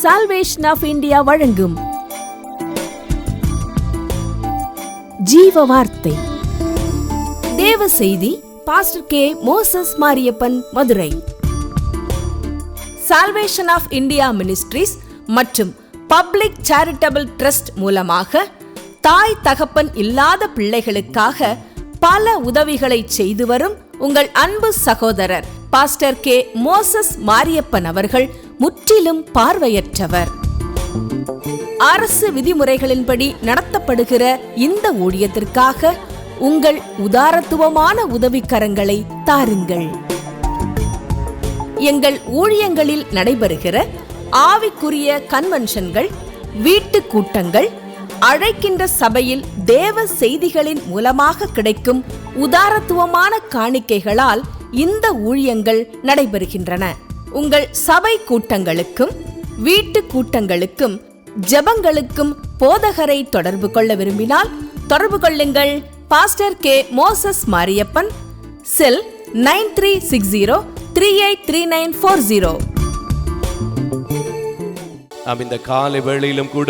Salvation of India வழங்கும் ஜீவ வார்த்தை தேவ செய்தி. Pastor K. Moses Mariyappan, Madurai. Salvation of India ministries மற்றும் பப்ளிக் சேரிட்டபிள் ட்ரஸ்ட் மூலமாக தாய் தகப்பன் இல்லாத பிள்ளைகளுக்காக பல உதவிகளை செய்து வரும் உங்கள் அன்பு சகோதரர் பாஸ்டர் கே. மோசஸ் மாரியப்பன் அவர்கள் முற்றிலும் பார்வையற்றவர். அரசு விதிமுறைகளின்படி நடத்தப்படுகிற இந்த ஊழியத்திற்காக உங்கள் உதாரத்துவமான உதவிக்கரங்களை தாருங்கள். எங்கள் ஊழியங்களில் நடைபெறுகிற ஆவிக்குரிய கன்வென்ஷன்கள், வீட்டு கூட்டங்கள், அழைக்கின்ற சபையில் தேவ செய்திகளின் மூலமாக கிடைக்கும் உதாரத்துவமான காணிக்கைகளால் இந்த ஊழியங்கள் நடைபெறுகின்றன. உங்கள் சபை கூட்டங்களுக்கும் வீட்டு கூட்டங்களுக்கும் ஜெபங்களுக்கும் போதகரை தொடர்பு கொள்ள விரும்பினால் தொடர்பு கொள்ளுங்கள். Pastor K. மோசஸ் மாரியப்பன், செல் 9360383940. நாம் இந்த காலை வேளையிலும் கூட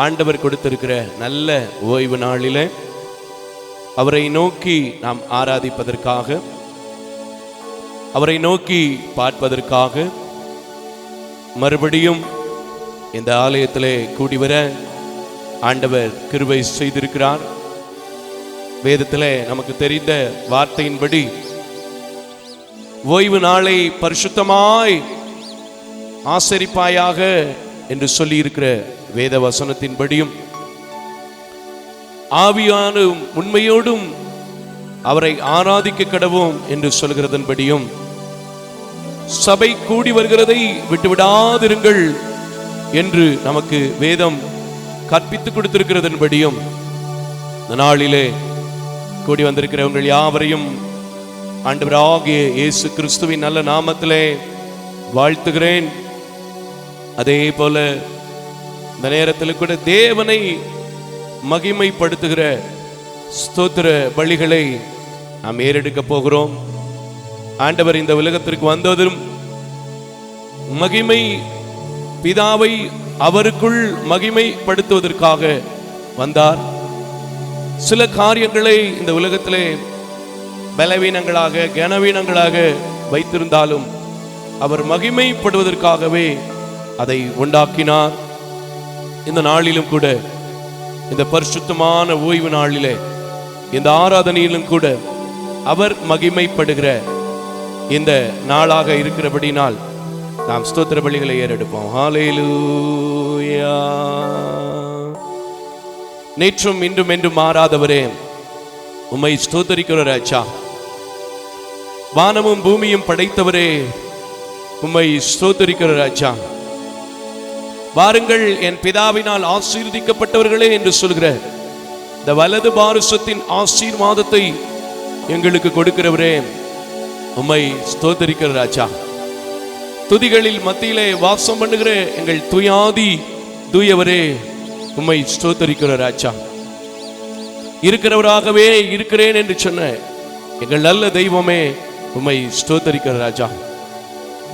ஆண்டவர் கொடுத்திருக்கிற நல்ல ஓய்வு நாளிலே அவரை நோக்கி நாம் ஆராதிப்பதற்காக, அவரை நோக்கி பார்ப்பதற்காக மறுபடியும் இந்த ஆலயத்திலே கூடிவர ஆண்டவர் கிருபை செய்திருக்கிறார். வேதத்திலே நமக்கு தெரிந்த வார்த்தையின்படி ஓய்வு நாளை பரிசுத்தமாய் ஆசரிப்பாயாக என்று சொல்லியிருக்கிற வேத வசனத்தின்படியும் ஆவியான உண்மையோடும் அவரை ஆராதிக்க கடவோம் என்று சொல்கிறதன்படியும் சபை கூடி வருகிறதை விட்டுவிடாதிருங்கள் என்று நமக்கு வேதம் கற்பித்துக் கொடுத்திருக்கிறதன்படியும் இந்த நாளிலே கூடி வந்திருக்கிறவர்கள் யாவரையும் ஆண்டவராகிய இயேசு கிறிஸ்துவின் நல்ல நாமத்திலே வாழ்த்துகிறேன். அதே போல இந்த நேரத்தில் கூட தேவனை மகிமைப்படுத்துகிற ஸ்தோத்திர பலிகளை நாம் ஏறெடுக்க போகிறோம். ஆண்டவர் இந்த உலகத்திற்கு வந்ததும் மகிமை பிதாவை அவருக்குள் மகிமைப்படுத்துவதற்காக வந்தார். சில காரியங்களை இந்த உலகத்திலே பலவீனங்களாக கனவீனங்களாக வைத்திருந்தாலும் அவர் மகிமைப்படுவதற்காகவே அதை உண்டாக்கினார். இந்த நாளிலும் கூட, இந்த பரிசுத்தமான ஓய்வு நாளிலே, இந்த ஆராதனையிலும் கூட அவர் மகிமைப்படுகிற இந்த நாளாக இருக்கிறபடினால் நாம் ஸ்தோத்திர பலிகளை ஏறெடுப்போம். ஹல்லேலூயா. நேற்றும் இன்றும் என்றும் மாறாதவரே, உம்மை ஸ்தோத்தரிக்கிற ராஜா. வானமும் பூமியும் படைத்தவரே, உம்மை ஸ்தோத்தரிக்கிற ராஜா. வாருங்கள் என் பிதாவினால் ஆசீர்வதிக்கப்பட்டவர்களே என்று சொல்கிற இந்த வலது பாரசத்தின் ஆசீர்வாதத்தை எங்களுக்கு கொடுக்கிறவரே, உம்மை ஸ்தோத்தரிக்கிற ராஜா. துதிகளில் மத்தியிலே வாசம் பண்ணுகிற எங்கள் துயாதி தூயவரே, உம்மை ஸ்தோத்தரிக்கிற ராஜா. இருக்கிறவராகவே இருக்கிறேன் என்று சொன்ன எங்கள் நல்ல தெய்வமே, உம்மை ஸ்தோத்தரிக்கிற ராஜா.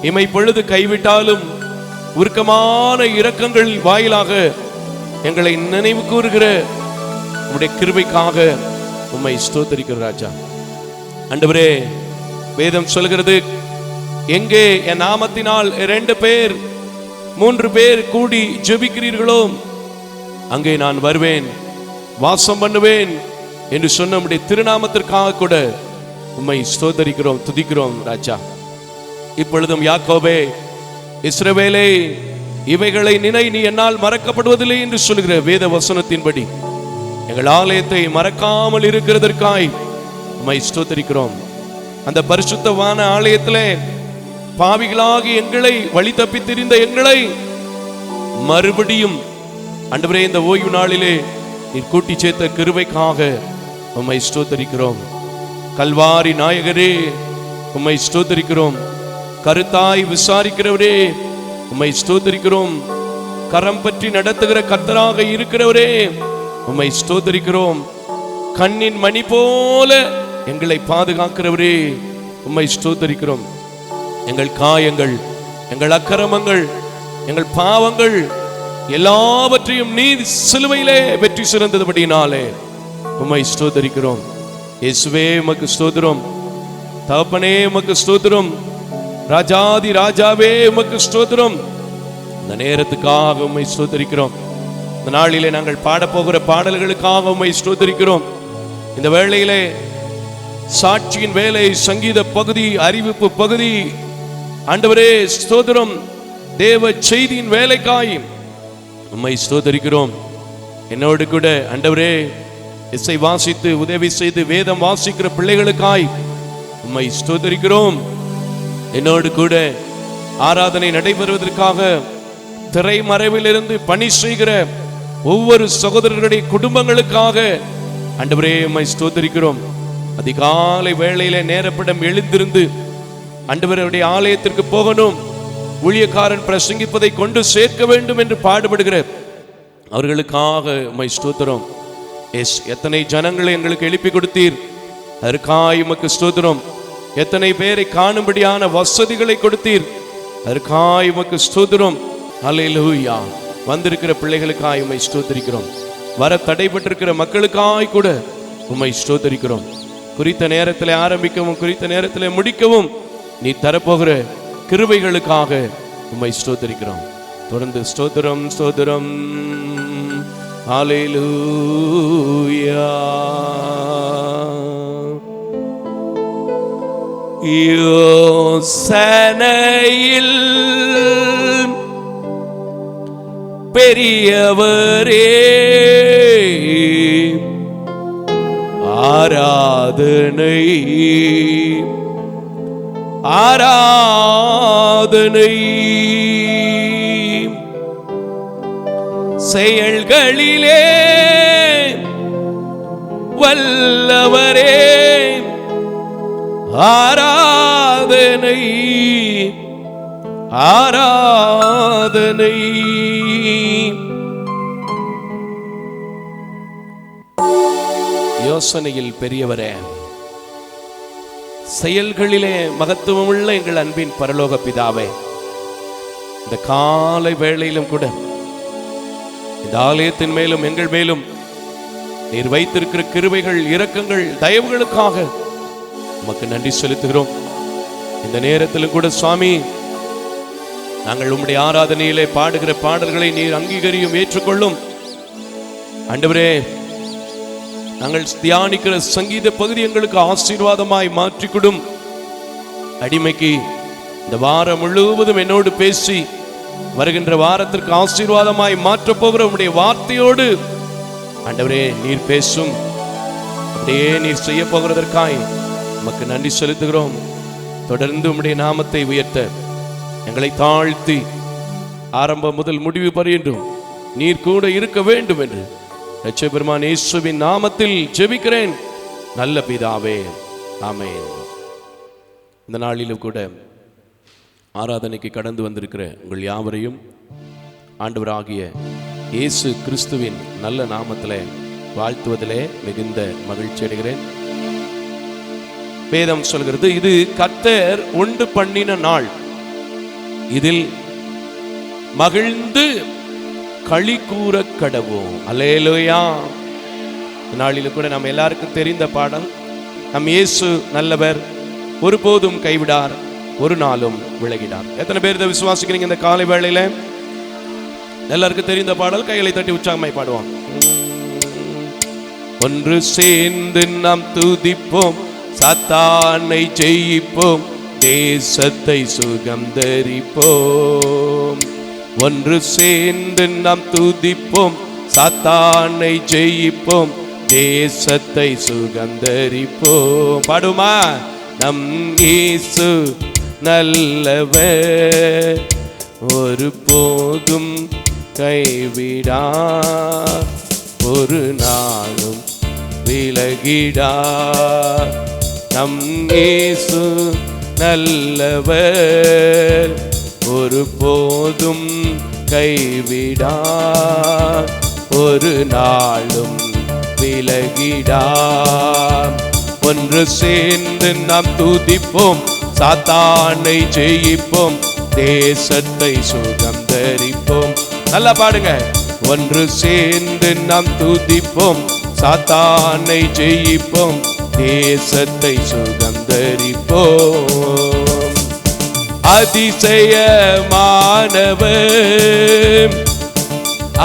இமை பொழுது கைவிட்டாலும் உருக்கமான இரக்கங்கள் வாயிலாக எங்களை நினைவு கூறுகிற உம்முடைய கிருபைக்காக உம்மை ஸ்தோத்தரிக்கிற ராஜா. ஆண்டவரே, வேதம் சொல்கிறது, எங்கே என் நாமத்தினால் 2 பேர் 3 பேர் கூடி ஜெபிக்கிறீர்களோ அங்கே நான் வருவேன், வாசம் பண்ணுவேன் என்று சொன்ன உம்முடைய திருநாமத்திற்காக கூட உம்மை ஸ்தோத்தரிக்கிறோம், துதிக்கிறோம் ராஜா. இப்பொழுதும் யாக்கோபே, இஸ்ரவேலே, இவைகளை நினை, நீ என்னால் மறக்கப்படுவதில்லை என்று சொல்கிற வேத வசனத்தின்படி எங்கள் ஆலயத்தை மறக்காமல் இருக்கிறதற்காய் உம்மை ஸ்தோத்தரிக்கிறோம். அந்த பரிசுத்தமான ஆலயத்திலே பாவிகளாகி எங்களை வழி தப்பி திரிந்த எங்களை மறுபடியும் ஆண்டவரே இந்த ஓய்வு நாளிலே நீர் கூட்டி சேர்த்த கிருபைக்காக உம்மை ஸ்தோத்தரிக்கிறோம். கல்வாரி நாயகரே, உம்மை ஸ்தோத்தரிக்கிறோம். கருத்தாய் விசாரிக்கிறவரே, உம்மை ஸ்தோத்தரிக்கிறோம். கரம் பற்றி நடத்துகிற கர்த்தராக இருக்கிறவரே, உம்மை ஸ்தோத்தரிக்கிறோம். கண்ணின் மணி போல எங்களை பாதுகாக்கிறவரே, உம்மை ஸ்தோத்தரிக்கிறோம். எங்கள் காயங்கள், எங்கள் அக்கிரமங்கள், எங்கள் பாவங்கள் எல்லாவற்றையும் நீர் சிலுவையிலே வெற்றி சிறந்ததுபடினாலே உம்மை ஸ்தோத்திரிக்கிறோம். இயேசுவே உமக்கு ஸ்தோத்திரம். தகப்பனே உமக்கு ஸ்தோத்திரம். ராஜாதி ராஜாவே உமக்கு ஸ்தோத்திரம். இந்த நேரத்துக்காக உம்மை ஸ்தோத்திரிக்கிறோம். இந்த நாளிலே நாங்கள் பாடப்போகிற பாடல்களுக்காக உம்மை ஸ்தோத்திரிக்கிறோம். இந்த வேளையிலே சாட்சியின் வேலை, சங்கீத பகுதி, அறிவிப்பு பகுதி, ஆண்டவரே ஸ்தோத்திரம், தேவ செய்தியின் வேலைக்காய் உம்மை ஸ்தோத்திரிக்கிறோம். என்னோடு கூட ஆண்டவரே இசை வாசித்து உதவி செய்து வேதம் வாசிக்கிற பிள்ளைகளுக்காய் உம்மை ஸ்தோத்திரிக்கிறோம். என்னோடு கூட ஆராதனை நடைபெறுவதற்காக திரைமறைவில் இருந்து பணி செய்கிற ஒவ்வொரு சகோதரர்களுடைய குடும்பங்களுக்காக ஆண்டவரே உம்மை ஸ்தோத்திரிக்கிறோம். அதிகாலை வேளையிலே நேரப்படம் எழுந்திருந்து ஆண்டவருடைய ஆலயத்திற்கு போகணும், ஊழியக்காரன் பிரசங்கிப்பதை கொண்டு சேர்க்க வேண்டும் என்று பாடுபடுகிற அவர்களுக்காக உம்மை ஸ்தோத்திரம். எத்தனை ஜனங்களை எங்களுக்கு எழுப்பி கொடுத்தீர், அதற்காக உமக்கு ஸ்தோத்திரம். எத்தனை பேரை காணும்படியான வசதிகளை கொடுத்தீர், அதற்காக உமக்கு ஸ்தோத்திரம். அல்லேலூயா. வந்திருக்கிற பிள்ளைகளுக்காக உம்மை ஸ்தோத்திரிக்கிறோம். வர தடைபட்டிருக்கிற மக்களுக்காய் கூட உம்மை ஸ்தோத்திரிக்கிறோம். குறித்த நேரத்தில் ஆரம்பிக்கவும் குறித்த நேரத்தில் முடிக்கவும் நீ தரப்போகிற கிருபைகளுக்காக உம்மை ஸ்தோத்திரிக்கிறோம். தொடர்ந்து ஸ்தோத்திரம் ஸ்தோத்திரம். ஹல்லேலூயா. யோசனையில் பெரியவரே ஆராதனை ஆராதனை, செயல்களிலே வல்லவரே ஆராதனை ஆராதனை. யோசனையில் பெரியவரே, செயல்களிலே மகத்துவமுள்ள எங்கள் அன்பின் பரலோக பிதாவே, இந்த காலை வேளையிலும் கூட இந்த ஆலயத்தின் மேலும் எங்கள் மேலும் நீர் வைத்திருக்கிற கிருபைகள், இரக்கங்கள், தயவுகளுக்காக உமக்கு நன்றி செலுத்துகிறோம். இந்த நேரத்திலும் கூட சுவாமி, நாங்கள் உம்முடைய ஆராதனையிலே பாடுகிற பாடல்களை நீர் அங்கீகரியும் ஏற்றுக்கொள்ளும். ஆண்டவரே, நாங்கள் தியானிக்கிற சங்கீத பகுதி எங்களுக்கு ஆசீர்வாதமாய் மாற்றிக்கொடும். அடிமைக்கு இந்த வாரம் முழுவதும் என்னோடு பேசி வருகின்ற வாரத்திற்கு ஆசீர்வாதமாய் மாற்றப் போகிற உம்முடைய வார்த்தையோடு ஆண்டவரே நீர் பேசும். அப்படியே நீர் செய்ய போகிறதற்காய் உமக்கு நன்றி செலுத்துகிறோம். தொடர்ந்து உம்முடைய நாமத்தை உயர்த்த எங்களை தாழ்த்தி ஆரம்பம் முதல் முடிவு பரியன்றும் நீர் கூட இருக்க வேண்டும் என்று இரட்சகர் பெருமான் இயேசுவின் நாமத்தில் ஜெபிக்கிறேன் நல்ல பிதாவே, ஆமென். இந்த நாளிலும் கூட ஆராதனைக்கு கடந்து வந்திருக்கிற உங்கள் யாவரையும் ஆண்டவராகிய இயேசு கிறிஸ்துவின் நல்ல நாமத்திலே வாழ்த்துவதிலே மிகுந்த மகிழ்ச்சி அடைகிறேன். வேதம் சொல்கிறது, இது கர்த்தர் உண்டு பண்ணின நாள், இதில் மகிழ்ந்து களி கூற கடவோம். அல்லேலூயா. நாளிலும் கூட நம்ம எல்லாருக்கும் தெரிந்த பாடல், நம் இயேசு நல்லவர், ஒருபோதும் கைவிடார், ஒரு நாளும் விலகிடார். எத்தனை பேர் இதை விசுவாசிக்கிறீங்க? இந்த காலை வேளையில எல்லாருக்கும் தெரிந்த பாடல், கைகளை தட்டி உற்சாகமாய் பாடுவோம். ஒன்று சேர்ந்து நாம் துதிப்போம், சாத்தானை ஜெயிப்போம், தேசத்தை சுகந்தரிப்போம். ஒன்று சேர்ந்து நாம் துதிப்போம், சாத்தானை ஜெயிப்போம், தேசத்தை சுகந்தரிப்போம். பாடுமா? நம் இயேசு நல்லவர், ஒரு போதும் கைவிடா, ஒரு நாளும் விலகிடா. நம் இயேசு நல்லவர், ஒரு போதும் கைவிடா, ஒரு நாளும் விலகிடா. ஒன்று சேர்ந்து நாம் துதிப்போம், சாத்தானை ஜெயிப்போம், தேசத்தை சுகந்தரிப்போம். நல்லா பாடுங்க. ஒன்று சேர்ந்து நாம் துதிப்போம், சாத்தானை ஜெயிப்போம், தேசத்தை சுகந்தரிப்போம். அதிசயமானவர்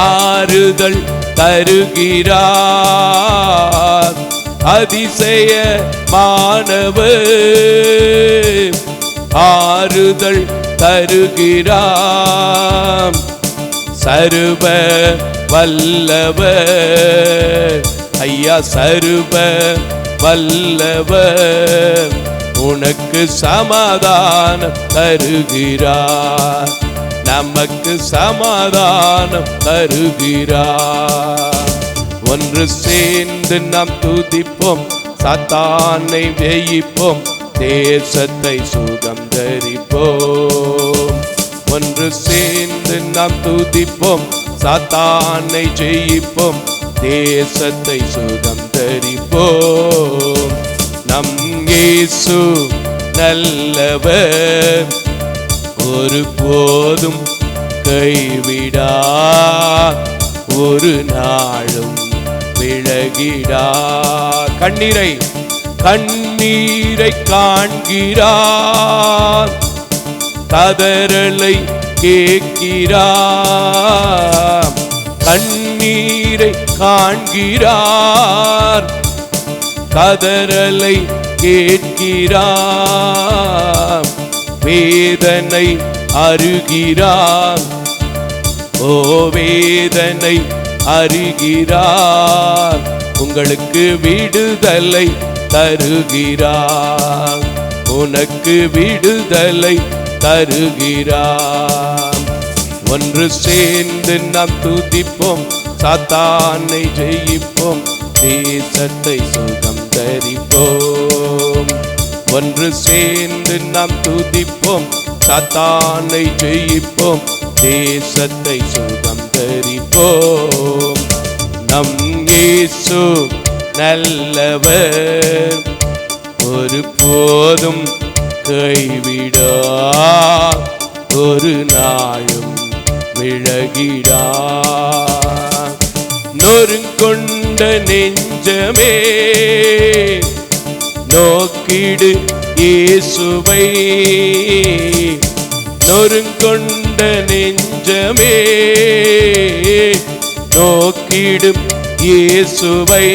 ஆறுதல் தருகிறார். அதிசயமானவர் ஆறுதல் தருகிறார். சர்வ வல்லவர் ஐயா, சர்வ வல்லவர் உனக்கு சமாதானம் தருகிறார், நமக்கு சமாதானம் தருகிறார். ஒன்று சேர்ந்து நாம் துதிப்போம், சாத்தானை ஜெயிப்போம், தேசத்தை சுகந்தரிப்போம். ஒன்று சேர்ந்து நாம் துதிப்போம், சாத்தானை ஜெயிப்போம், தேசத்தை சுகந்தரிப்போம். நம் இயேசு நல்லவர், ஒரு போதும் கைவிடா, ஒரு நாளும் விலகிடா. கண்ணீரை காண்கிறார், கதறலை கேட்கிறார். கண்ணீரை காண்கிறார், கதறலை கேட்கிறார். வேதனை அருகிறார், ஓ வேதனை அருகிறார். உங்களுக்கு விடுதலை தருகிறார், உனக்கு விடுதலை தருகிறார். ஒன்று சேர்ந்து நாம் துதிப்போம், சாத்தானை ஜெயிப்போம், தேசத்தை சுகந்தரிப்போம். ஒன்று சேர்ந்து நாம் துதிப்போம், சாத்தானை ஜெயிப்போம், தேசத்தை சுகந்தரிப்போம். நம் இயேசு நல்லவர், ஒரு போதும் கைவிடா, ஒரு நாளும் விலகிடா. நொறுங்கொண்ட நெஞ்சமே நோக்கிடு இயேசுவை, நொறுங்கொண்ட நெஞ்சமே நோக்கிடும் இயேசுவை.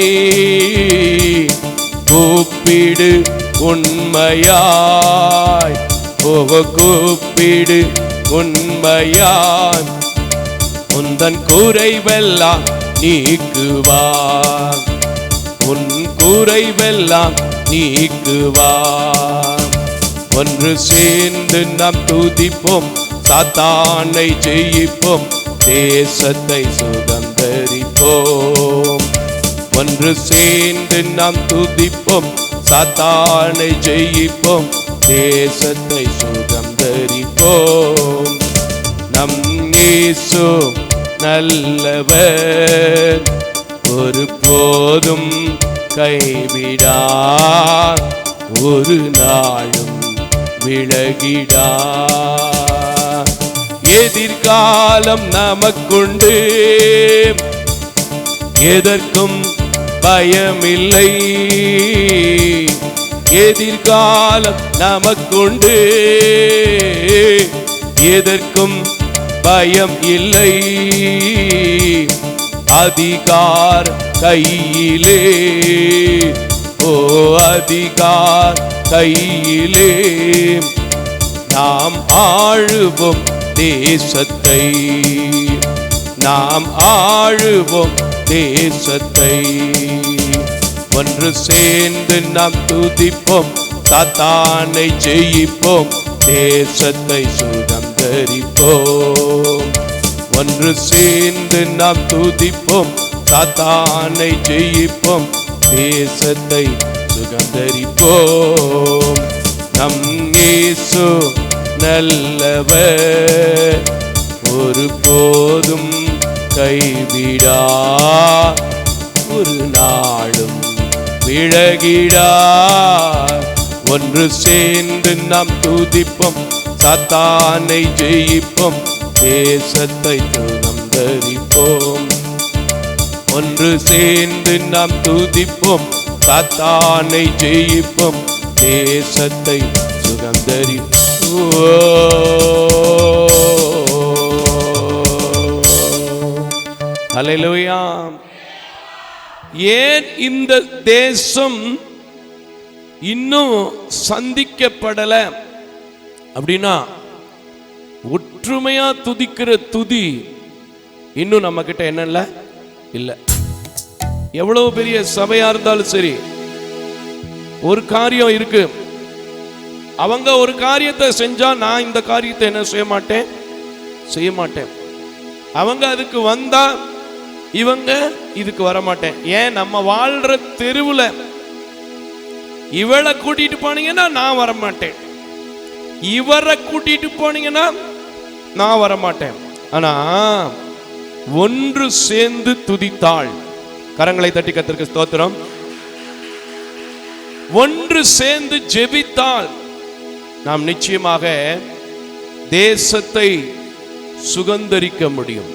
கூப்பிடு உண்மையாய், கூப்பிடு உண்மையாய், உந்தன் குறைவெல்லாம் நீக்குவார், உன் குறைவெல்லாம் நீக்குவார். ஒன்று சேர்ந்து நாம் துதிப்போம், சாத்தானை ஜெயிப்போம், தேசத்தை சுகந்தரிப்போம். ஒன்று சேர்ந்து நாம் துதிப்போம், சாத்தானை ஜெயிப்போம், தேசத்தை சுகந்தரிப்போம். நம் இயேசு நல்லவர், ஒரு போதும் கைவிடா, ஒரு நாளும் விலகிடா. எதிர்காலம் நமக்குண்டு, எதற்கும் பயமில்லை. எதிர்காலம் நமக்குண்டு, எதற்கும் பயம் இல்லை. அதிகார் கையிலே, ஓ அதிகார் கையிலே, நாம் ஆளுவோம் தேசத்தை, நாம் ஆளுவோம் தேசத்தை. ஒன்று சேர்ந்து நாம் துதிப்போம், சாத்தானை ஜெயிப்போம், தேசத்தை சுகந்தரிப்போம். ஒன்று சேர்ந்து நாம் துதிப்போம், சாத்தானை ஜெயிப்போம், தேசத்தை சுகந்தரிப்போம். நம் இயேசு நல்லவர், ஒரு போதும் கைவிடா, ஒரு நாளும் விலகிடா. ஒன்று சேர்ந்து நாம் துதிப்போம், சாத்தானை ஜெயிப்போம், தேசத்தை சுதந்தரிப்போம். ஒன்று சேர்ந்து நாம் துதிப்போம், சாத்தானை ஜெயிப்போம், தேசத்தை சுதந்தரிப்போம். ஹல்லேலூயா. ஏன் இந்த தேசம் இன்னும் சந்திக்கப்படல அப்படின்னா, ஒற்றுமையா துதிக்கிற துதி இன்னும் நம்ம கிட்ட என்ன இல்ல. எவ்வளவு பெரிய சபையா இருந்தாலும் சரி, ஒரு காரியம் இருக்கு, அவங்க ஒரு காரியத்தை செஞ்சா நான் இந்த காரியத்தை என்ன செய்ய மாட்டேன். அவங்க அதுக்கு வந்தா இவங்க இதுக்கு வர மாட்டேன். ஏன், நம்ம வாழ்ற தெருவுல இவளை கூட்டிட்டு போனீங்கன்னா நான் வர மாட்டேன், இவரை கூட்டிட்டு போனீங்கன்னா நான் வர மாட்டேன். ஆனா ஒன்று சேர்ந்து துதித்தாள். கரங்களை தட்டி கர்த்தருக்கு ஸ்தோத்திரம். ஒன்று சேர்ந்து ஜெபித்தால் நாம் நிச்சயமாக தேசத்தை சுதந்தரிக்க முடியும்.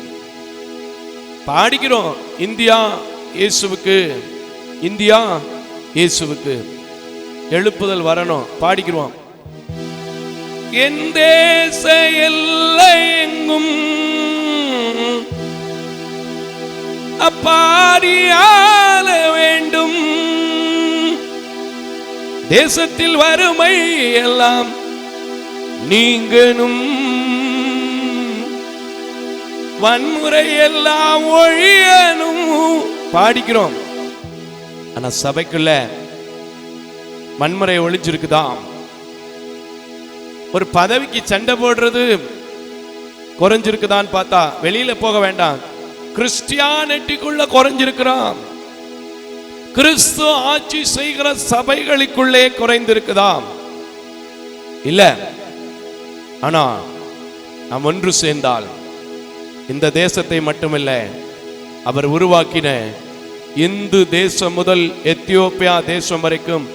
பாடிக்கிறோம், இந்தியா இயேசுவுக்கு, இந்தியா இயேசுவுக்கு. எழுப்புதல் வரணும், பாடிக்கிறோம். என் தேச எல்லை எங்கும் அப்பாரியால வேண்டும், தேசத்தில் வறுமை எல்லாம் நீங்கணும், வன்முறை எல்லாம் ஒழியணும். பாடிக்கிறோம். ஆனா சபைக்குள்ள வன்முறை ஒழிஞ்சிருக்குதா? ஒரு பதவிக்கு சண்டை போடுறது குறைஞ்சிருக்குதான்னு பார்த்தா வெளியில போக வேண்டாம், கிறிஸ்டியானிட்டிக்குள்ள குறைஞ்சிருக்கிறான். கிறிஸ்து ஆட்சி செய்கிற சபைகளுக்குள்ளே குறைந்திருக்குதா? இல்ல. ஆனா நாம் ஒன்று சேர்ந்தால் இந்த தேசத்தை மட்டுமில்ல, அவர் உருவாக்கின இந்து தேசம் முதல் எத்தியோப்பியா தேசம் வரைக்கும்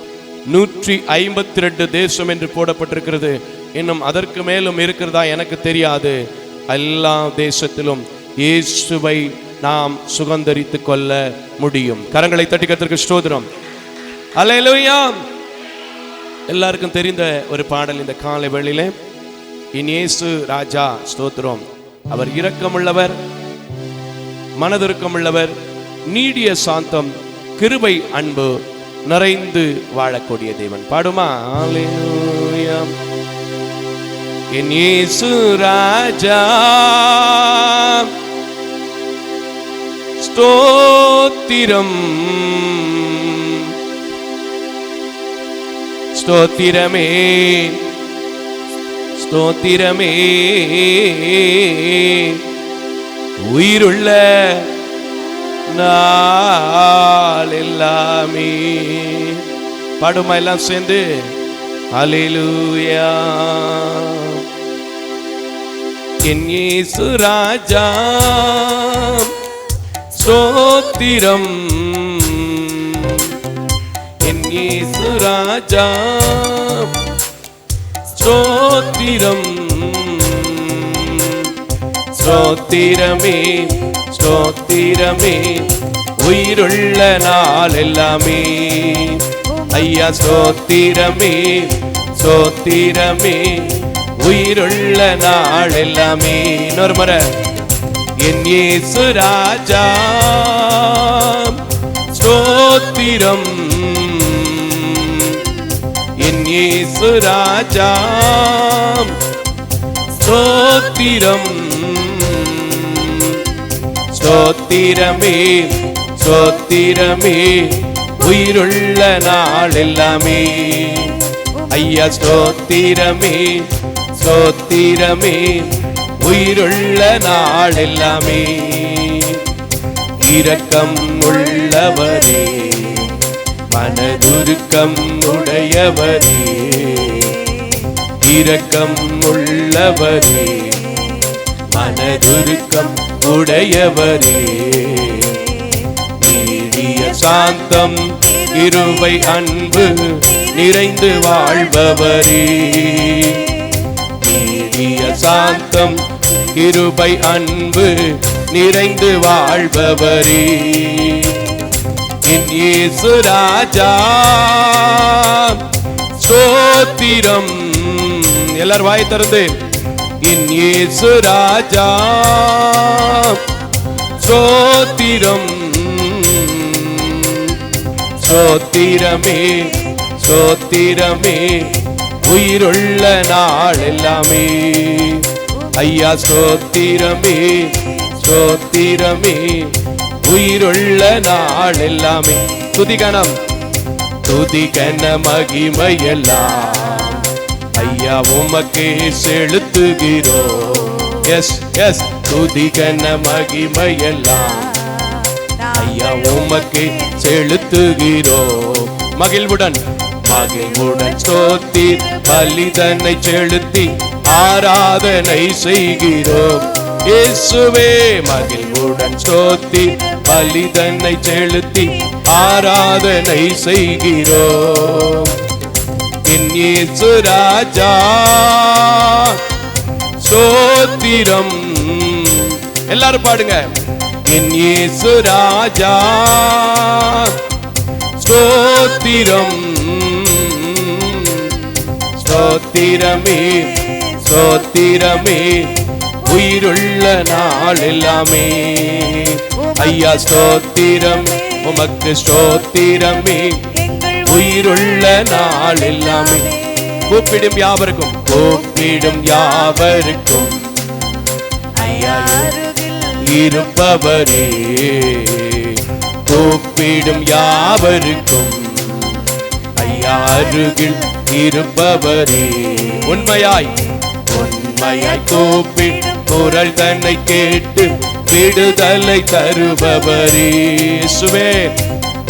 152 தேசம் என்று போடப்பட்டிருக்கிறது. இன்னும் அதற்கு மேலும் இருக்கிறதா எனக்கு தெரியாது. எல்லா தேசத்திலும் இயேசுவை நாம் சுதந்தரித்துக் கொள்ள முடியும். கரங்களை தட்டி கர்த்தருக்கு ஸ்தோத்திரம். அல்லேலூயா. எல்லாருக்கும் தெரிந்த ஒரு பாடல் இந்த காலை வேளையிலே, என் இயேசு ராஜா ஸ்தோத்திரம். அவர் இரக்கமுள்ளவர், மனதிருக்கமுள்ளவர், நீடிய சாந்தம், கிருபை, அன்பு நிறைந்து வாழக்கூடிய தேவன். பாடுமா? அல்லேலூயா. என் இயேசு ராஜா ஸ்தோத்திரம், ஸ்தோத்திரமே, ஸ்தோத்திரமே, உயிருள்ள நாள் எல்லாமே. பாடுமா எல்லாம் சேர்ந்து? அல்லேலூயா. என் இயேசு ராஜா ஸ்தோத்திரம், என் இயேசு ராஜா ஸ்தோத்திரம், ஸ்தோத்திரமே, ஸ்தோத்திரமே, உயிருள்ள நாள் எல்லாமே. ஐயா ஸ்தோத்திரமே, ஸ்தோத்திரமே, உயிருள்ள நாள் எல்லாமே. இன்னொரு முறை, என் இயேசு ராஜா ஸ்தோத்திரம், என் இயேசு ராஜா ஸ்தோத்திரம், ஸ்தோத்திரமே, ஸ்தோத்திரமே, உயிருள்ள நாள் எல்லாமே. ஐயா ஸ்தோத்திரமே, ஸ்தோத்திரமே, உயிருள்ள நாள் எல்லாமே. இரக்கம் உள்ளவரே, மனதுருக்கம் உடையவரே, இரக்கம் உள்ளவரே, மனதுருக்கம் உடையவரே, நீடிய சாந்தம், கிருபை, அன்பு நிறைந்து வாழ்பவரே, நீடிய சாந்தம் கிருபை அன்பு நிறைந்து வாழ்பவரே என் இயேசு ராஜா ஸ்தோத்திரம். எல்லாரும் வாய் திறந்து என் இயேசு ராஜா ஸ்தோத்திரம். ஸ்தோத்திரமே ஸ்தோத்திரமே உயிருள்ள நாள் எல்லாமே. ஐயா ஸ்தோத்திரமே ஸ்தோத்திரமே உயிருள்ள நாள் எல்லாமே. துதிகணம் துதிகன மகிமையெல்லாம் ஐயா உமக்கே செலுத்துகிறோம். எஸ் எஸ் துதிகன மகிமையெல்லாம் ஐயா உமக்கே செலுத்துகிறோம். மகிழ்வுடன் மகிழ்வுடன் ஸ்தோத்திர பலிதனை செலுத்தி ஆராதனை செய்கிறோம். இயேசுவே மகிழ்வுடன் ஸ்தோத்திர பலிதனை செலுத்தி ஆராதனை செய்கிறோம். என் இயேசு ராஜா ஸ்தோத்திரம். எல்லாரும் பாடுங்க. என் இயேசு ராஜா ஸ்தோத்திரம். ஸ்தோத்திரமே ஸ்தோத்திரமே உயிருள்ள நாள் எல்லாமே. ஐயா ஸ்தோத்திரம் உமக்கு ஸ்தோத்திரமே உயிருள்ள நாள் எல்லாமே. கூப்பிடும் யாவருக்கும் கூப்பிடும் யாவருக்கும் ஐயா இருப்பவரே. கூப்பிடும் யாவருக்கும் ஐயா அருகில் இருப்பவரே. உண்மையாய் உண்மையாய் கூப்பிடும் குரல் தன்னை கேட்டு விடுதலை தருபவரே. சுவே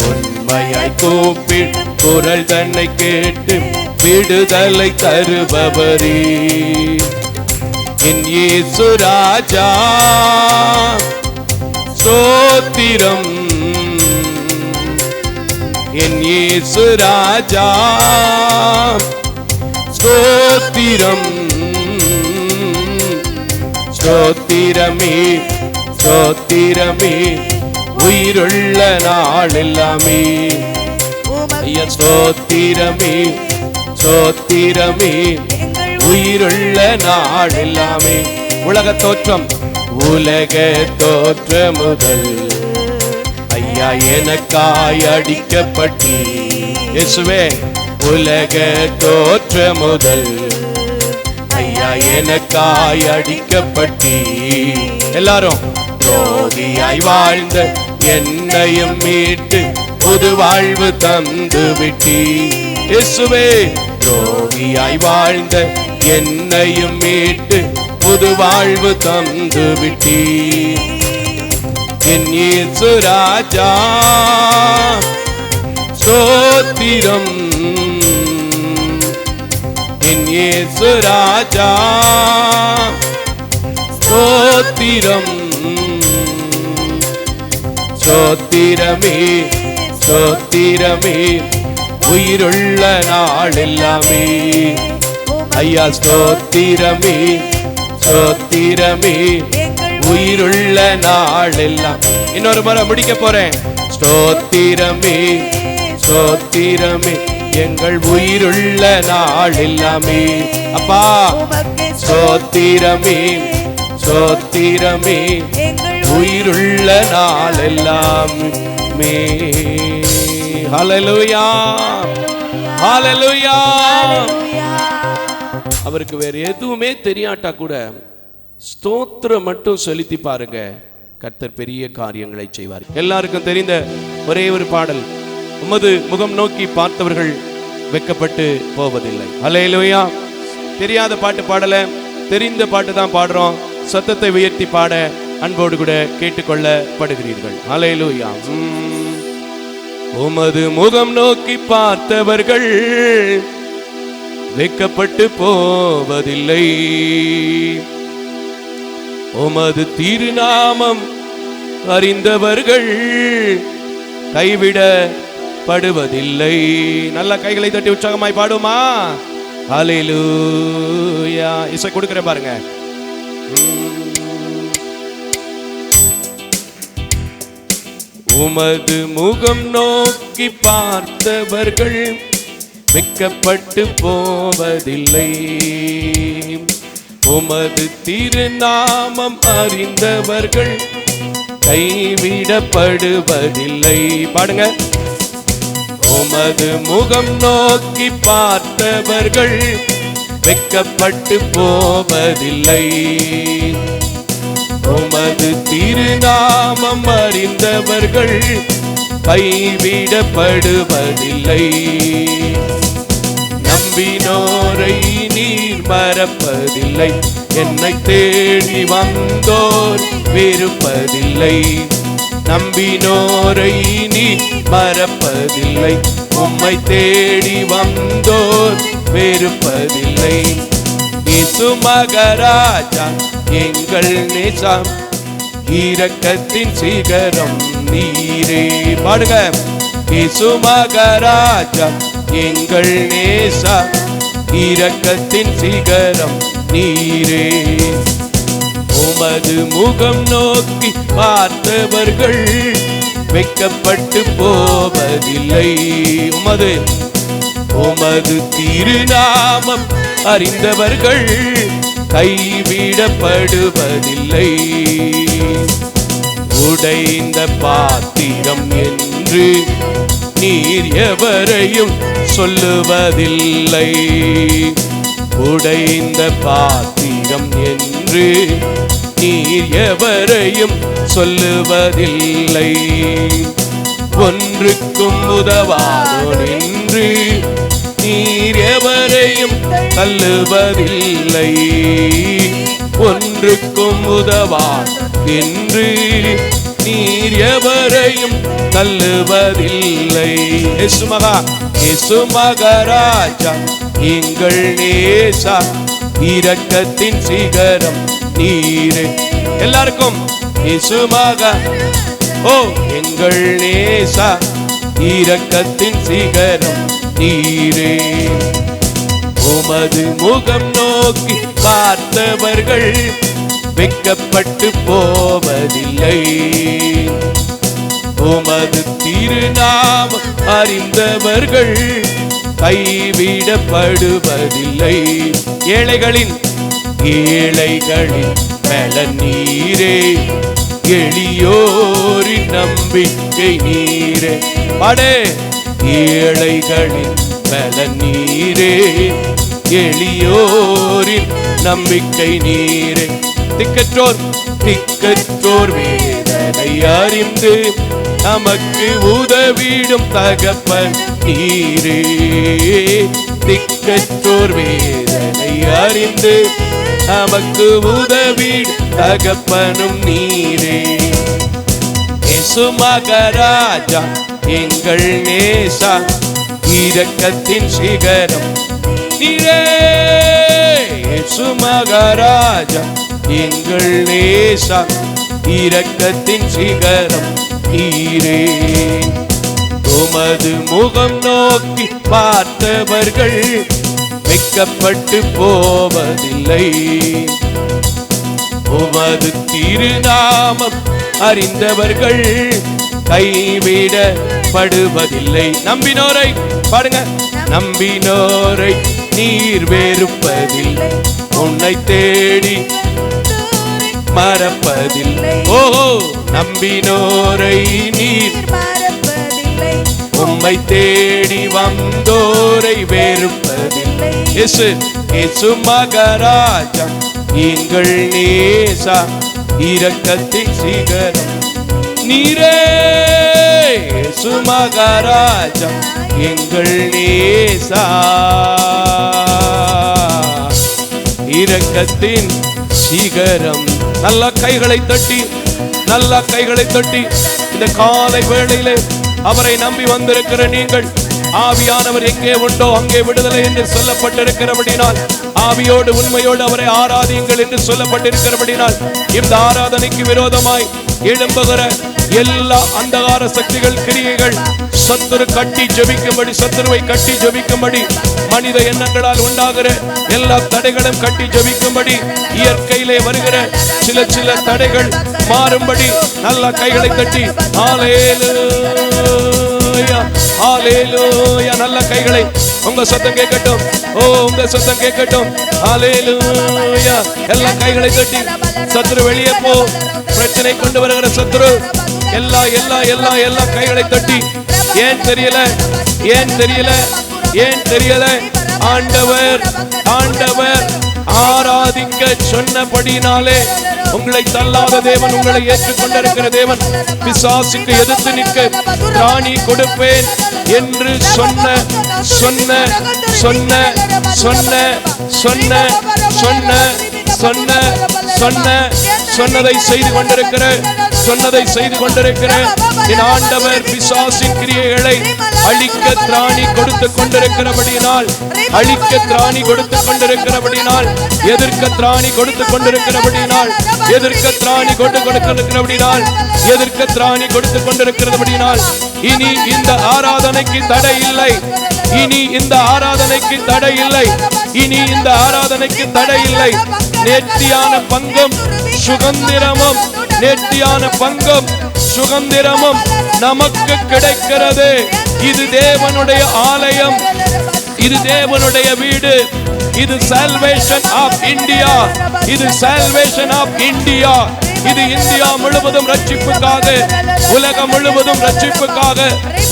உண்மையாய் கூப்பிடும் குரல் தன்னை கேட்டு விடுதலை தருபவரே. என் இயேசு ராஜா ஸ்தோத்திரம். என் இயேசு ராஜா ஸ்தோத்திரம். ஸ்தோத்திரமே ஸ்தோத்திரமே உயிருள்ள நாள் எல்லாமே. ஐயா ஸ்தோத்திரமே ஸ்தோத்திரமே உயிருள்ள நாள் எல்லாமே. உலக தோற்றம் முதல் ஐயா எனக்காய் அடிக்கப்பட்டி. இயேசுவே உலக தோற்ற முதல் ஐயா எனக்காய் அடிக்கப்பட்டி. எல்லாரும் துரோகியாய் வாழ்ந்த என்னையும் மீட்டு புது வாழ்வு தந்து விட்டி. இயேசுவே துரோகியாய் வாழ்ந்த என்னையும் மீட்டு புது வாழ்வு தந்து விட்டி. என் இயேசு ராஜா ஸ்தோத்திரம். என் இயேசு ராஜா ஸ்தோத்திரம். ஸ்தோத்திரமே ஸ்தோத்திரமே உயிருள்ள நாள் எல்லாமே. ஐயா ஸ்தோத்திரமே ஸ்தோத்திரமே உயிருள்ள நாள் எல்லாம். இன்னொரு முறை முடிக்க போறேன். ஸ்தோத்திரமே ஸ்தோத்திரமே எங்கள் உயிருள்ள நாள் எல்லாமே. அப்பா ஸ்தோத்திரமே ஸ்தோத்திரமே உயிருள்ள நாள் எல்லாமே. ஹல்லேலூயா ஹல்லேலூயா. அவருக்கு வேற எதுவுமே தெரியாட்டா கூட ஸ்தோத்திரம் மட்டும் செலுத்தி பாருங்க, கர்த்தர் பெரிய காரியங்களை செய்வார். எல்லாருக்கும் தெரிந்த ஒரே ஒரு பாடல், உமது முகம் நோக்கி பார்த்தவர்கள் வெட்கப்பட்டு போவதில்லை. ஹல்லேலூயா. தெரியாத பாட்டு பாடல, தெரிந்த பாட்டு தான் பாடுறோம். சத்தத்தை உயர்த்தி பாட அன்போடு கூட கேட்டுக்கொள்ளப்படுகிறீர்கள். ஹல்லேலூயா. உமது முகம் நோக்கி பார்த்தவர்கள் வெட்கப்பட்டு போவதில்லை. உமது திருநாமம் அறிந்தவர்கள் கைவிடப்படுவதில்லை. நல்ல கைகளை தட்டி உற்சாகமாய் பாடுமா? ஹல்லேலூயா. இசை கொடுக்கிறேன் பாருங்க. உமது முகம் நோக்கி பார்த்தவர்கள் வெட்கப்பட்டு போவதில்லை. உமது திருநாமம் அறிந்தவர்கள் கைவிடப்படுவதில்லை. பாடுங்க. உமது முகம் நோக்கி பார்த்தவர்கள் வெட்கப்பட்டு போவதில்லை. உமது திருநாமம் அறிந்தவர்கள் கைவிடப்படுவதில்லை. நம்பினோரை நீர் மறப்பதில்லை. என்னை தேடி வந்தோர் வெறுப்பதில்லை. நம்பினோரை நீர் மறப்பதில்லை. உம்மை தேடி வந்தோர் வெறுப்பதில்லை. இயேசு மகாராஜா எங்கள் நேசம், இரக்கத்தின் சிகரம் நீரே. பாடுங்க. இயேசு மகாராஜா எங்கள் நேசா, இரக்கத்தின் சிகரம் நீரே. உமது முகம் நோக்கி பார்த்தவர்கள் வெட்கப்பட்டு போவதில்லை. உமது திருநாமம் அறிந்தவர்கள் கைவிடப்படுவதில்லை. உடைந்த பாத்திரம் என்று நீர் எவரையும் சொல்லுவதில்லை. உடைந்த பாத்திரம் என்று நீர் எவரையும் சொல்லுவதில்லை. ஒன்றுக்கும் உதவாதோர் என்று நீர் எவரையும் தள்ளுவதில்லை. ஒன்றுக்கும் உதவார் என்று நீர் எவரையும் தள்ளுவதில்லை. இயேசு மகாராஜா எங்கள் நேசா, இரக்கத்தின் சிகரம் நீரே. எல்லாருக்கும் இயேசு மகா எங்கள் நேசா, இரக்கத்தின் சிகரம் நீரே. உமது முகம் நோக்கி பார்த்தவர்கள் வெட்கப்பட்டு போவதில்லை. உமது திருநாமம் அறிந்தவர்கள் கைவிடப்படுவதில்லை. ஏழைகளின் பலன் நீரே. எளியோரின் நம்பிக்கை நீரே. பாடே. ஏழைகளின் பலன் நீரே. எளியோரின் நம்பிக்கை நீரே. திக்கற்றோர் வேதனை அறிந்து நமக்கு உதவிடும் தகப்பன் நீரே. திக்கற்றோர் வேதனை அறிந்து நமக்கு உதவிடும் தகப்பனும் நீரே. இயேசு மகாராஜா எங்கள் நேசா, இரக்கத்தின் சிகரம் நீரே. இயேசு மகாராஜா எங்கள் நேசா, இரக்கத்தின் சிகரம் நீரே. உமது முகம் நோக்கி பார்த்தவர்கள் வெட்கப்பட்டு போவதில்லை. உமது திருநாமம் அறிந்தவர்கள் கைவிடப்படுவதில்லை. நம்பினோரை பாடுங்க. நம்பினோரை நீர் வெறுப்பதில்லை. உன்னை தேடி மறப்பதில்லை. நம்பினோரை நீர் மறப்பதில்லை. உம்மை தேடி வந்தோரை வெறுப்பதில்லை. இயேசு மகாராஜா எங்கள் நேசா, இரக்கத்தின் சிகரம் நீரே. இயேசு மகாராஜா எங்கள் நேசா, இரக்கத்தின் சிகரம். நல்ல கைகளை தட்டி இந்த காலை வேளையிலே அவரை நம்பி வந்திருக்கிற நீங்கள், ஆவியானவர் எங்கே உண்டோ அங்கே விடுதலை என்று சொல்லப்பட்டிருக்கிறபடினால், ஆவியோடு உண்மையோடு அவரை ஆராதியுங்கள் என்று சொல்லப்பட்டிருக்கிறபடினால், இந்த ஆராதனைக்கு விரோதமாய் எழும்புகிற எல்லா அந்தகார சக்திகள் கிரியைகள் சத்துரு கட்டி ஜெபிக்கும்படி, சத்துருவை கட்டி ஜெபிக்கும்படி, மனித எண்ணங்களால் உண்டாகிற எல்லா தடைகளும் கட்டி ஜெபிக்கும்படி, இயற்கையிலே வருகிற சில சில தடைகள் மாறும்படி நல்ல கைகளை தட்டி ஹல்லேலூயா ஹல்லேலூயா. நல்ல கைகளை, உங்க சத்தம் கேட்கட்டும், ஓ உங்க சத்தம் கேட்கட்டும். ஹல்லேலூயா. எல்லா கைகளை தட்டி சத்துரு வெளியே போ. பிரச்சனை கொண்டு வருகிற சத்துரு எல்லா எல்லா எல்லா எல்லா கைகளை தட்டி. ஏன் தெரியல, ஏன் தெரியல, ஏன் தெரியல? ஆண்டவர் ஆண்டவர் ஆராதிக்க சொன்னபடினாலே உங்களை தள்ளாத தேவன், உங்களை ஏற்றுக்கொண்டிருக்கிற தேவன், பிசாசுக்கு எதிர்த்து நிற்க திராணி கொடுப்பேன் என்று சொன்ன சொன்ன சொன்ன சொன்ன சொன்ன சொன்ன சொன்ன சொன்ன சொன்னதை செய்து கொண்டிருக்கிற, சொன்னதை செய்து கொண்டிருக்கிற என் ஆண்டவர் பிசாசின் கிரியைகளை அழிக்க திராணி கொடுத்து கொண்டிருக்கிறபடியினால், அழிக்க திராணி கொடுத்து கொண்டிருக்கிறபடியினால், எதிர்க்க திராணி கொடுத்து கொண்டிருக்கிறபடியினால், எதிர்க்க திராணி கொண்டு கொடுக்கிறபடியினால், எதிர்க்க திராணி கொடுத்து கொண்டிருக்கிறபடியினால் இனி இந்த ஆராதனைக்கு தடை இல்லை. இனி இந்த ஆராதனைக்கு தடை இல்லை. இனி இந்த ஆராதனைக்கு தடை இல்லை. நேர்த்தியான பங்கம் சுதந்திரமும், நேர்த்தியான பங்கம் சுதந்திரமும் நமக்கு கிடைக்கிறது. இது தேவனுடைய ஆலயம், இது தேவனுடைய வீடு, இது சால்வேஷன் ஆஃப் இந்தியா, இது சால்வேஷன் ஆஃப் இந்தியா. இது இந்தியா முழுவதும் ரட்சிப்புக்காக, உலகம் முழுவதும் ரட்சிப்புக்காக.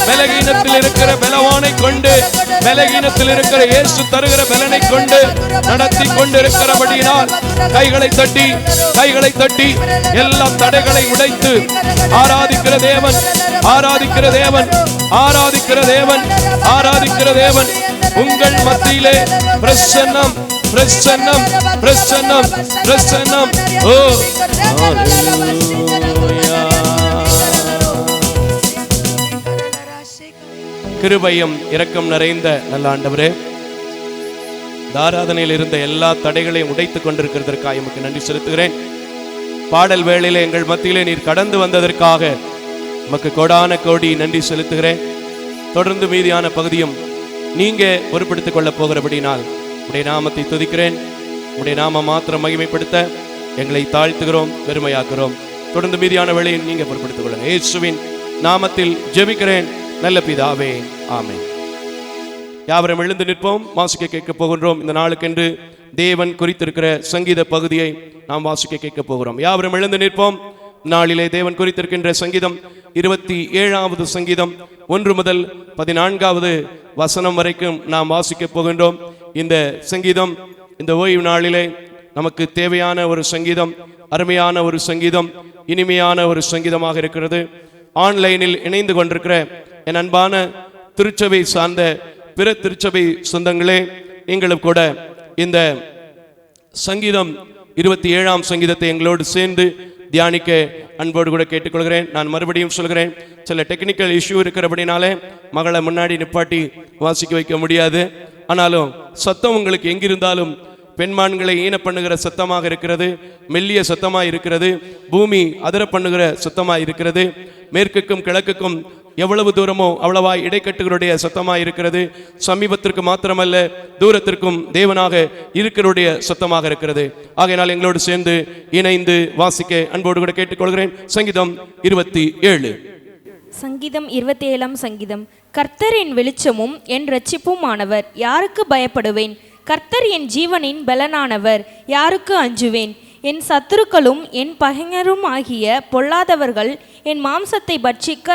பலகீனத்தில் இருக்கிற பலவானை கொண்டு, பலகீனத்தில் இருக்கிற இயேசு தருகிற பலனை கொண்டு நடத்தி கொண்டிருக்கிறபடியினால் கைகளை தட்டி, கைகளை தட்டி எல்லா தடைகளை உடைத்து ஆராதிக்கிற தேவன், ஆராதிக்கிற தேவன், ஆராதிக்கிற தேவன், ஆராதிக்கிற தேவன் உங்கள் மத்தியிலே பிரசன்னம், பிரசன்னம், பிரசன்னம், பிரசன்னம். ஓ ஹல்லேலூயா. கிருபையும் இரக்கம் நிறைந்த நல்ல ஆண்டவரே, ஆராதனையில் இருந்த எல்லா தடைகளையும் உடைத்துக் கொண்டிருக்கிறதற்காக எமக்கு நன்றி செலுத்துகிறேன். பாடல் வேளையிலே எங்கள் மத்தியிலே நீர் கடந்து வந்ததற்காக எமக்கு கோடான கோடி நன்றி செலுத்துகிறேன். தொடர்ந்து மீதியான பகுதியும் நீங்க பொறுப்படுத்திக் கொள்ள போகிறபடினால் உடைய நாமத்தை துதிக்கிறேன். உடைய நாம மாத்திரம் மகிமைப்படுத்த எங்களை தாழ்த்துகிறோம், பெருமையாக்குறோம். தொடர்ந்து மீதியான வேளையை நீங்க பொறுப்படுத்திக் கொள்ளுங்க. இயேசுவின் நாமத்தில் ஜெபிக்கிறேன் நல்ல பிதாவே, ஆமென். யாவரும் எழுந்து நிற்போம், வாசிக்க கேட்க போகின்றோம். இந்த நாளுக்கென்று தேவன் குறித்திருக்கிற சங்கீத பகுதியை நாம் வாசிக்க கேட்க போகிறோம். யாவரும் எழுந்து நிற்போம். நாளிலே தேவன் குறித்திருக்கின்ற சங்கீதம் 27வது சங்கீதம் 1 முதல் 14வது வசனம் வரைக்கும் நாம் வாசிக்க போகின்றோம். இந்த சங்கீதம் இந்த ஓய்வு நாளிலே நமக்கு தேவையான ஒரு சங்கீதம், அருமையான ஒரு சங்கீதம், இனிமையான ஒரு சங்கீதமாக இருக்கிறது. ஆன்லைனில் இணைந்து கொண்டிருக்கிற என் அன்பான திருச்சபை சார்ந்த பிற திருச்சபை சொந்தங்களே, நீங்களும் கூட இந்த சங்கீதம் 27ஆம் சங்கீதத்தை எங்களோடு சேர்ந்து தியானிக்க அன்போடு கூட கேட்டுக்கொள்கிறேன். நான் மறுபடியும் சொல்கிறேன், சில டெக்னிக்கல் இஷ்யூ இருக்கிறபடினாலே மகளை முன்னாடி நிப்பாட்டி வாசிக்க வைக்க முடியாது. ஆனாலும் சத்தம் உங்களுக்கு எங்கிருந்தாலும் பெண்மான்களை ஈன பண்ணுகிற சத்தமாக இருக்கிறது, மெல்லிய சத்தமாக இருக்கிறது, பூமி அதிர பண்ணுகிற சத்தமாக இருக்கிறது, மேற்குக்கும் கிழக்குக்கும் எவ்வளவு தூரமோ அவ்வளவா இடைக்கட்டுகளுடைய சத்தமாக இருக்கிறது. சமீபத்திற்கு மாத்திரமல்ல, தூரத்திற்கும் தேவனாக இருக்கிறுடைய சத்தமாக இருக்கிறது. ஆகையினால் எங்களோடு சேர்ந்து இணைந்து வாசிக்க அன்போடு கூட கேட்டுக்கொள்கிறேன். சங்கீதம் 27. சங்கீதம் 27ஆம் சங்கீதம். கர்த்தர் என் வெளிச்சமும் என் இரட்சிப்புமானவர், யாருக்கு பயப்படுவேன்? கர்த்தர் என் ஜீவனின் பலனானவர், யாருக்கு அஞ்சுவேன்? என் சத்துருக்களும் என் பகைஞரும் ஆகிய பொல்லாதவர்கள் என் மாம்சத்தை பட்சிக்க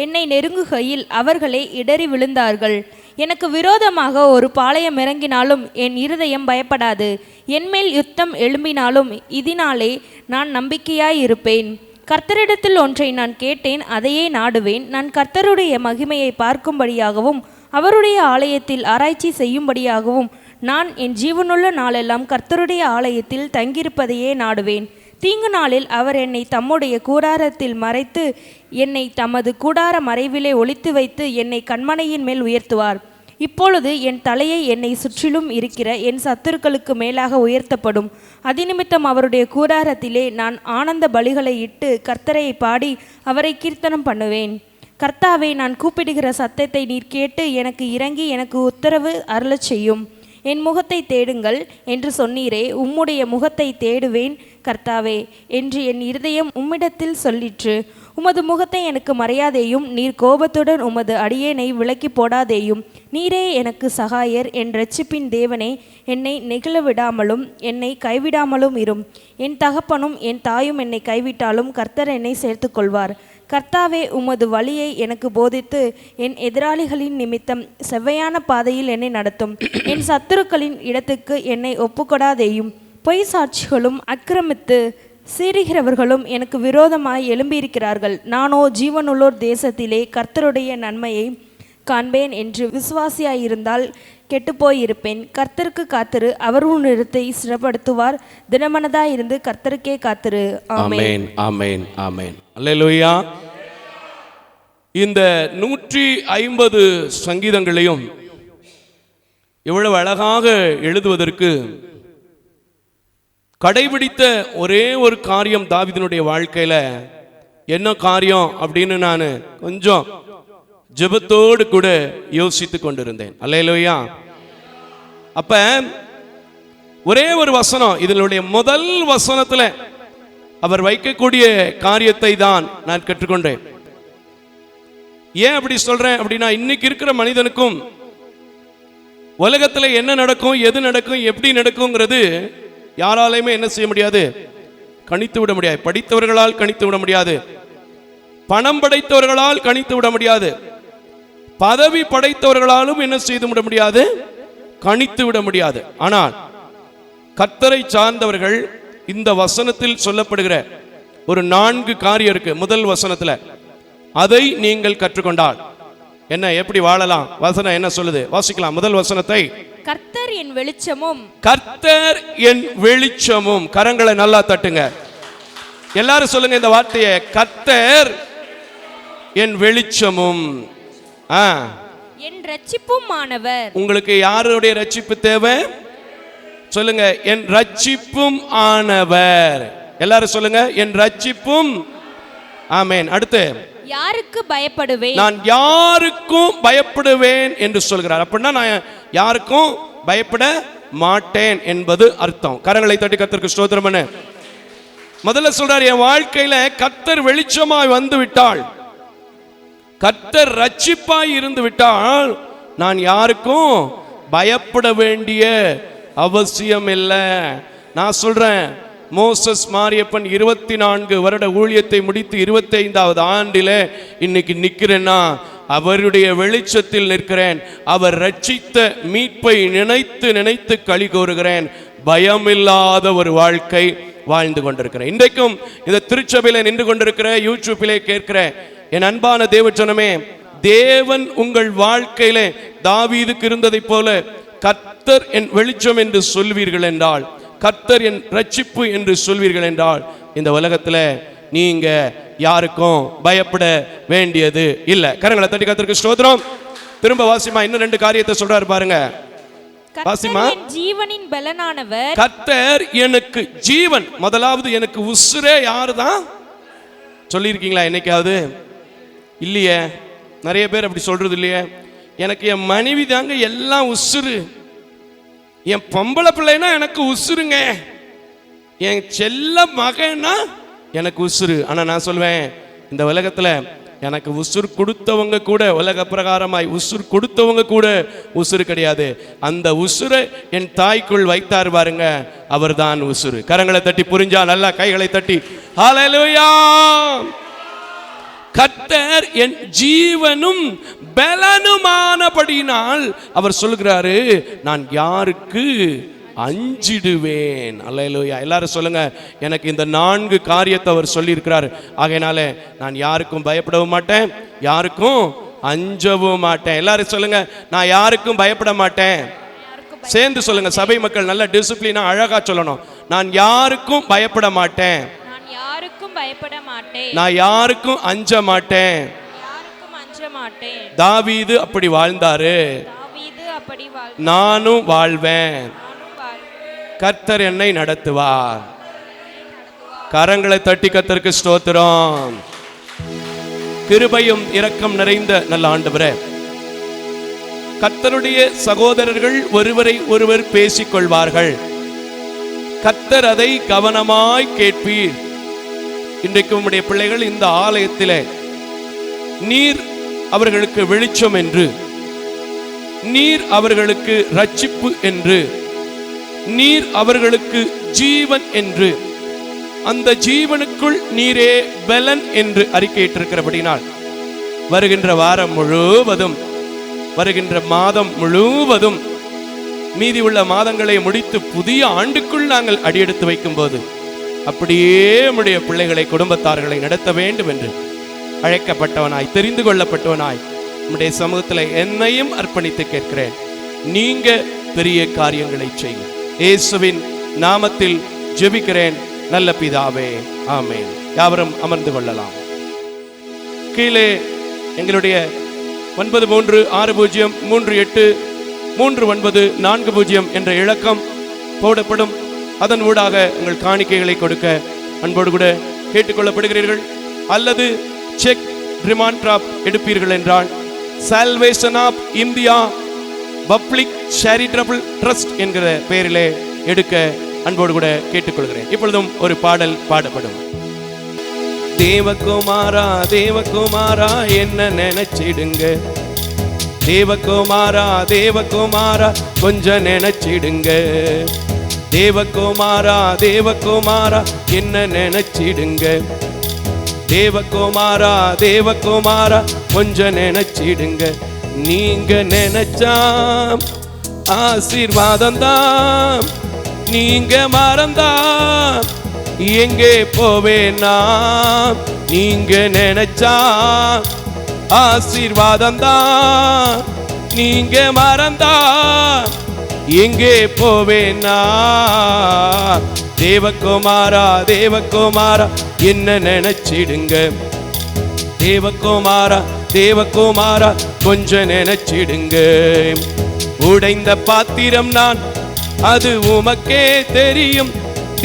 என்னை நெருங்குகையில் அவர்களே இடறி விழுந்தார்கள். எனக்கு விரோதமாக ஒரு பாளையம் இறங்கினாலும் என் இருதயம் பயப்படாது. என்மேல் யுத்தம் எழும்பினாலும் இதனாலே நான் நம்பிக்கையாயிருப்பேன். கர்த்தரிடத்தில் ஒன்றை நான் கேட்டேன், அதையே நாடுவேன். நான் கர்த்தருடைய மகிமையை பார்க்கும்படியாகவும் அவருடைய ஆலயத்தில் ஆராய்ச்சி செய்யும்படியாகவும் நான் என் ஜீவனுள்ள நாளெல்லாம் கர்த்தருடைய ஆலயத்தில் தங்கியிருப்பதையே நாடுவேன். தீங்கு நாளில் அவர் என்னை தம்முடைய கூடாரத்தில் மறைத்து என்னை தமது கூடார மறைவிலே ஒளித்து வைத்து என்னை கண்மனையின் மேல் உயர்த்துவார். இப்பொழுது என் தலையை என்னை சுற்றிலும் இருக்கிற என் சத்துருக்களுக்கு மேலாக உயர்த்தப்படும். அதிநிமித்தம் அவருடைய கூடாரத்திலே நான் ஆனந்த பலிகளை இட்டு கர்த்தரை பாடி அவரை கீர்த்தனம் பண்ணுவேன். கர்த்தாவே, நான் கூப்பிடுகிற சத்தத்தை நீர் கேட்டு எனக்கு இறங்கி எனக்கு உத்தரவு அருளச் செய்யும். என் முகத்தை தேடுங்கள் என்று சொன்னீரே, உம்முடைய முகத்தை தேடுவேன் கர்த்தாவே என்று என் இருதயம் உம்மிடத்தில் சொல்லிற்று. உமது முகத்தை எனக்கு மறையாதேயும், நீர் கோபத்துடன் உமது அடியேனை விலக்கி போடாதேயும். நீரே எனக்கு சகாயர், என் இரட்சிப்பின் தேவனே, என்னை நெகிழ விடாமலும் என்னை கைவிடாமலும் இரும். என் தகப்பனும் என் தாயும் என்னை கைவிட்டாலும் கர்த்தர் என்னை சேர்த்து கொள்வார். கர்த்தாவே, உமது வழியை எனக்கு போதித்து என் எதிராளிகளின் நிமித்தம் செவ்வையான பாதையில் என்னை நடத்தும். என் சத்துருக்களின் இடத்துக்கு என்னை ஒப்புக்கொடாதேயும். பொய் சாட்சிகளும் அக்கிரமித்து சீறுகிறவர்களும் எனக்கு விரோதமாய் எழும்பியிருக்கிறார்கள். நானோ ஜீவனுள்ளோர் தேசத்திலே கர்த்தருடைய நன்மையை காண்பேன் என்று விசுவாசியாயிருந்தால் கெட்டுப்போயிருப்பேன். கர்த்தருக்கு காத்திரு, அவர் உன் இடத்தை ஸ்திரப்படுத்துவார். தினமனதாயிருந்து கர்த்தருக்கே காத்திரு. ஆமென், ஆமென், ஆமென். அல்லேலூயா. இந்த 150 சங்கீதங்களையும் இவ்வளவு அழகாக எழுதுவதற்கு கடைபிடித்த ஒரே ஒரு காரியம் தாவீதினுடைய வாழ்க்கையில என்ன காரியம் அப்படின்னு நான் கொஞ்சம் ஜெபத்தோடு கூட யோசித்து கொண்டிருந்தேன். அல்லேலூயா. அப்ப ஒரே ஒரு வசனம், இதனுடைய முதல் வசனத்துல அவர் வைக்கக்கூடிய காரியத்தை தான் நான் கற்றுக்கொண்டேன். ஏன் அப்படி சொல்றேன் அப்படின்னா, இன்னைக்கு இருக்கிற மனிதனுக்கும் உலகத்துல என்ன நடக்கும், எது நடக்கும், எப்படி நடக்கும்ங்கிறது யாராலையுமே என்ன செய்ய முடியாது, கணித்து விட முடியாது. படித்தவர்களால் கணித்து விட முடியாது, பணம் படைத்தவர்களால் கணித்து விட முடியாது, பதவி படைத்தவர்களாலும் என்ன செய்து விட முடியாது, கணித்து விட முடியாது. ஆனால் கர்த்தரை சார்ந்தவர்கள் இந்த வசனத்தில் சொல்லப்படுகிற ஒரு 4 காரியம் இருக்கு. முதல் வசனத்துல அதை நீங்கள் கற்றுக்கொண்டால் என்ன, எப்படி வாழலாம், வசனம் என்ன சொல்லுது, வாசிக்கலாம். முதல் வசனத்தை, கர்த்தர் என் வெளிச்சமும். கர்த்தர் என் வெளிச்சமும். கரங்களை நல்லா தட்டுங்க, எல்லாரும் சொல்லுங்க இந்த வார்த்தையை, கர்த்தர் என் வெளிச்சமும். என் ரட்சிப்பும் ஆனவர். உங்களுக்கு யாருடைய ரட்சிப்பு தேவை சொல்லுங்க, என் ரட்சிப்பும் ஆனவர். எல்லாரும் சொல்லுங்க, என் ரட்சிப்பும். ஆமென். அடுத்து, யாருக்கு பயப்படுவேன், நான் யாருக்கும் பயப்படுவேன் என்று சொல்கிறார். அப்படின்னா நான் யாருக்கும் பயப்பட மாட்டேன் என்பது அர்த்தம். கரங்களை தட்டி கர்த்தருக்கு ஸ்தோத்திரம் பண்ணு. முதல்ல சொல்றார், என் வாழ்க்கையில கர்த்தர் வெளிச்சமாய் வந்து விட்டால், கர்த்தர் ரட்சிப்பாய் இருந்து விட்டால் நான் யாருக்கும் பயப்பட வேண்டிய அவசியம் இல்லை. நான் சொல்றேன், மோசஸ் மாரியப்பன் 24 வருட ஊழியத்தை முடித்து 25வது ஆண்டிலே இன்னைக்கு நிற்கிறேன்னா அவருடைய வெளிச்சத்தில் நிற்கிறேன். அவர் ரட்சித்த மீட்பை நினைத்து நினைத்து களி கூறுகிறேன். பயமில்லாத ஒரு வாழ்க்கை வாழ்ந்து கொண்டிருக்கிறேன். இன்றைக்கும் இந்த திருச்சபையில நின்று கொண்டிருக்கிற, யூடியூப்பிலே கேட்கிற என் அன்பான தேவஜனமே, தேவன் உங்கள் வாழ்க்கையிலே தாவீதுக்கு இருந்ததை போல கர்த்தர் என் வெளிச்சம் என்று சொல்வீர்கள் என்றால், கர்த்தர் என் ரட்சிப்பு என்று சொல்வீர்கள் என்றால், இந்த உலகத்துல நீங்க யாருக்கும் பயப்பட வேண்டியது இல்லை. கரங்களை தட்டி கர்த்தருக்கு ஸ்தோத்திரம். திரும்ப வாசிமா, இன்னும் 2 காரியத்தை சொல்றாரு பாருங்க. வாசிமா, ஜீவனின் பலனானவர். கர்த்தர் எனக்கு ஜீவன். முதலாவது எனக்கு உசுரே யாருதான் சொல்லியிருக்கீங்களா என்னைக்காவது? இல்லையே. நிறைய பேர் அப்படி சொல்றது இல்லையே. எனக்கு என் மனைவி தாங்க எல்லாம் உசுறு, என் பொம்பளை பிள்ளைனா எனக்கு உசுருங்க, என் செல்ல மகனா எனக்கு உசுறு. ஆனா நான் சொல்வேன், இந்த உலகத்துல எனக்கு உசுர் கொடுத்தவங்க கூட, உலக பிரகாரமாய் உசுர் கொடுத்தவங்க கூட உசுறு கிடையாது. அந்த உசுரை என் தாய்க்குள் வைத்தார் பாருங்க, அவர் தான் உசுறு. கரங்களை தட்டி புரிஞ்சா நல்லா கைகளை தட்டி ஹல்லேலூயா. கர்த்தர் என் ஜீவனும் பலனுமானபடியினால் அவர் சொல்கிறாரு, நான் யாருக்கு அஞ்சிடுவேன். அல்லேலூயா. எல்லாரும் சொல்லுங்க, எனக்கு இந்த 4 காரியத்தை அவர் சொல்லி இருக்கிறார். ஆகையினால நான் யாருக்கும் பயப்படவும் மாட்டேன், யாருக்கும் அஞ்சவும் மாட்டேன். எல்லாரும் சொல்லுங்க, நான் யாருக்கும் பயப்பட மாட்டேன். சேர்ந்து சொல்லுங்க, சபை மக்கள் நல்ல டிசிப்ளினா அழகா சொல்லணும். நான் யாருக்கும் பயப்பட மாட்டேன், நான் யாருக்கும் பயப்பட மாட்டேன், நான் யாருக்கும் அஞ்ச மாட்டேன். யாருக்கும் அஞ்ச மாட்டேன். தாவீது அப்படி வாழ்ந்தாரு. தாவீது உள்ளபடி நானும் வாழ்வேன். கர்த்தர் என்னை நடத்துவார். கரங்களை தட்டி கர்த்தருக்கு ஸ்தோத்திரம். கிருபையும் இரக்கம் நிறைந்த நல்ல ஆண்டவரே, கர்த்தருடைய சகோதரர்கள் ஒருவரை ஒருவர் பேசிக்கொள்வார்கள். கர்த்தர் அதை கவனமாய் கேட்பீர். இன்றைக்கு உம்முடைய பிள்ளைகள் இந்த ஆலயத்திலே நீர் அவர்களுக்கு வெளிச்சம் என்று, நீர் அவர்களுக்கு ரட்சிப்பு என்று, நீர் அவர்களுக்கு ஜீவன் என்று, அந்த ஜீவனுக்குள் நீரே பலன் என்று அறிக்கையிட்டிருக்கிறபடினால் வருகின்ற வாரம் முழுவதும், வருகின்ற மாதம் முழுவதும், மீதி உள்ள மாதங்களை முடித்து புதிய ஆண்டுக்குள் நாங்கள் அடியெடுத்து வைக்கும் போது அப்படியே நம்முடைய பிள்ளைகளை, குடும்பத்தார்களை நடத்த வேண்டும் என்று அழைக்கப்பட்டவனாய், தெரிந்து கொள்ளப்பட்டவனாய் நம்முடைய சமூகத்தில் என்னையும் அர்ப்பணித்து கேட்கிறேன். நீங்க பெரிய காரியங்களை செய்யுங்க. இயேசுவின் நாமத்தில் ஜெபிக்கிறேன் நல்ல பிதாவே, ஆமென். யாவரும் அமர்ந்து கொள்ளலாம். கீழே எங்களுடைய 9360383940 என்ற இலக்கம் போடப்படும். அதன் ஊடாக உங்கள் காணிக்கைகளை கொடுக்க அன்போடு கூட கேட்டுக்கொள்ளப்படுகிறீர்கள். அல்லது செக் டிமாண்ட் டிராப் எடுப்பீர்கள் என்றால் salvation of India public charitable trust என்கிற பெயரிலே எடுக்க அன்போடு கூட கேட்டுக்கொள்கிறேன். இப்பொழுதும் ஒரு பாடல் பாடப்படும். தேவகுமாரா தேவகுமாரா என்ன நினைச்சிடுங்க, தேவகுமாரா தேவகுமாரா கொஞ்சம் நினைச்சிடுங்க, தேவகுமாரா தேவகுமாரா என்ன நினைச்சிடுங்க, தேவகுமாரா தேவகுமாரா கொஞ்சம் நினைச்சிடுங்க. நீங்க நினைச்சா ஆசீர்வாதம் தான், நீங்க மறந்தா எங்கே போவேனா, நீங்க நினைச்சா ஆசீர்வாதம் தான், நீங்க மறந்தா எங்கே போவேனா. தேவகுமாரா தேவகுமாரா என்ன நினைச்சிடுங்க, தேவகுமாரா தேவகுமாரா கொஞ்சம் நினைச்சிடுங்க. உடைந்த பாத்திரம் நான், அது உமக்கே தெரியும்,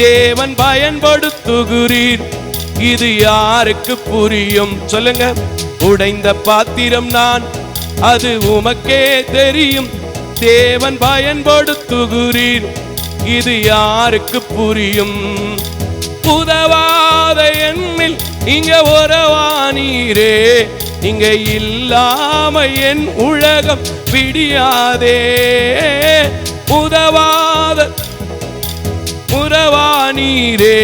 தேவன் பயன்படுத்துகிறீர், இது யாருக்கு புரியும் சொல்லுங்க. உடைந்த பாத்திரம் நான், அது உமக்கே தெரியும், தேவன் பயன்படுத்துகிறீர், இது யாருக்கு புரியும். உதவாத எண்ணில் இங்க உறவானீரே, இங்க இல்லாம என் உலகம் பிடியாதே. உதவாத உறவானீரே,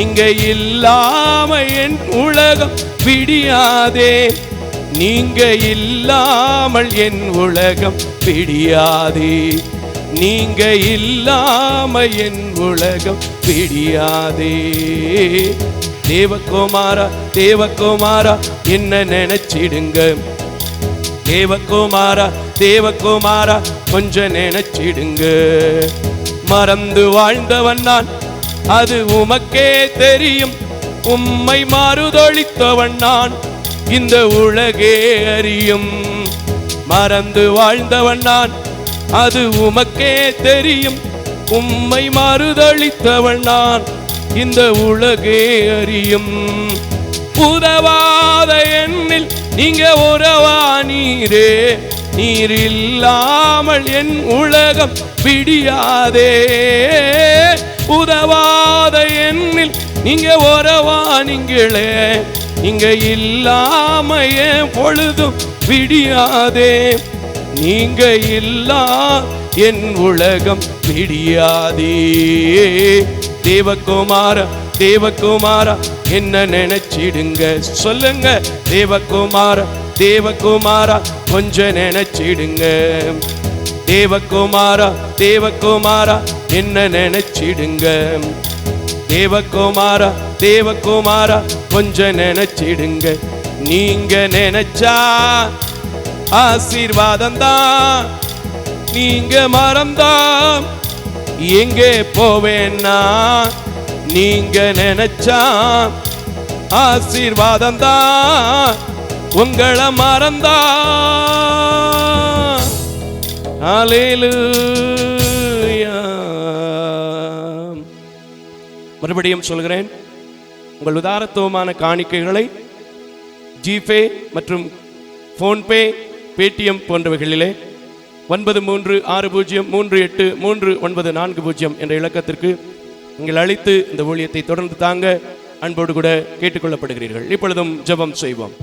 இங்க இல்லாம என் உலகம் பிடியாதே, நீங்க இல்லாமல் என் உலகம் பிடியாதே, நீங்க இல்லாம என் உலகம் பிடியாதே. தேவகுமாரா தேவகுமாரா என்ன நினைச்சிடுங்க, தேவகுமாரா தேவகுமாரா கொஞ்சம் நினைச்சிடுங்க. மறந்து வாழ்ந்தவன் நான், அது உமக்கே தெரியும், உம்மை மறுதொழித்தவன் நான், இந்த உலகே அறியும். மறந்து வாழ்ந்தவன் நான், அது உமக்கே தெரியும், உம்மை மறுதொழித்தவன் நான், இந்த உலகே அறியும். உதவாத எண்ணில் நீங்க உறவானீரே, நீர் இல்லாமல் என் உலகம் பிடியாதே. உதவாத எண்ணில் நீங்க உறவானீங்களே, நீங்க இல்லாம என் பொழுதும் பிடியாதே, நீங்க இல்லா என் உலகம் பிடியாதே. தேவகுமாரா தேவகுமாரா என்ன நினைச்சிடுங்க சொல்லுங்க. தேவகுமாரா தேவகுமாரா கொஞ்சம் நினைச்சிடுங்க. தேவகுமாரா தேவகுமாரா என்ன நினைச்சிடுங்க. தேவகுமாரா தேவகுமாரா கொஞ்சம் நினைச்சிடுங்க. நீங்க நினைச்சா ஆசீர்வாதம் தான், நீங்க மறந்தா எங்கே போவேன்னா, நீங்க நினைச்சா ஆசீர்வாதம் தான், உங்களை மறந்தா ஹல்லேலூயா. மறுபடியும் சொல்கிறேன், உங்கள் உதாரத்துவமான காணிக்கைகளை ஜிபே மற்றும் போன்பே, பேடிஎம் போன்றவைகளிலே 9360383940 என்ற இலக்கத்திற்கு நீங்கள் அழைத்து இந்த ஊழியத்தை தொடர்ந்து தாங்க அன்போடு கூட கேட்டுக்கொள்ளப்படுகிறீர்கள். இப்பொழுதும் ஜெபம் செய்வோம்.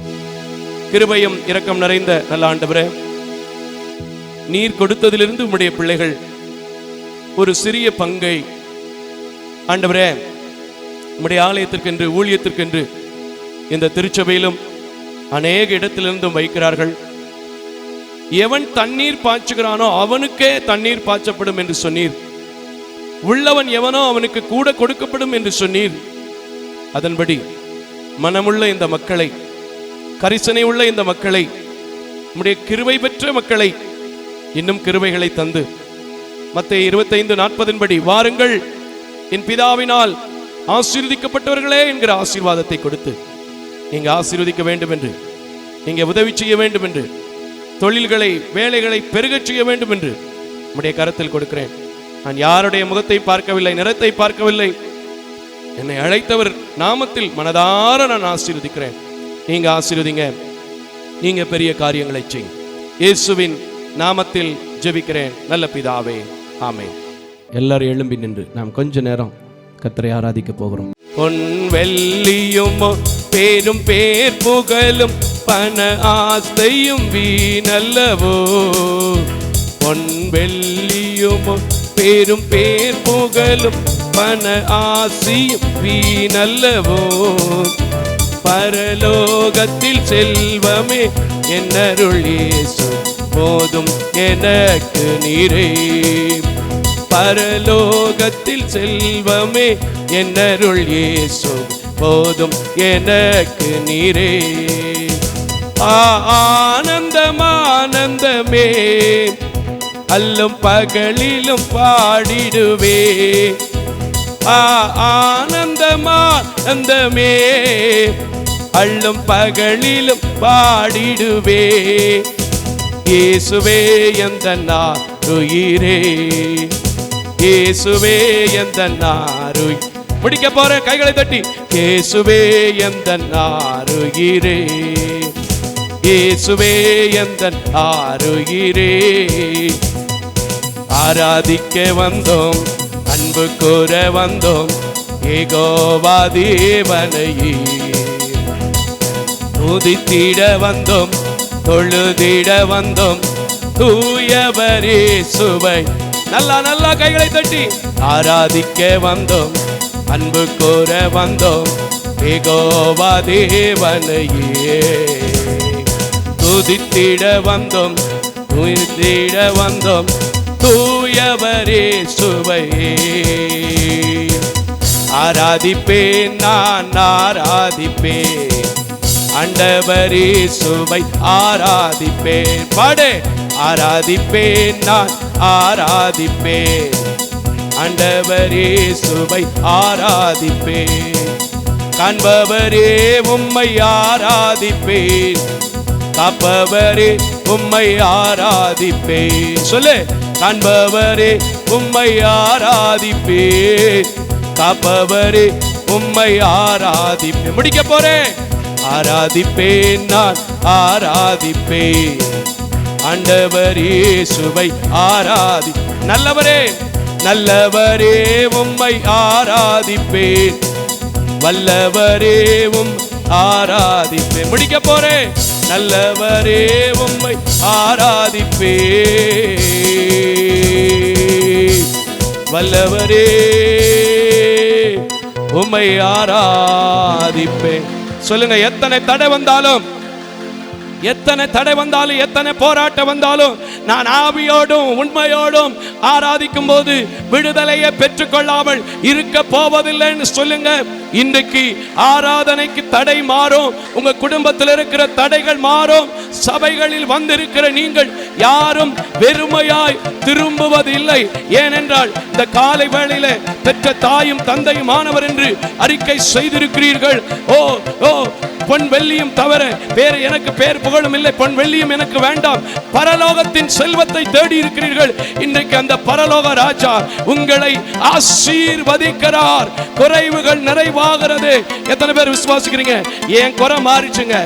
கிருபையும் இரக்கம் நிறைந்த நல்ல ஆண்டவரே, நீர் கொடுத்ததிலிருந்து உம்முடைய பிள்ளைகள் ஒரு சிறிய பங்கை ஆண்டவரே உம்முடைய ஆலயத்திற்கென்று, ஊழியத்திற்கென்று இந்த திருச்சபையிலும் அநேக இடத்திலிருந்தும் வைக்கிறார்கள். எவன் தண்ணீர் பாய்ச்சுகிறானோ அவனுக்கே தண்ணீர் பாய்ச்சப்படும் என்று சொன்னீர். உள்ளவன் எவனோ அவனுக்கு கூட கொடுக்கப்படும் என்று சொன்னீர். அதன்படி மனமுள்ள இந்த மக்களை, கரிசனை உள்ள இந்த மக்களை, உம்முடைய கிருபை பெற்ற மக்களை இன்னும் கிருபைகளை தந்து மத்தேயு 25:40 படி வாருங்கள் என் பிதாவினால் ஆசீர்வதிக்கப்பட்டவர்களே என்கிற ஆசீர்வாதத்தை கொடுத்து நீங்க ஆசீர்வதிக்க வேண்டும் என்று, நீங்க உதவி செய்ய வேண்டும் என்று, தொழில்களை, வேலைகளை பெருகச் செய்ய வேண்டும் என்று உம்முடைய கரத்தில் கொடுக்கிறேன். நான் யாருடைய முகத்தை பார்க்கவில்லை, நிறத்தை பார்க்கவில்லை. என்னை அழைத்தவர் நாமத்தில் மனதார நான் ஆசீர்வதிக்கிறேன். நீங்க ஆசீர்வதிங்க, நீங்க பெரிய காரியங்களை செய்யுங்க. இயேசுவின் நாமத்தில் ஜெபிக்கிறேன் நல்ல பிதாவே, ஆமென். எல்லாரும் எழும்பி நின்று நாம் கொஞ்ச நேரம் கர்த்தரை ஆராதிக்க போகிறோம். பொன் வெள்ளியும் பேரும் பேர் புகழும் பண ஆசையும் வீணல்லவோ. பொன் வெள்ளியும் பேரும் பேர் புகழும் பண ஆசையும் வீணல்லவோ. பரலோகத்தில் செல்வமே என்னருள் இயேசு போதும் எனக்கு நீரே. பரலோகத்தில் செல்வமே என்னருள் இயேசு போதும் எனக்கு நீரே. ஆனந்தம் ஆனந்தமே அல்லும் பகலிலும் பாடிடுவே. ஆனந்தம் ஆனந்தமே அள்ளும் பகலிலும் பாடிடுவே. இயேசுவே எந்தன்னார் உயிரே, இயேசுவே எந்தன்னார் உயிர். முடிக்க போற கைகளை தட்டி. இயேசுவே எந்தன்னார் உயிரே, இயேசுவே எந்தன்னார் உயிரே. ஆராதிக்க வந்தோம், அன்பு கூற வந்தோம், யெகோவா தேவனையே. துதித்திட வந்தோம், தொழுதிட வந்தோம், தூயவரே சுவை. நல்லா கைகளை தட்டி. ஆராதிக்க வந்தோம், அன்பு கூற வந்தோம், யெகோவா தேவனையே. துதித்திட வந்தோம், துதித்திட வந்தோம், தூயவரே சுவையே. ஆராதிப்பேன் நான் ஆராதிப்பேன், ஆண்டவரே சுவை ஆராதிப்பேன். பாடு. ஆராதிப்பேன் நான் ஆராதிப்பேன், ஆண்டவரே சுவை ஆராதிப்பேன். காண்பவரே உம்மை ஆராதிப்பேன், காப்பவரே உம்மை ஆராதிப்பேன். சொல்லு. காண்பவரே உம்மை ஆராதிப்பேன், காப்பவரே உம்மை ஆராதிப்பேன். முடிக்க போறேன். ஆராதிப்பேன் நான் ஆராதிப்பேன், ஆண்டவரே சுவை ஆராதி. நல்லவரே நல்லவரே உம்மை ஆராதிப்பேன், வல்லவரே உம் ஆராதிப்பேன். முடிக்க போறேன். நல்லவரே உம்மை ஆராதிப்பேன், வல்லவரே உம்மை ஆராதிப்பேன். சொல்லுங்க. எத்தனை தடை வந்தாலும், எத்தனை தடை வந்தாலும், எத்தனை போராட்டம் வந்தாலும், நான் ஆவியோடும் உண்மையோடும் ஆராதிக்கும் போது விடுதலையை பெற்றுக்கொள்ளாமல் இருக்க போவதில்லைன்னு சொல்லுங்க. இன்றைக்கு ஆராதனைக்கு தடை மாறும், உங்க குடும்பத்தில் இருக்கிற தடைகள் மாறும். சபைகளில் வந்திருக்கிற நீங்கள் யாரும் வெறுமையாய் திரும்புவதில்லை. ஏனென்றால் இந்த காலை வேளையில பெற்ற தாயும் தந்தையும் ஆனவர் என்று அறிக்கை செய்திருக்கிறீர்கள். ஓ ஓ பொன் வெள்ளியும் தவிர வேறு எனக்கு பேர் புகழும் இல்லை, பொன் வெள்ளியும் எனக்கு வேண்டாம், பரலோகத்தின் செல்வத்தை தேடி இருக்கிறீர்கள். இன்றைக்கு அந்த பரலோக ராஜா உங்களை ஆசீர்வதிக்கிறார். குறைவுகள் நிறைவாகிறது. எத்தனை பேர் விசுவாசிக்கிறீங்க? ஏன் குறை மாறிச்சுங்க,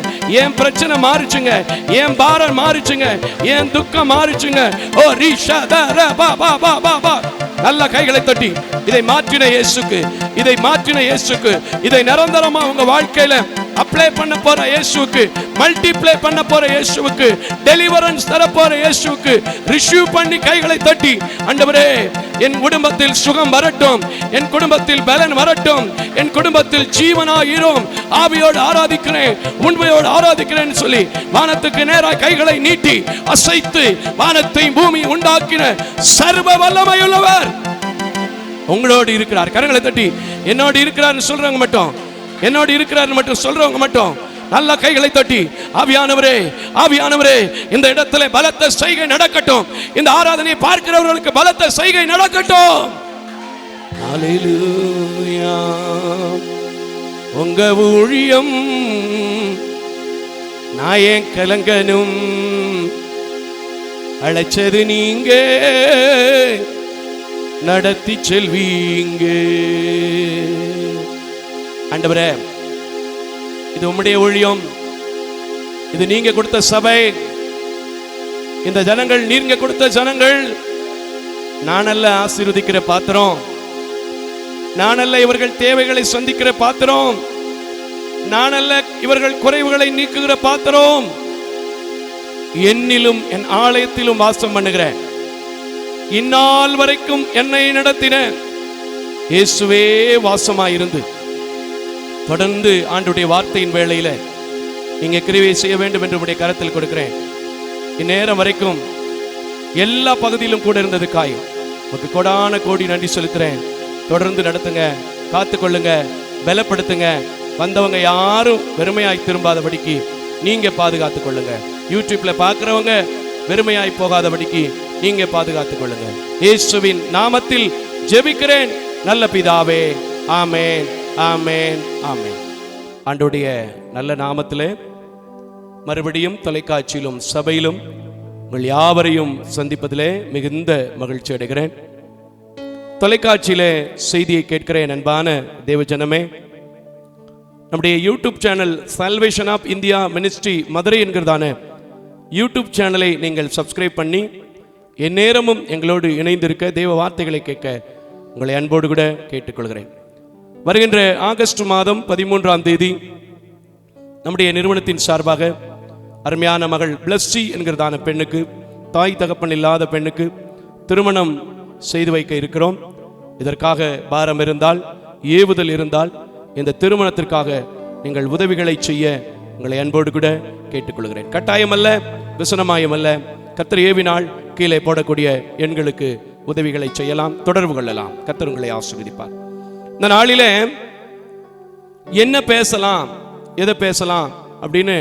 ஏன் பிரச்சனை மாறிச்சுங்க, ஏன் பாரம் மாறிச்சுங்க, ஏன் துக்கம் மாறிச்சுங்க. ஓ ரிஷா தர பா பா பா பா பா. நல்ல கைகளை தட்டி இதை மாற்றின இயேசுக்கு, இதை மாற்றின இயேசுக்கு, இதை நிரந்தரமா உங்க வாழ்க்கையில அப்ளை பண்ண போற இயேசுக்கு, மல்டிப்ளை பண்ண போற இயேசுக்கு, டெலிவரன்ஸ் தர போற இயேசுக்கு ரிசீவ் பண்ணி கைகளை தட்டி, ஆண்டவரே என் குடும்பத்தில் சுகம் வரட்டும், என் குடும்பத்தில் பலன் வரட்டும், என் குடும்பத்தில் ஜீவனாயிரும், ஆவியோடு ஆராதிக்கிறேன், உண்மையோடு ஆராதிக்கிறேன் சொல்லி வானத்துக்கு நேராக கைகளை நீட்டி அசைத்து வானத்தை பூமி உண்டாக்கின சர்வ வல்லமையுள்ளவர் உங்களோடு இருக்கிறார். கரங்களை தட்டி என்னோடு இருக்கிறார் சொல்றவங்க மட்டும், என்னோடு இருக்கிறார் மட்டும் சொல்றவங்க மட்டும் நல்ல கைகளை தட்டி, ஆவியானவரே ஆவியானவரே இந்த இடத்துல பலத்த செய்கை நடக்கட்டும், இந்த ஆராதனை பார்க்கிறவர்களுக்கு பலத்த செய்கை நடக்கட்டும். ஹல்லேலூயா. உங்க ஊழியம் நான் ஏன் கலங்கனும், அழைச்சது நீங்க நடத்தி செல்வீங்க. ஆண்டவரே இது உம்முடைய ஊழியம், இது நீங்க கொடுத்த சபை, இந்த ஜனங்கள் நீங்க கொடுத்த ஜனங்கள். நானல்ல ஆசீர்வதிக்கிற பாத்திரம், நானல்ல இவர்கள் தேவைகளை சந்திக்கிற பாத்திரம், நானல்ல இவர்கள் குறைவுகளை நீக்குகிற பாத்திரம். என்னிலும் என் ஆலயத்திலும் வாசம் பண்ணுகிற இந்நாள் வரைக்கும் என்னை நடத்தின இயேசுவே வாசமாயிருந்து தொடர்ந்து ஆண்டுடைய வார்த்தையின் வேளையில நீங்க கிருபை செய்ய வேண்டும் என்று உடைய கரத்தில் கொடுக்கிறேன். இந்நேரம் வரைக்கும் எல்லா பகுதியிலும் கூட இருந்ததுக்காய் உங்களுக்கு கோடான கோடி நன்றி செலுத்துறேன். தொடர்ந்து நடத்துங்க, காத்துக்கொள்ளுங்க, பலப்படுத்துங்க. வந்தவங்க யாரும் வெறுமையாய் திரும்பாதபடிக்கு நீங்க பாதுகாத்துக் கொள்ளுங்க. யூடியூப்ல பார்க்கிறவங்க வெறுமையாய் போகாதபடிக்கு நீங்க பாதுகாத்துக் கொள்ளுங்க. இயேசுவின் நாமத்தில் ஜெபிக்கிறேன் நல்ல பிதாவே. ஆமென், ஆமென், ஆமென். ஆண்டவருடைய நல்ல நாமத்திலே மறுபடியும் தொலைக்காட்சியிலும் சபையிலும் உங்கள் யாவரையும் சந்திப்பதிலே மிகுந்த மகிழ்ச்சி அடைகிறேன். தொலைக்காட்சியிலே செய்தியை கேட்கிறேன் அன்பான தேவஜனமே. நம்முடைய YouTube channel salvation of India ministry Madurai என்கிறதான யூடியூப் சேனலை நீங்கள் சப்ஸ்கிரைப் பண்ணி எந்நேரமும் எங்களோடு இணைந்திருக்க, தேவ வார்த்தைகளை கேட்க உங்களை அன்போடு கூட கேட்டுக்கொள்கிறேன். வருகின்ற ஆகஸ்ட் மாதம் 13ஆம் தேதி நம்முடைய நிறுவனத்தின் சார்பாக அருமையான மகள் பிளஸ்ஸி என்கிறதான பெண்ணுக்கு, தாய் தகப்பன் இல்லாத பெண்ணுக்கு திருமணம் செய்து வைக்க இருக்கிறோம். இதற்காக பாரம் இருந்தால், ஏவுதல் இருந்தால், இந்த திருமணத்திற்காக நீங்கள் உதவிகளை செய்ய உங்களை அன்போடு கூட கேட்டுக்கொள்கிறேன். கட்டாயம் அல்ல, விசனமாயம் அல்ல. கர்த்தர் ஏவினால் கீழே போடக்கூடிய எண்களுக்கு உதவிகளை செய்யலாம், தொடர்பு கொள்ளலாம். கர்த்தர் உங்களை ஆசீர்வதிப்பார். இந்த நாளிலே என்ன பேசலாம், எதை பேசலாம் அப்படின்னு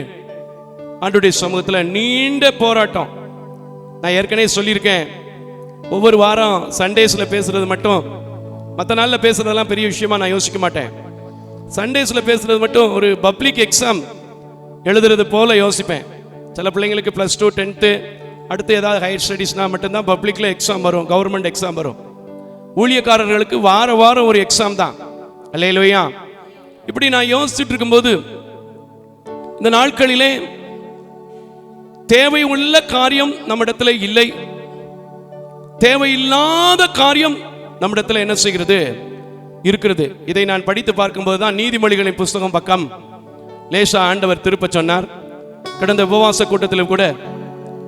ஆண்டவருடைய சமூகத்தில் நீண்ட போராட்டம். நான் ஏற்கனவே சொல்லியிருக்கேன், ஒவ்வொரு வாரம் சண்டேஸில் பேசுறது மட்டும், மற்ற நாளில் பேசுறதெல்லாம் பெரிய விஷயமா நான் யோசிக்க மாட்டேன். சண்டேஸில் பேசுறது மட்டும் ஒரு பப்ளிக் எக்ஸாம் எழுதுறது போல யோசிப்பேன். சில பிள்ளைங்களுக்கு +2 10th அடுத்து ஏதாவது ஹையர் ஸ்டடீஸ்னா மட்டும்தான் பப்ளிக்ல எக்ஸாம் வரும், கவர்மெண்ட் எக்ஸாம் வரும். ஊழியக்காரர்களுக்கு வாரம் ஒரு எக்ஸாம் தான். அல்லேலூயா. இப்படி நான் யோசிச்சுட்டு இருக்கும்போது இந்த நாட்களிலே தேவை உள்ள காரியம் நம்மிடத்துல இல்லை, தேவையில்லாத காரியம் நம்மிடத்துல என்ன செய்கிறது இருக்கிறது. இதை நான் படித்து பார்க்கும்போது தான் நீதிமொழிகளின் புஸ்தகம் பக்கம் லேசா ஆண்டவர் திருப்ப சொன்னார். கடந்த உபவாச கூட்டத்திலும் கூட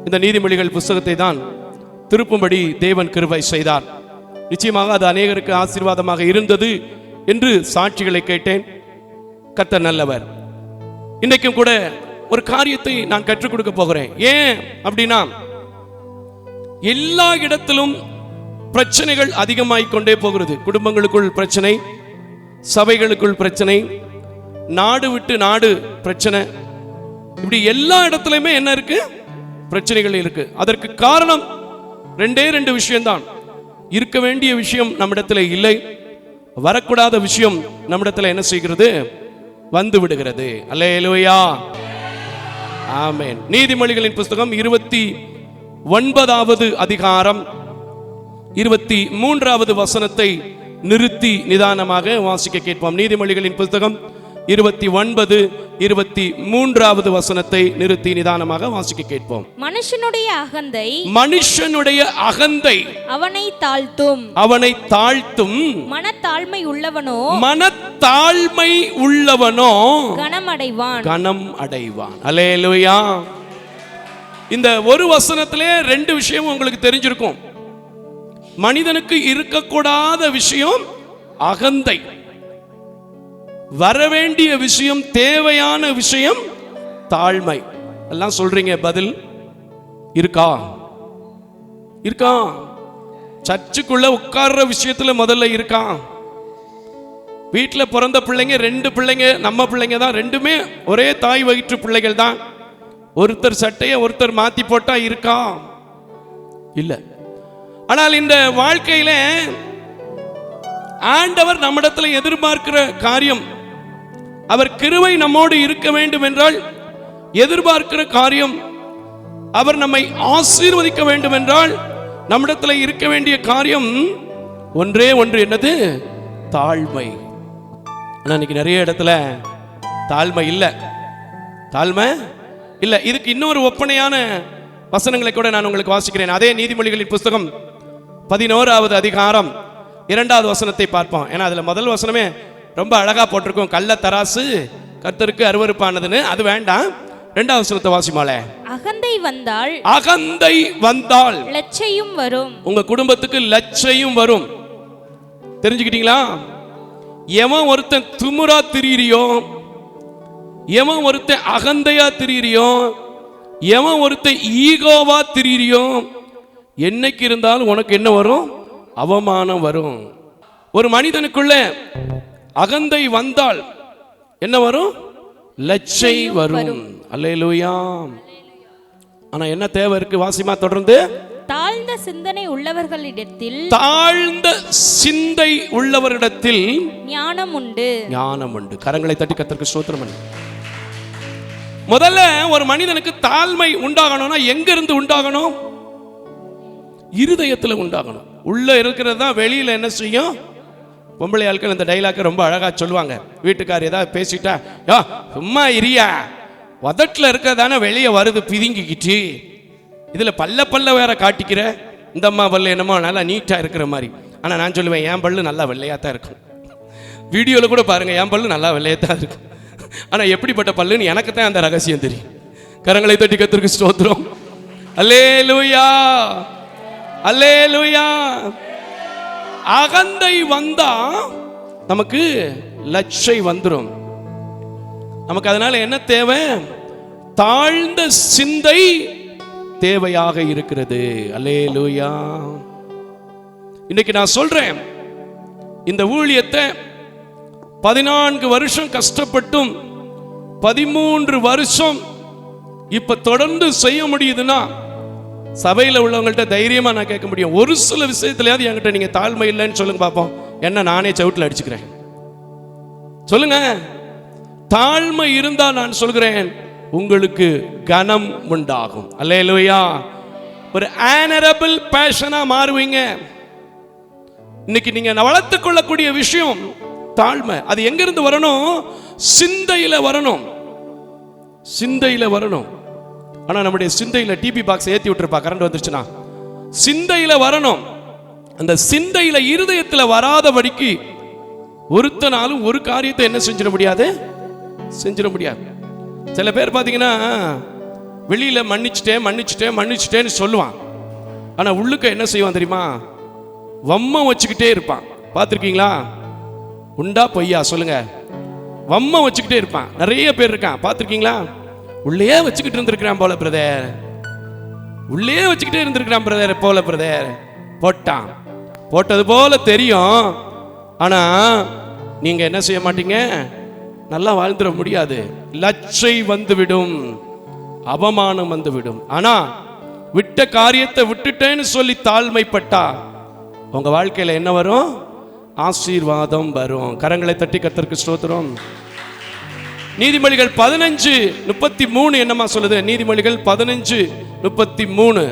இந்த நீதிமொழிகள் புஸ்தகத்தை தான் திருப்பும்படி தேவன் கிருபை செய்தார். நிச்சயமாக அது அநேகருக்கு ஆசீர்வாதமாக இருந்தது என்று சாட்சிகளை கேட்டேன். கர்த்தர் நல்லவர். இன்றைக்கும் கூட ஒரு காரியத்தை நான் கற்றுக் கொடுக்க போகிறேன். ஏன் அப்படின்னா, எல்லா இடத்திலும் பிரச்சனைகள் அதிகமாகிக் கொண்டே போகிறது. குடும்பங்களுக்குள் பிரச்சனை, சபைகளுக்குள் பிரச்சனை, நாடு விட்டு நாடு பிரச்சனை, இப்படி எல்லா இடத்துலையுமே என்ன இருக்கு? பிரச்சனைகள் இருக்கு. அதற்கு காரணம் 2 விஷயம்தான். இருக்க வேண்டிய விஷயம் நம்மிடத்தில் இல்லை, வரக்கூடாத விஷயம் நம்மிடத்தில் என்ன செய்கிறது? வந்து விடுகிறது. அல்லேலூயா, ஆமென். நீதிமொழிகளின் புஸ்தகம் 29வது அதிகாரம் 23வது வசனத்தை நிறுத்தி நிதானமாக வாசிக்க கேட்போம். நீதிமொழிகளின் புஸ்தகம் 29 23வது வசனத்தை நிறுத்தி நிதானமாக வாசிக்க கேட்போம். மனுஷனுடைய அகந்தை அவனை தாழ்த்தும், மனத்தாழ்மை உள்ளவனோ கனம் அடைவான். அல்லேலூயா. இந்த ஒரு வசனத்திலே 2 விஷயம் உங்களுக்கு தெரிஞ்சிருக்கும். மனிதனுக்கு இருக்கக்கூடாத விஷயம் அகந்தை, வரவேண்டிய விஷயம், தேவையான விஷயம் தாழ்மை. எல்லாம் சொல்றீங்க, பதில் இருக்கா? சர்ச்சுக்குள்ள உட்கார்ற விஷயத்துல முதல்ல இருக்கா? வீட்டில் பிறந்த பிள்ளைங்க 2 பிள்ளைங்க நம்ம பிள்ளைங்க தான், 2மே ஒரே தாய் வயிற்று பிள்ளைகள் தான். ஒருத்தர் சட்டையை ஒருத்தர் மாத்தி போட்டா இருக்கா? இல்ல. ஆனால் இந்த வாழ்க்கையில ஆண்டவர் நம்மிடத்துல எதிர்பார்க்கிற காரியம், அவர் கிருபை நம்மோடு இருக்க வேண்டும் என்றால் எதிர்பார்க்கிற காரியம், அவர் நம்மை ஆசீர்வதிக்க வேண்டும் என்றால் நம்மிடத்துல இருக்க வேண்டிய காரியம் ஒன்றே ஒன்று. என்னது? தாழ்மை. ஆனா இன்னைக்கு நிறைய இடத்துல தாழ்மை இல்ல. இதுக்கு இன்னொரு ஒப்பனையான வசனங்களை கூட நான் உங்களுக்கு வாசிக்கிறேன். அதே நீதிமொழிகளின் புஸ்தகம் 11வது அதிகாரம் 2வது வசனத்தை பார்ப்போம். ஏன்னா அதுல முதல் வசனமே ரொம்ப அழகா போட்டிருக்கும், கள்ள தராசு கர்த்தருக்கு அருவருப்பானதுன்னு. அது வேண்டாம், 2வது வசனத்தை வாசிமாலே. அகந்தை வந்தால் லட்சையும் வரும், உங்க குடும்பத்துக்கு லட்சையும் வரும். தெரிஞ்சுக்கிட்டீங்களா? எவன் ஒருத்தன் துமுறா திரியிறியோ, எவன் ஒருத்தன் அகந்தையா திரியிறியோ, எவன் ஒருத்தன் ஈகோவா திரியிறியோ, என்னைக்கு இருந்தாலும் உனக்கு என்ன வரும்? அவமானம் வரும். ஒரு மனிதனுக்குள்ள அகந்தை வந்தால் என்ன வரும்? லட்சை வரும். அல்லேலூயா. ஆனா என்ன தேவை இருக்கு? வாசிமா தொடர்ந்து. தாழ்ந்த சிந்தை உள்ளவர்களிடத்தில் ஞானம் உண்டு. கரங்களை தட்டி கர்த்தருக்கு ஸ்தோத்திரம் பண்ணு. முதல்ல ஒரு மனிதனுக்கு தாழ்மை உண்டாகணும்னா எங்க இருந்து உண்டாகணும்? இருதயத்தில் உண்டாகணும். உள்ள இருக்கிறது தான் வெளியில என்ன செய்யும்? பொம்பளை ஆட்கள் இந்த டைலாக் ரொம்ப அழகா சொல்லுவாங்க. வீட்டுக்கார் ஏதாவது பேசிட்டா, யோ சும்மா இரியா, உதட்டில் இருக்கிறதானே வெளியே வருது பிதுங்கிக்கிட்டு, இதுல பல்ல வேற காட்டிக்கிற, இந்த அம்மா பல்லு என்னமோ நல்லா நீட்டா இருக்கிற மாதிரி. ஆனா நான் சொல்லுவேன், என் பல்லு நல்லா வெள்ளையா தான் இருக்கும். வீடியோல கூட பாருங்க, என் பல்லு நல்லா வெள்ளையா தான் இருக்கும். ஆனா எப்படிப்பட்ட பல்லுன்னு எனக்கு தான் அந்த ரகசியம் தெரியும். கரங்களை தட்டி கர்த்தருக்கு ஸ்தோத்திரம். அல்லேலூயா, அல்லேலூயா. அகந்தை வந்தா நமக்கு லட்சை வந்துடும். நமக்கு அதனால என்ன தேவை? தாழ்ந்த சிந்தை தேவையாக இருக்கிறது. அல்லேலூயா. இன்னைக்கு நான் சொல்றேன், இந்த ஊழியத்தை 14 வருஷம் கஷ்டப்பட்டும் 13 வருஷம் இப்ப தொடர்ந்து செய்ய முடியுதுன்னா, சபையில் உள்ளவங்கள்ட்ட தைரியமா நான் கேட்க முடியும், ஒரு சில விஷயத்திலேயாவது என்கிட்ட நீங்க தாழ்மை இல்லைன்னு சொல்லுங்க பாப்போம். என்ன நானே சவுட்டில் அடிச்சுக்கிறேன். சொல்லுங்க. தாழ்மை இருந்தா நான் சொல்கிறேன், உங்களுக்கு கனம் உண்டாகும். அல்லேலூயா. ஒரு ஆனரபிள் பேஷனா மாறுவீங்க. இன்னைக்கு நீங்க வளர்த்துக் கொள்ளக்கூடிய விஷயம் தாழ்மை. அது எங்க இருந்து வரணும்? சிந்தையில வரணும். ஆனா நம்முடைய சிந்தையில டிபி பாக்ஸ் ஏத்தி விட்டுருப்பா, கரண்ட் வந்துருச்சுன்னா. சிந்தையில வரணும். அந்த சிந்தையில இருதயத்துல வராதபடிக்கு ஒருத்தனாலும் ஒரு காரியத்தை என்ன செஞ்சிட முடியாது? சில பேர் பாத்தீங்கன்னா வெளியில மன்னிச்சிட்டேன்னு சொல்லுவான். ஆனா உள்ளுக்க என்ன செய்வான் தெரியுமா? வம்மம் வச்சுக்கிட்டே இருப்பான். பார்த்திருக்கீங்களா? உண்டா பொய்யா சொல்லுங்க? வம்மம் வச்சுக்கிட்டே இருப்பான். நிறைய பேர் இருக்கான், பார்த்திருக்கீங்களா? உள்ளே வச்சுக்கிட்டு இருந்திருக்கிறான் போல பிரதர், போல பிரதர். போட்டது போல தெரியும். ஆனா நீங்க என்ன செய்ய மாட்டீங்க? நல்லா வாழ்ந்துட முடியாது. லட்சை வந்துவிடும், அவமானம் வந்துவிடும். ஆனா விட்ட காரியத்தை விட்டுட்டேன்னு சொல்லி தாழ்மைப்பட்டா உங்க வாழ்க்கையில என்ன வரும்? ஆசீர்வாதம் வரும். கரங்களை தட்டி கர்த்தருக்கு ஸ்தோத்திரம். நீதிமொழிகள் 15:33 என்னமா சொல்லுது? நீதிமொழிகள் 15:33.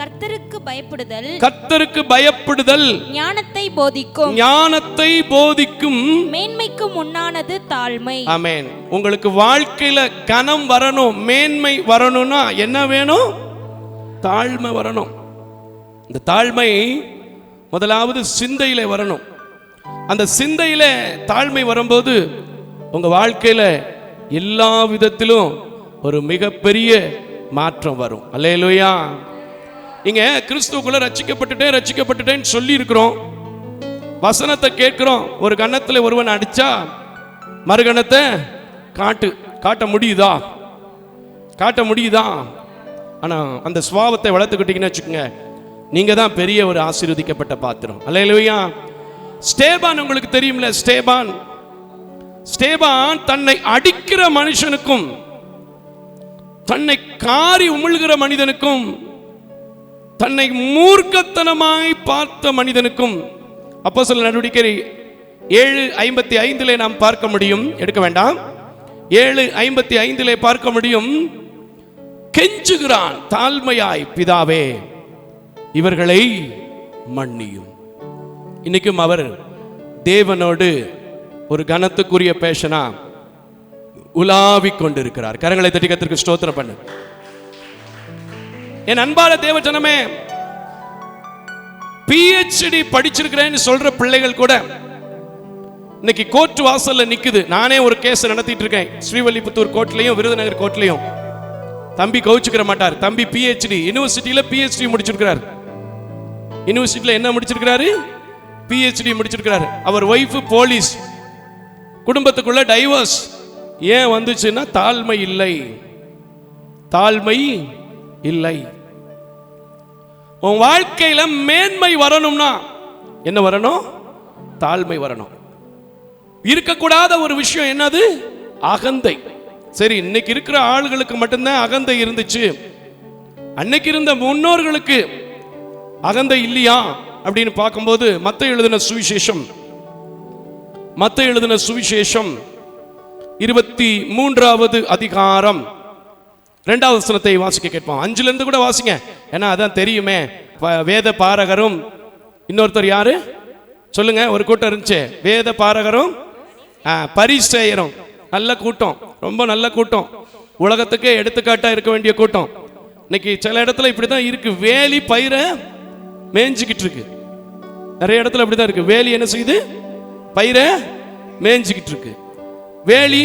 கர்த்தருக்கு பயப்படுதல், கர்த்தருக்கு பயப்படுதல் ஞானத்தை போதிக்கும், ஞானத்தை போதிக்கும், மேன்மைக்கு முன்னானது தாழ்மை. ஆமென். உங்களுக்கு வாழ்க்கையில கனம் வரணும், மேன்மை வரணும்னா என்ன வேணும்? தாழ்மை வரணும். இந்த தாழ்மை முதலாவது சிந்தையில வரணும். அந்த சிந்தையில தாழ்மை வரும்போது உங்க வாழ்க்கையில எல்லா விதத்திலும் ஒரு மிகப்பெரிய மாற்றம் வரும். அல்லேலூயா. இங்க கிறிஸ்துவுக்குள்ள ரட்சிக்கப்பட்டுட்டேன்னு சொல்லி இருக்கிறோம். வசனத்தை கேட்கிறோம். ஒரு கன்னத்துல ஒருவன் அடிச்சா மறு கன்னத்தை காட்ட முடியுதா? காட்ட முடியுதா? ஆனா அந்த சுபாவத்தை வளர்த்துக்கிட்டீங்கன்னு வச்சுக்கோங்க, நீங்க தான் பெரிய ஒரு ஆசீர்வதிக்கப்பட்ட பாத்திரம். அல்லேலூயா. ஸ்தேபான் உங்களுக்கு தெரியும்ல? ஸ்தேபான் தன்னை அடிக்கிற மனுஷனுக்கும் தன்னை காரி உமிழ்கிற மனிதனுக்கும் தன்னை மூர்க்கத்தனமாய் பார்த்த மனிதனுக்கும் அப்போஸ்தலர் நடவடிக்கை 7:55 நாம் பார்க்க முடியும். எடுக்க வேண்டாம். 7:55 பார்க்க முடியும். கெஞ்சுகிறான் தாழ்மையாய், பிதாவே இவர்களை மன்னியும். இன்னைக்கும் அவர் தேவனோடு ஒரு கனத்துக்குரிய பேஷனா உலாவிக் கொண்டிருக்கிறார். கரங்களை தட்டி கர்த்தருக்கு ஸ்தோத்திரம் பண்ணு. என் அன்பான தேவ ஜனமே, PhD படிச்சிருக்கிறேன்னு சொல்ற பிள்ளைகள் கூட இன்னைக்கு கோர்ட் வாசல்ல நிக்குது. நானே ஒரு கேஸ் நடத்திட்டு இருக்கேன், ஸ்ரீவல்லிபுத்தூர் கோர்ட்லயும் விருதுநகர் கோர்ட்லயும். தம்பி கவுச்சுக்கிற மாட்டார். தம்பி PhD யூனிவர்சிட்டியில PhD முடிச்சிருக்கிறார். யூனிவர்சிட்டியில என்ன முடிச்சிருக்கிறாரு? PhD முடிச்சிருக்கிறாரு. அவர் ஒய்ஃப் போலீஸ். குடும்பத்துக்குள்ள டைவர்ஸ். ஏன் வந்துச்சுன்னா தாழ்மை இல்லை. தாழ்மை இல்லை. உன் வாழ்க்கையில மேன்மை வரணும்னா என்ன வரணும்? தாழ்மை வரணும். இருக்கக்கூடாத ஒரு விஷயம் என்னது? அகந்தை. சரி, இன்னைக்கு இருக்கிற ஆளுகளுக்கு மட்டும்தான் அகந்தை இருந்துச்சு. அன்னைக்கு இருந்த முன்னோர்களுக்கு அகந்தை இல்லையா அப்படின்னு பார்க்கும்போது மத்தேயு எழுதின சுவிசேஷம் 23வது அதிகாரம் 2வது வசனத்தை வாசிக்க கேட்போம். 5ல இருந்து கூட வாசிங்க, ஏன்னா அதான் தெரியுமே. வேத பாரகரும் இன்னொருத்தர் யாரு சொல்லுங்க? ஒரு கூட்டம் இருந்துச்சு, வேத பாரகரும் பரிசேயரும். நல்ல கூட்டம், ரொம்ப நல்ல கூட்டம், உலகத்துக்கே எடுத்துக்காட்டா இருக்க வேண்டிய கூட்டம். இன்னைக்கு சில இடத்துல இப்படிதான் இருக்கு. வேலி பயிர மேய்ஞ்சிக்கிட்டு இருக்கு. நிறைய இடத்துல அப்படிதான் இருக்கு. வேலி என்ன செய்யுது? பயிர மேய்ஞ்சிக்கிட்டு இருக்கு. வேலி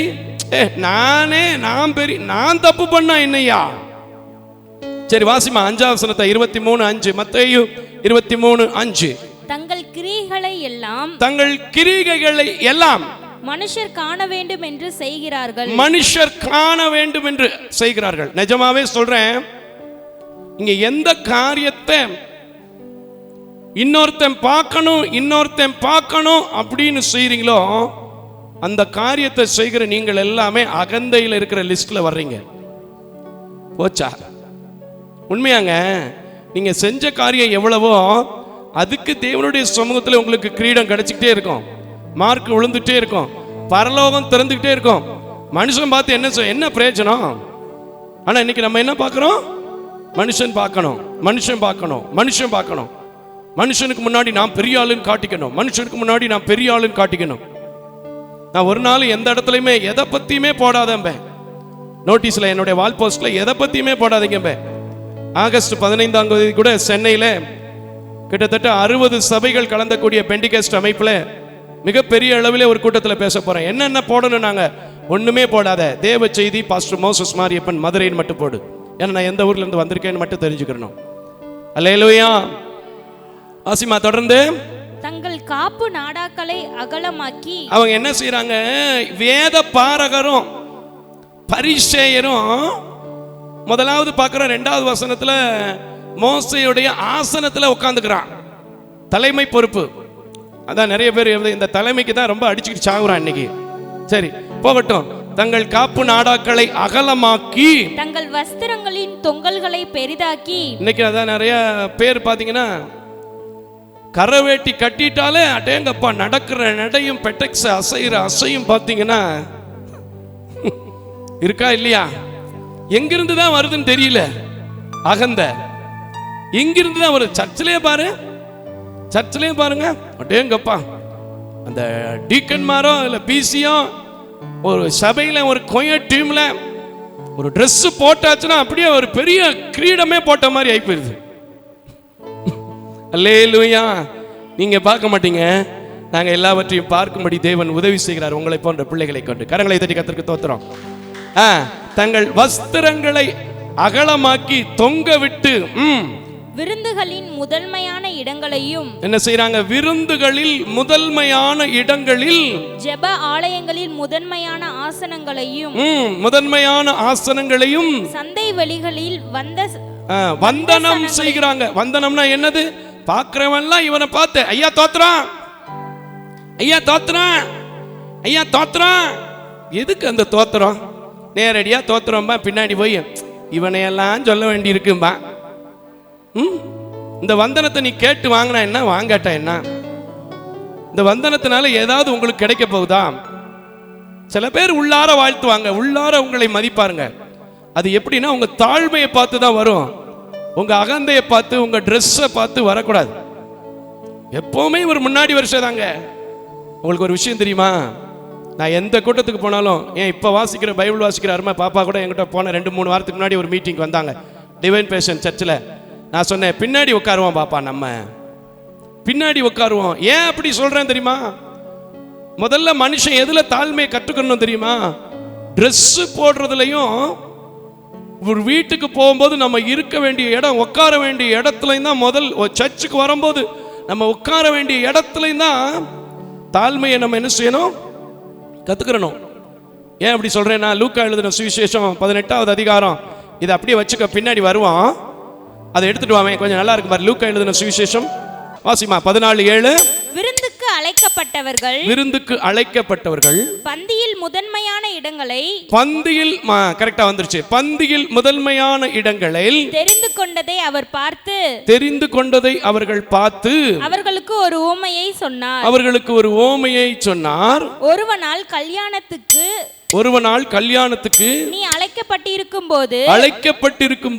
நான் தப்பு பண்ணா என்னையா? சரி வாசிமா 5வது வசனத்தை 23:5. மத்தேயு 23:5. தங்கள் கிரியைகளை எல்லாம் மனுஷர் காண வேண்டும் என்று செய்கிறார்கள். நிஜமாவே சொல்றேன், இங்க எந்த காரியத்தை இன்னொருத்தன் பார்க்கணும் அப்படின்னு செய்றீங்களோ அந்த காரியத்தை செய்கிற நீங்கள் எல்லாமே அகந்தையில் இருக்கிற லிஸ்ட்ல வர்றீங்க. போச்சா? உண்மையாங்க. நீங்க செஞ்ச காரியம் எவ்வளவோ அதுக்கு தேவனுடைய சமூகத்தில் உங்களுக்கு கிரீடம் கிடைச்சிக்கிட்டே இருக்கும், மார்க் விழுந்துட்டே இருக்கும், பரலோகம் திறந்துக்கிட்டே இருக்கும். மனுஷன் பார்த்து என்ன பிரயோஜனம்? ஆனா இன்னைக்கு நம்ம என்ன பார்க்கிறோம்? மனுஷன் பார்க்கணும். மனுஷனுக்கு முன்னாடி நான் பெரிய ஆளுன்னு காட்டிக்கணும். நான் ஒரு நாள் எந்த இடத்துலையுமே எதை பத்தியுமே போடாதே. நோட்டீஸ்ல என்னுடைய வால் போஸ்ட்ல எதை பத்தியுமே போடாதீங்க. ஆகஸ்ட் 15ஆம் தேதி கூட சென்னையில கிட்டத்தட்ட 60 சபைகள் கலந்தக்கூடிய பெண்டிகஸ்ட் அமைப்புல மிகப்பெரிய அளவில் ஒரு கூட்டத்தில் பேச போறேன். என்னென்ன போடணும்? நாங்க ஒண்ணுமே போடாத, தேவ செய்தி பாஸ்டர் மோசஸ் மாரியப்பன் மதுரைன்னு மட்டும் போடு. ஏன்னா நான் எந்த ஊர்ல இருந்து வந்திருக்கேன்னு மட்டும் தெரிஞ்சுக்கணும். அல்லேலூயா. ஆசிமா தொடர்ந்து. தங்கள் காப்பு நாடாக்களை அகலமாக்கி அவங்க என்ன செய்யறாங்க? வேத பாரகரும் பரிசேயரும் முதலாவது பார்க்கிறோம். 2வது வசனத்துல மோசேயுடைய ஆசனத்துல உட்கார்ந்துக்கிறான். தலைமை பொறுப்பு. அதான் நிறைய பேர் இந்த தலைமைக்கு தான் ரொம்ப அடிச்சுக்கிட்டு சாகுறான் இன்னைக்கு. சரி போகட்டும். தங்கள் காப்பு நாடாக்களை அகலமாக்கி தங்கள் வஸ்திரங்களின் தொங்கல்களை பெரிதாக்கி. இன்னைக்கு அதான் நிறைய பேர் பாத்தீங்கன்னா கரவேட்டி கட்டிட்டாலே அடேங்கப்பா நடக்கிற நடையும் பெட்டெக்ஸ் அசையும் பாத்தீங்கன்னா இருக்கா இல்லையா? எங்கிருந்து தான் வருதுன்னு தெரியல. அகந்த எங்கிருந்து தான் வருது? சர்ச்சிலே பாரு, சர்ச்சிலே பாருங்க, அடேங்கப்பா, அந்த டீக்கன்மாரோ இல்லை பிசியோ ஒரு சபையில ஒரு கொயர் டீம்ல ஒரு ட்ரெஸ் போட்டாச்சுன்னா அப்படியே ஒரு பெரிய கிரீடமே போட்ட மாதிரி ஆகி போயிருது. அல்லேலூயா. நீங்க பார்க்க மாட்டீங்க, நாங்க எல்லாவற்றையும் பார்க்கும்படி தேவன் உதவி செய்கிறார் உங்களை போன்ற பிள்ளைகளை கொண்டு. கரங்களை தட்டி கர்த்தருக்கு ஸ்தோத்திரம். தங்கள் வஸ்திரங்களை அகலமாக்கி தொங்க விட்டு விருந்துகளின் முதன்மையான இடங்களையும் என்ன செய்றாங்க? விருந்துகளில் முதன்மையான இடங்களில், ஜெப ஆலயங்களில் முதன்மையான ஆசனங்களையும் முதன்மையான ஆசனங்களையும் சந்தை வெளிகளில் வந்தனம் செய்கிறாங்க. வந்தனம்னா என்னது? பார்க்கிறவன்லாம் இவனை பார்த்து ஐயா தோத்துறான், ஐயா தோத்துறான், ஐயா தோத்துறான். எதுக்கு அந்த தோத்திரம்? நேரடியா தோத்துறோம்பா, பின்னாடி போய் இவனையெல்லாம் சொல்ல வேண்டி இருக்கும்பா. இந்த வந்தனத்தை நீ கேட்டு வாங்கினா என்ன, வாங்காட்டா என்ன? இந்த வந்தனத்தினால ஏதாவது உங்களுக்கு கிடைக்க போகுதா? சில பேர் உள்ளார வாழ்த்துவாங்க, உள்ளார உங்களை மதிப்பாருங்க. அது எப்படின்னா உங்க தாழ்மையை பார்த்து தான் வரும், உங்க அகந்தையை பார்த்து, உங்க ட்ரெஸ்ஸை பார்த்து வரக்கூடாது. எப்பவுமே ஒரு முன்னாடி வருஷம் தாங்க. உங்களுக்கு ஒரு விஷயம் தெரியுமா? நான் எந்த கூட்டத்துக்கு போனாலும், ஏன் இப்போ வாசிக்கிற பைபிள் வாசிக்கிற அருமை பாப்பா கூட என்கிட்ட போன 2-3 வாரத்துக்கு முன்னாடி ஒரு மீட்டிங் வந்தாங்க, டிவைன் பேஷன் சர்ச்சில். நான் சொன்னேன், பின்னாடி உட்காருவோம் பாப்பா, நம்ம பின்னாடி உட்காருவோம். ஏன் அப்படி சொல்றேன் தெரியுமா? முதல்ல மனுஷன் எதுல தாழ்மையை கற்றுக்கணும் தெரியுமா? ட்ரெஸ் போடுறதுலையும், ஒரு வீட்டுக்கு போகும்போது நம்ம இருக்க வேண்டிய இடம், உட்கார வேண்டிய இடத்துலையும் தான். முதல் சர்ச்சுக்கு வரும்போது நம்ம உட்கார வேண்டிய இடத்துலையும் தான் தாழ்மையை நம்ம என்ன செய்யணும்? கத்துக்கிறணும். ஏன் அப்படி சொல்றேன்னா, லூக்கா எழுதின சுவிசேஷம் 18வது அதிகாரம், இதை அப்படியே வச்சுக்க, பின்னாடி வருவான், அதை எடுத்துட்டு வாங்க, கொஞ்சம் நல்லா இருக்கு பாரு. லூக்கா எழுதின சுவிசேஷம் வாசிமா 14:7. விருந்துக்கு அழைக்கப்பட்டவர்கள், விருந்துக்கு அழைக்கப்பட்டவர்கள் பந்தியில் முதன்மையான இடங்களை, பந்தியில் கரெக்டா வந்துருச்சு, பந்தியில் முதன்மையான இடங்களில் தெரிந்து கொண்டதை அவர் பார்த்து, தெரிந்து கொண்டதை அவர்கள் பார்த்து அவர்களுக்கு ஒரு உவமையை சொன்னார். அவர்களுக்கு ஒரு உவமையை சொன்னார். ஒருவனால் கல்யாணத்துக்கு நீ அழைக்கப்பட்டிருக்கும்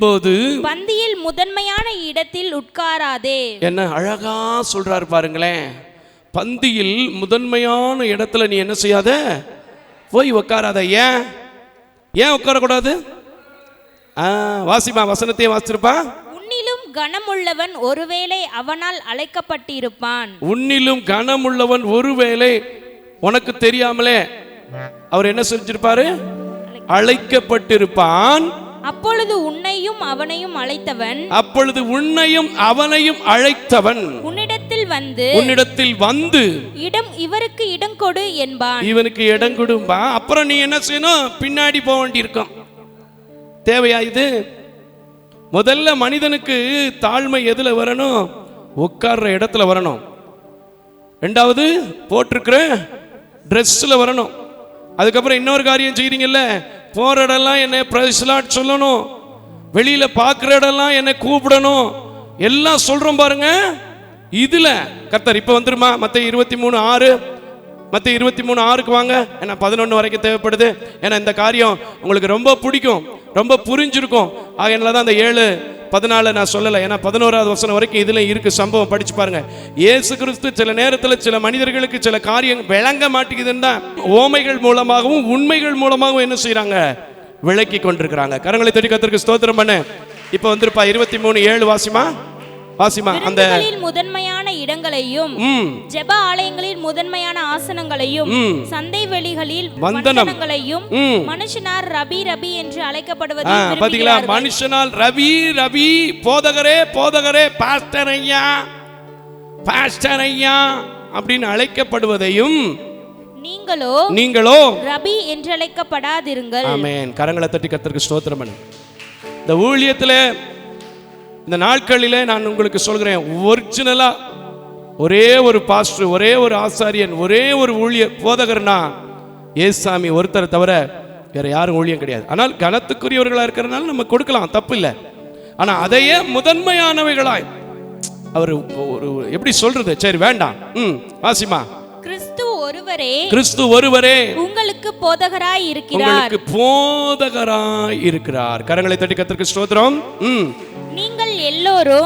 போது பந்தியில் முதன்மையான இடத்தில் உட்காராதே. என்ன அழகா சொல்றாரு பாருங்களேன். பந்தியில் முதன்மையான இடத்துல நீ என்ன செய்யாத, போய் உட்காராத. ஏன் ஏன் உட்காரக்கூடாது? வாசிப்பா, வசனத்தையே வாசிச்சிருப்பா. உன்னிலும் கனமுள்ளவன் ஒருவேளை அவனால் அழைக்கப்பட்டிருப்பான். உன்னிலும் கனமுள்ளவன் ஒருவேளை உனக்கு தெரியாமலே அவர் என்ன செஞ்சிருப்பாரு? அழைக்கப்பட்டிருப்பான். அப்பொழுது உன்னையும் அவனையும் அழைத்தவன் உன்னிடத்தில் வந்து இவருக்கு இடம் கொடு என்பான். இவனுக்கு இடம் கொடும்பா. அப்புறம் நீ என்ன செய்யணும்? பின்னாடி போக வேண்டியிருக்கும். தேவையா இது? முதல்ல மனிதனுக்கு தாழ்மை எதுல வரணும்? உட்கார்ற இடத்துல வரணும். ரெண்டாவது போட்டிருக்கிற ட்ரெஸ்ல வரணும். அதுக்கப்புறம் இன்னொரு காரியம் செய்றீங்கல்ல, போற இடம்லாம் என்னை பிரைஸ் லார்ட் சொல்லணும், வெளியில பார்க்குற இடம்லாம் என்னை கூப்பிடணும், எல்லாம் சொல்றோம் பாருங்க. இதுல கர்த்தர் இப்ப வந்துருமா? மத்தேயு 23:6, மத்தேயு 23:6க்கு வாங்க. ஏன்னா 11 வரைக்கும் தேவைப்படுது. ஏன்னா இந்த காரியம் உங்களுக்கு ரொம்ப பிடிக்கும், ரொம்ப புரிஞ்சிருக்கும். ஆகையினால தான் அந்த 7:14 நான் சொல்லலை. ஏன்னா 11வது வசனம் வரைக்கும் இதுல இருக்கு. சம்பவம் படிச்சு பாருங்க. இயேசு கிறிஸ்து சில நேரத்தில் சில மனிதர்களுக்கு சில காரியம் விளங்க மாட்டேங்குதுன்னா ஓமைகள் மூலமாகவும் உண்மைகள் மூலமாகவும் என்ன செய்யறாங்க? விளக்கி கொண்டிருக்கிறாங்க. கரங்களை தட்டி கர்த்தருக்கு ஸ்தோத்திரம் பண்ணு. இப்ப வந்துருப்பா 23:7 வாசிமா. அந்த முதன்மையான இடங்களையும் ஜெப ஆலயங்களில் முதன்மையான ஆசனங்களையும் சந்தை வெளிகளில் வந்தனங்களையும் மனுஷனார் ரபி ரபி என்று அழைக்கப்படுவது பாத்தீங்களா? மனுஷனால் ரவி ரவி, போதகரே போதகரே, பாஸ்டர் ஐயா பாஸ்டர் ஐயா அப்படின்னு அழைக்கப்படுவதையும் நீங்களோ ரபி என்று அழைக்கப்படாதிருங்கள். ஆமென். கரங்களை தட்டி கர்த்தருக்கு ஸ்தோத்திரம் பண்ணு. இந்த ஊழியத்துல இந்த நாட்களிலே நான் உங்களுக்கு சொல்கிறேன், ஒரிஜினலா ஒரே ஒரு பாஸ்டர், ஒரே ஒரு ஆசாரியன், ஒரே ஒரு போதகர்னா ஏசாமி ஒருத்தர் தவிர வேற யாரும் ஊழியம் கிடையாது. ஆனால் கனத்துக்குரியவர்களா இருக்கிறதுனால நம்ம கொடுக்கலாம், தப்பு இல்லை. ஆனா அதையே முதன்மையானவைகளாய் அவர் எப்படி சொல்றது? சரி வேண்டாம். வாசிமா. கிறிஸ்து ஒருவரே, கிறிஸ்து ஒருவரே உங்களுக்கு போதகராய் இருக்கிறார். உங்களுக்கு போதகராய் இருக்கிறார். கரங்களை தட்டி கர்த்தருக்கு ஸ்தோத்திரம்.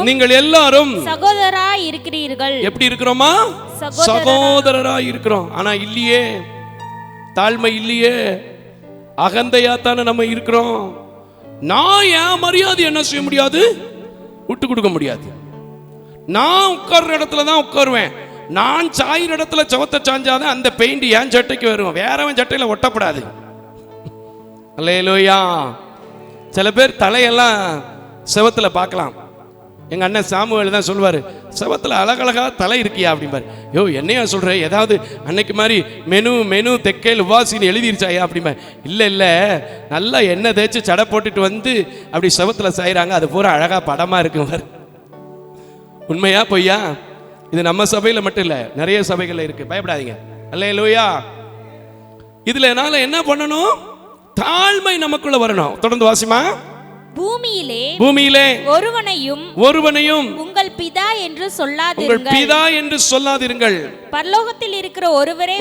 நீங்கள் எல்லாரும் சகோதரராய் இருக்கிறீர்கள். எப்படி இருக்கிறோமா? சகோதரராய் இருக்கிறோம். ஆனா இல்லையே, தாழ்மை இல்லையே, அகந்தையாத்தான நம்ம இருக்கிறோம். நான் என் மரியாதை என்ன செய்ய முடியாது? விட்டு கொடுக்க முடியாது. நான் உட்கார்ற இடத்துல தான் உட்காருவேன். நான் சாயிற இடத்துல சவத்தை சாஞ்சாதான் அந்த பெயிண்ட் என் சட்டைக்கு வரும், வேறவன் சட்டையில ஒட்டப்படாது. அல்லேலூயா. சில பேர் தலையெல்லாம் செவத்துல பார்க்கலாம். எங்க அண்ணன் சாமுவேல் தான் சொல்லுவாரு, செவத்துல அழகழகா தலை இருக்கியா அப்படிம்பாரு. யோ என்னையா சொல்ற, ஏதாவது அன்னைக்கு மாதிரி மெனு தெக்கையில் உவாசின்னு எழுதிருச்சாயா அப்படிம்பாரு. இல்ல நல்லா எண்ணெய் தேய்ச்சி சடை போட்டுட்டு வந்து அப்படி செவத்துல சாயிறாங்க, அது பூரா அழகா படமா இருக்குவார். உண்மையா பொய்யா? இது நம்ம சபையில மட்டும் இல்ல, நிறைய சபைகள்ல இருக்கு. பயப்படாதீங்க. அல்லேலூயா. இதுல என்னால என்ன பண்ணணும்? தாழ்மை நமக்குள்ள வரணும். தொடர்ந்து வாசிமா. பூமியிலே ஒருவனையும் உங்கள் பிதா என்று சொல்லாதிருங்கள். பரலோகத்தில் இருக்கிற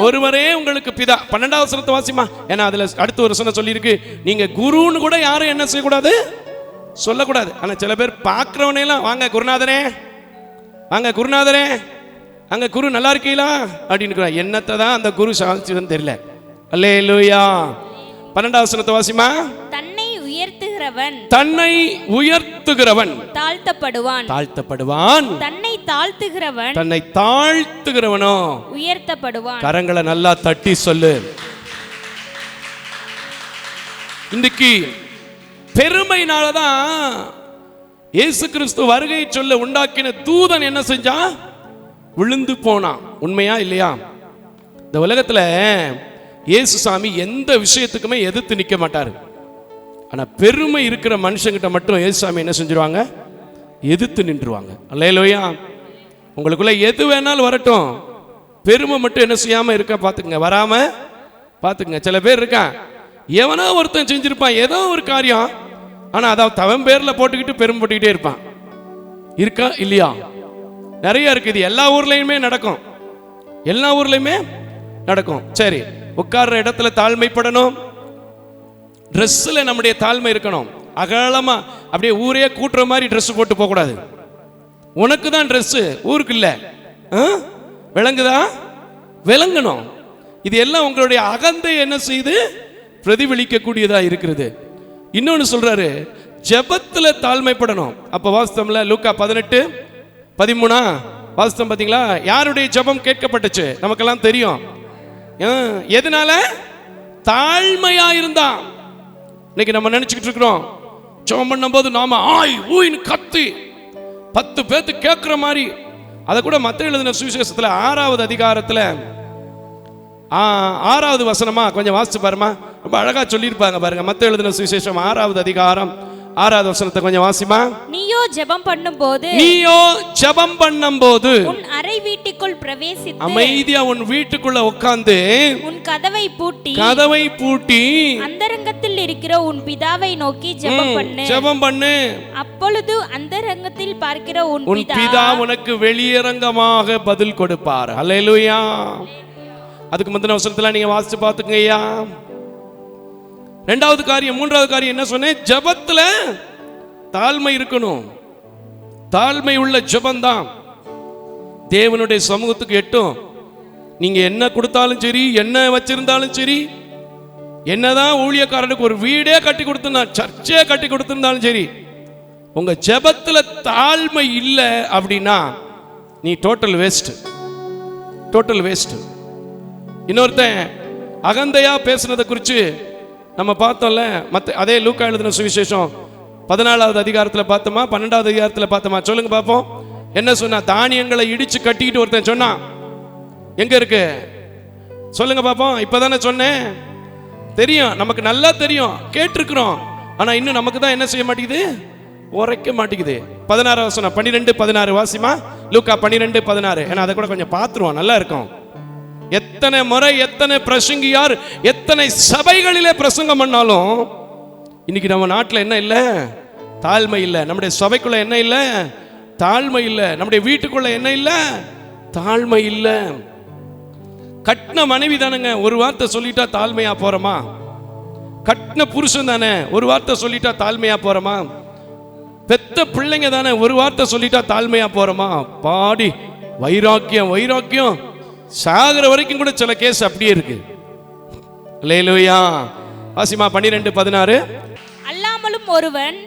ஒருவரே உங்களுக்கு பிதா. 12வது வசனத்தை வாசிமா. ஏன்னா அதுல அடுத்த ஒரு வசனம் சொல்லி இருக்கு, நீங்க குருன்னு கூட யாரும் என்ன செய்யக்கூடாது? சொல்லக்கூடாது. ஆனா சில பேர் பார்க்கிறவனே எல்லாம் வாங்க குருநாதரே, வாங்க குருநாதரே, அங்க குரு நல்லா இருக்கீங்களா அப்படின்னு. என்னத்தை தான் அந்த குரு சாதிச்சுன்னு தெரியல. அல்லேலூயா. 12வது வசனத்தை வாசிமா. தன்னை உயர்த்துகிறவன் தாழ்த்தப்படுவான். தன்னை தாழ்த்துகிறவனோ உயர்த்தப்படுவான். கரங்களை நல்லா தட்டி சொல்லு. இன்னைக்கு பெருமையினாலதான் இயேசு கிறிஸ்து வருகை சொல்ல உண்டாக்கின தூதன் என்ன செஞ்சா? விழுந்து போனான். உண்மையா இல்லையா? இந்த உலகத்துல இயேசு சாமி எந்த விஷயத்துக்குமே எதிர்த்து நிற்க மாட்டாரு. ஆனா பெருமை இருக்கிற மனுஷங்கிட்ட மட்டும் இயேசு சாமி என்ன செஞ்சிருவாங்க? எதிர்த்து நின்றுவாங்க. அல்லேலூயா. உங்களுக்குள்ள எது வேணாலும் வரட்டும், பெருமை மட்டும் என்ன செய்யாம இருக்க பாத்துக்குங்க, வராம பாத்துக்குங்க. சில பேர் இருக்கான், எவனோ ஒருத்தன் செஞ்சிருப்பான் ஏதோ ஒரு காரியம், ஆனா அதாவது தவன் பேர்ல போட்டுக்கிட்டு பெருமை போட்டுக்கிட்டே இருப்பான். இருக்கா இல்லையா? நிறைய இருக்கு. இது எல்லா ஊர்லயுமே நடக்கும், எல்லா ஊர்லயுமே நடக்கும். சரி, உட்கார்ற இடத்துல தாழ்மைப்படணும். ட்ரெஸ்ல நம்முடைய தாழ்மை இருக்கணும். அகலமா அப்படியே ஊரே கூட்டுற மாதிரி ட்ரெஸ் போட்டு போக கூடாது. உனக்கு தான் ட்ரெஸ், ஊருக்கு இல்ல. விளங்குதா? விளங்கணும். இது எல்லாம் உங்களுடைய அகந்தை என்ன செய்து பிரதிபலிக்க கூடியதா இருக்கிறது. இன்னொன்னு சொல்றாரு, ஜெபத்துல தாழ்மைப்படணும். அப்ப வாஸ்தவம்ல லூக்கா 18:13 வாஸ்தவம் பாத்தீங்களா? யாருடைய ஜெபம் கேட்கப்பட்டுச்சு நமக்கெல்லாம் தெரியும். எதனால? தாழ்மையா இருந்தா. இன்னைக்கு நம்ம நினைச்சுக்கிட்டு இருக்கிறோம், ஜெபம் பண்ணும்போது நாம ஆய் ஊயின்னு கத்தி 10 பேத்து கேட்கிற மாதிரி. அதை கூட மத்தேயு எழுதின சுவிசேஷத்துல 6வது அதிகாரத்துல 6வது வசனமா கொஞ்சம் வாசிச்சு பாருமா. ரொம்ப அழகா சொல்லியிருப்பாங்க பாருங்க. மத்தேயு எழுதின சுவிசேஷம் 6வது அதிகாரம் 6வது வசனத்தை கொஞ்சம் வாசிமா. நீயோ ஜெபம் பண்ணும்போது உன் அறை வீட்டுக்குள் பிரவேசித்து அமைதியா உன் வீட்டுக்குள்ள உட்கார்ந்து உன் கதவை பூட்டி அந்தரங்கத்தில் இருக்கிற உன் பிதாவை நோக்கி ஜெபம் பண்ணு. அப்பொழுது அந்தரங்கத்தில் பார்க்கிற உன் பிதா உனக்கு வெளியரங்கமாக பதில் கொடுப்பார். அல்லேலூயா. அதுக்கு முந்தின வசனத்துல நீங்க வாசிச்சு பாத்துக்கங்க ஐயா. 2வது காரியம், 3வது காரியம் என்ன சொன்னேன்? ஜெபத்துல தாழ்மை இருக்கணும். தாழ்மை உள்ள ஜெபம்தான் தேவனுடைய சமூகத்துக்கு எட்டும். நீங்க என்ன கொடுத்தாலும் சரி, என்ன வச்சிருந்தாலும் சரி, என்னதான் ஊழியக்காரனுக்கு ஒரு வீடே கட்டி கொடுத்திருந்தா, சர்ச்சே கட்டி கொடுத்திருந்தாலும் சரி, உங்க ஜெபத்துல தாழ்மை இல்லை அப்படின்னா நீ டோட்டல் வேஸ்ட். இன்னொருத்தன் அகந்தையா பேசுனதை குறித்து நம்ம பார்த்தோம்ல. அதே லூக்கா எழுதின சுவிசேஷம் 14வது அதிகாரத்தில் பார்த்தோமா, 12வது அதிகாரத்தில் பார்த்தோமா? சொல்லுங்க பார்ப்போம். என்ன சொன்னா? தானியங்களை இடிச்சு கட்டிக்கிட்டு ஒருத்தன் சொன்னான். எங்க இருக்கு சொல்லுங்க பார்ப்போம். இப்பதானே சொன்னேன். தெரியும், நமக்கு நல்லா தெரியும், கேட்டிருக்கிறோம். ஆனா இன்னும் நமக்கு தான் என்ன செய்ய மாட்டேங்குது? உரைக்க மாட்டேங்குது. 16வது வசனம் 12:16 வாசிமா. லூக்கா 12:16. ஏன்னா அதை கூட கொஞ்சம் பார்த்துருவோம், நல்லா இருக்கும். எத்தனை முறை எத்தனை பிரசங்கியார் எத்தனை சபைகளிலே பிரசங்கம் பண்ணாலும் இன்னைக்கு நம்ம நாட்டில் என்ன இல்லை? தாழ்மை இல்லை. நம்முடைய சபைக்குள்ள என்ன இல்லை? தாழ்மை இல்லை. நம்முடைய வீட்டுக்குள்ள என்ன இல்லை? தாழ்மை இல்லை. கட்டின மனைவி தானேங்க, ஒரு வார்த்தை சொல்லிட்டா தாழ்மையா போறோமா? கட்டின புருஷன் தானே, ஒரு வார்த்தை சொல்லிட்டா தாழ்மையா போறோமா? பெத்த பிள்ளைங்க தானே, ஒரு வார்த்தை சொல்லிட்டா தாழ்மையா போறோமா? பாடி வைராக்கியம் வைராக்கியம் சாகர வரைக்கும் கூட சில கேஸ் அப்படியே இருக்கு. அல்லேலூயா. வாசிமா 12:16. அல்லாமலும் ஒருவன்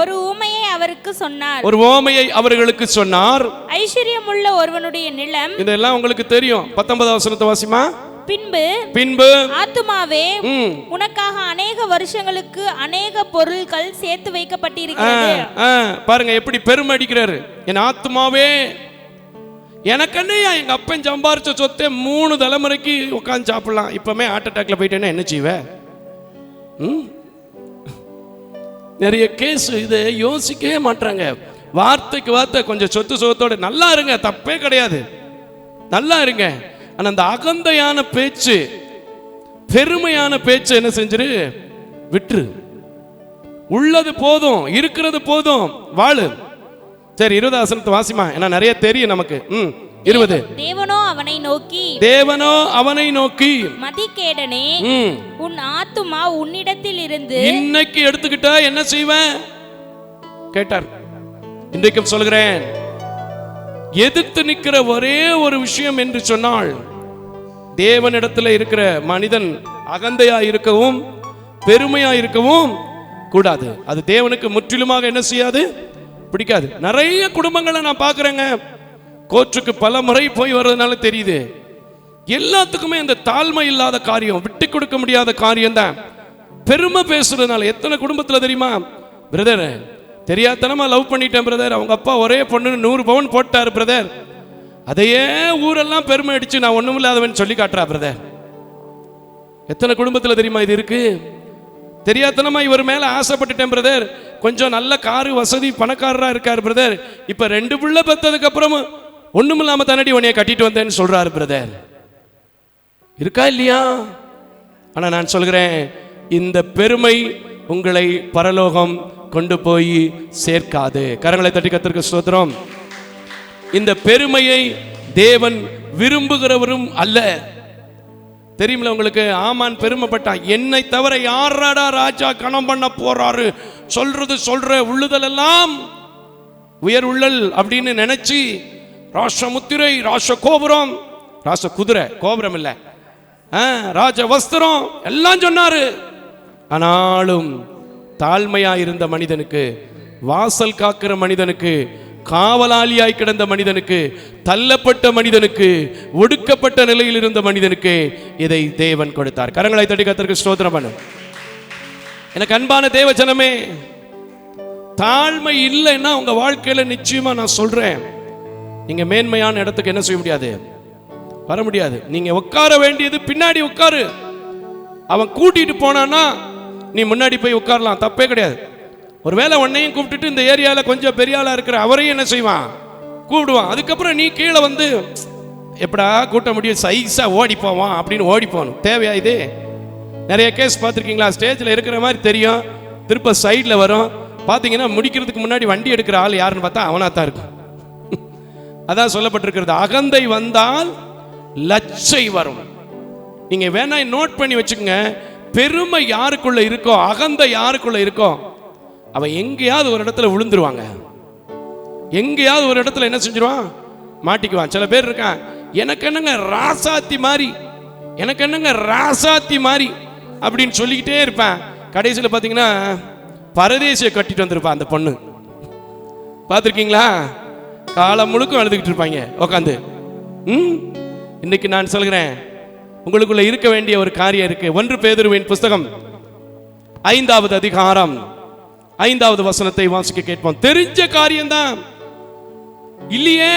ஒரு ஊமையை அவருக்கு சொன்னார். ஒரு ஓமையை அவர்களுக்கு சொன்னார். ஐஸ்வர்யமுள்ள ஒருவனுடைய நிலம். இதெல்லாம் உங்களுக்கு தெரியும். 19வது வசனத்தை வாசிமா. பின்பு ஆத்துமாவே, உனக்காக அநேக வருஷங்களுக்கு அநேக பொருட்கள் சேர்த்து வைக்கப்பட்டிருக்கிறது. பாருங்க எப்படி பெருமை அடிக்கிறாரு. என் ஆத்துமாவே, எனக்கு என்னையா எங்க அப்பன் சம்பாரிச்ச சொத்தை 3 தலைமுறைக்கு உட்காந்து சாப்பிடலாம், இப்பமே ஹார்ட் அட்டாக்ல போயிட்டேன்னா என்ன செய்வ? நிறைய கேஸ் இதை யோசிக்கவே மாட்டாங்க. வார்த்தைக்கு வார்த்தை கொஞ்சம் சொத்து சொத்தோட நல்லா இருங்க, தப்பே கிடையாது, நல்லா இருங்க. ஆனா அந்த அகந்தையான பேச்சு, பெருமையான பேச்சு என்ன செஞ்சிரு? விட்டுரு. உள்ளது போதும், இருக்கிறது போதும், வாழு. சரி 20வது வசனத்தை வாசிமா, ஏன்னா நிறைய தெரியும் நமக்கு. 20. தேவனோ அவனை நோக்கி மதிகேடனே, உன் ஆத்துமா உன்னிடத்தில் இருந்து இன்னைக்கு எடுத்துக்கிட்டா என்ன செய்வேன் கேட்டார். இன்றைக்கும் சொல்கிறேன், எதிர்த்து நிற்கிற ஒரே ஒரு விஷயம் என்று சொன்னால், தேவனிடத்தில் இருக்கிற மனிதன் அகந்தையா இருக்கவும் பெருமையா இருக்கவும் கூடாது. அது தேவனுக்கு முற்றிலுமாக என்ன செய்யாது? பிடிக்காது. நிறைய குடும்பங்களை நான் பார்க்குறேங்க, கோர்ட்டுக்கு பல முறை போய் வர்றதுனால தெரியுது, எல்லாத்துக்குமே இந்த தாழ்மை இல்லாத காரியம், விட்டு கொடுக்க முடியாத காரியம் தான். பெருமை பேசுறதுனால எத்தனை குடும்பத்தில் தெரியுமா? பிரதர் தெரியாதனமா லவ் பண்ணிட்டேன் பிரதர், அவங்க அப்பா ஒரே பொண்ணு 100 பவுன் போட்டார் பிரதர், அதையே ஊரெல்லாம் பெருமை அடிச்சு நான் ஒண்ணும் இல்லாதவன் சொல்லி காட்டுறா பிரதர். எத்தனை குடும்பத்தில் தெரியுமா இது இருக்கு? தெரியாதனமா இவர் மேல ஆசைப்பட்டுட்டேன் பிரதர், கொஞ்சம் நல்ல காரு வசதி பணக்காரரா இருக்காரு பிரதர், இப்ப 2 பிள்ளை பெற்றதுக்கு அப்புறமும் ஒண்ணும் இல்லாம தானடி உன்னைய கட்டிட்டு வந்தேன்னு சொல்றாரு பிரதர். இருக்கா இல்லையா? ஆனா நான் சொல்கிறேன், இந்த பெருமை உங்களை பரலோகம் கொண்டு போய் சேர்க்காது. கரங்களை தட்டி கர்த்தருக்கு ஸ்தோத்திரம். இந்த பெருமையை தேவன் விரும்புகிறவரும் அல்ல. தெரியுமில்ல உங்களுக்கு, ஆமான் பெருமைப்பட்டான், என்னை தவிர யாராடா ராஜா கணம் பண்ண போறாரு, சொல்ற உள்ளுதல் எல்லாம் உயர் உள்ளல் அப்படின்னு நினைச்சு ராச முத்திரை, ராச கோபுரம், ராச குதிரை, கோபுரம் இல்ல, ராஜ வஸ்திரம் எல்லாம் சொன்னாரு. ஆனாலும் தாழ்மையா இருந்த மனிதனுக்கு, வாசல் காக்கிற மனிதனுக்கு, காவலாளியாய் கிடந்த மனிதனுக்கு, தள்ளப்பட்ட மனிதனுக்கு, ஒடுக்கப்பட்ட நிலையில் இருந்த மனிதனுக்கு இதை தேவன் கொடுத்தார். கரங்களை தட்டி கர்த்தருக்கு ஸ்தோத்திரம் பண்ணு. எனக்கு அன்பான தேவ ஜனமே, தாழ்மை இல்லைன்னா உங்க வாழ்க்கையில நிச்சயமா நான் சொல்றேன், நீங்க மேன்மையான இடத்துக்கு என்ன செய்ய முடியாது? வர முடியாது. நீங்க உட்கார வேண்டியது பின்னாடி உட்காரு. அவன் கூட்டிட்டு போனான்னா நீ முன்னாடி போய் உட்காரலாம், தப்பே கிடையாது. ஒருவேளை உன்னையும் கூப்பிட்டுட்டு இந்த ஏரியாவில் கொஞ்சம் பெரிய ஆளா இருக்கிற அவரையும் என்ன செய்வான்? கூப்பிடுவான். அதுக்கப்புறம் நீ கீழே வந்து எப்படா கூட்ட முடியும், சைஸா ஓடி போவான் அப்படின்னு ஓடி போகணும். தேவையா இது? நிறைய கேஸ் பார்த்துருக்கீங்களா? ஸ்டேஜில் இருக்கிற மாதிரி தெரியும், திருப்ப சைடில் வரும், பார்த்தீங்கன்னா முடிக்கிறதுக்கு முன்னாடி வண்டி எடுக்கிற ஆள் யாருன்னு பார்த்தா அவனாக தான் இருக்கும். அதான் சொல்லப்பட்டிருக்கிறது, அகந்தை வந்தால் லச்சை வரும். நீங்க வேணா நோட் பண்ணி வச்சுக்கோங்க, பெருமை யாருக்குள்ள இருக்கோ, அகந்தை யாருக்குள்ள இருக்கோ, அவன் எங்கேயாவது ஒரு இடத்துல விழுந்துருவாங்க, எங்கேயாவது ஒரு இடத்துல என்ன செஞ்சிருவான்? மாட்டிக்குவான். சில பேர் இருக்கான், எனக்கு என்னங்க ராசாத்தி மாதிரி, எனக்கு என்னங்க ராசாத்தி மாதிரி அப்படின்னு சொல்லிக்கிட்டே இருப்பேன். கடைசியில் பார்த்தீங்கன்னா பரதேசியை கட்டிட்டு வந்திருப்பான் அந்த பொண்ணு. பார்த்துருக்கீங்களா? காலம் முழுக்க அழுதுகிட்டு இருப்பாங்க உட்காந்து. இன்னைக்கு நான் சொல்கிறேன், உங்களுக்குள்ள இருக்க வேண்டிய ஒரு காரியம் இருக்கு. 1 பேதுருவின் புஸ்தகம் 5வது அதிகாரம் 5வது வசனத்தை வாசிக்க கேட்போம். தெரிஞ்ச காரியம்தான் இல்லையே,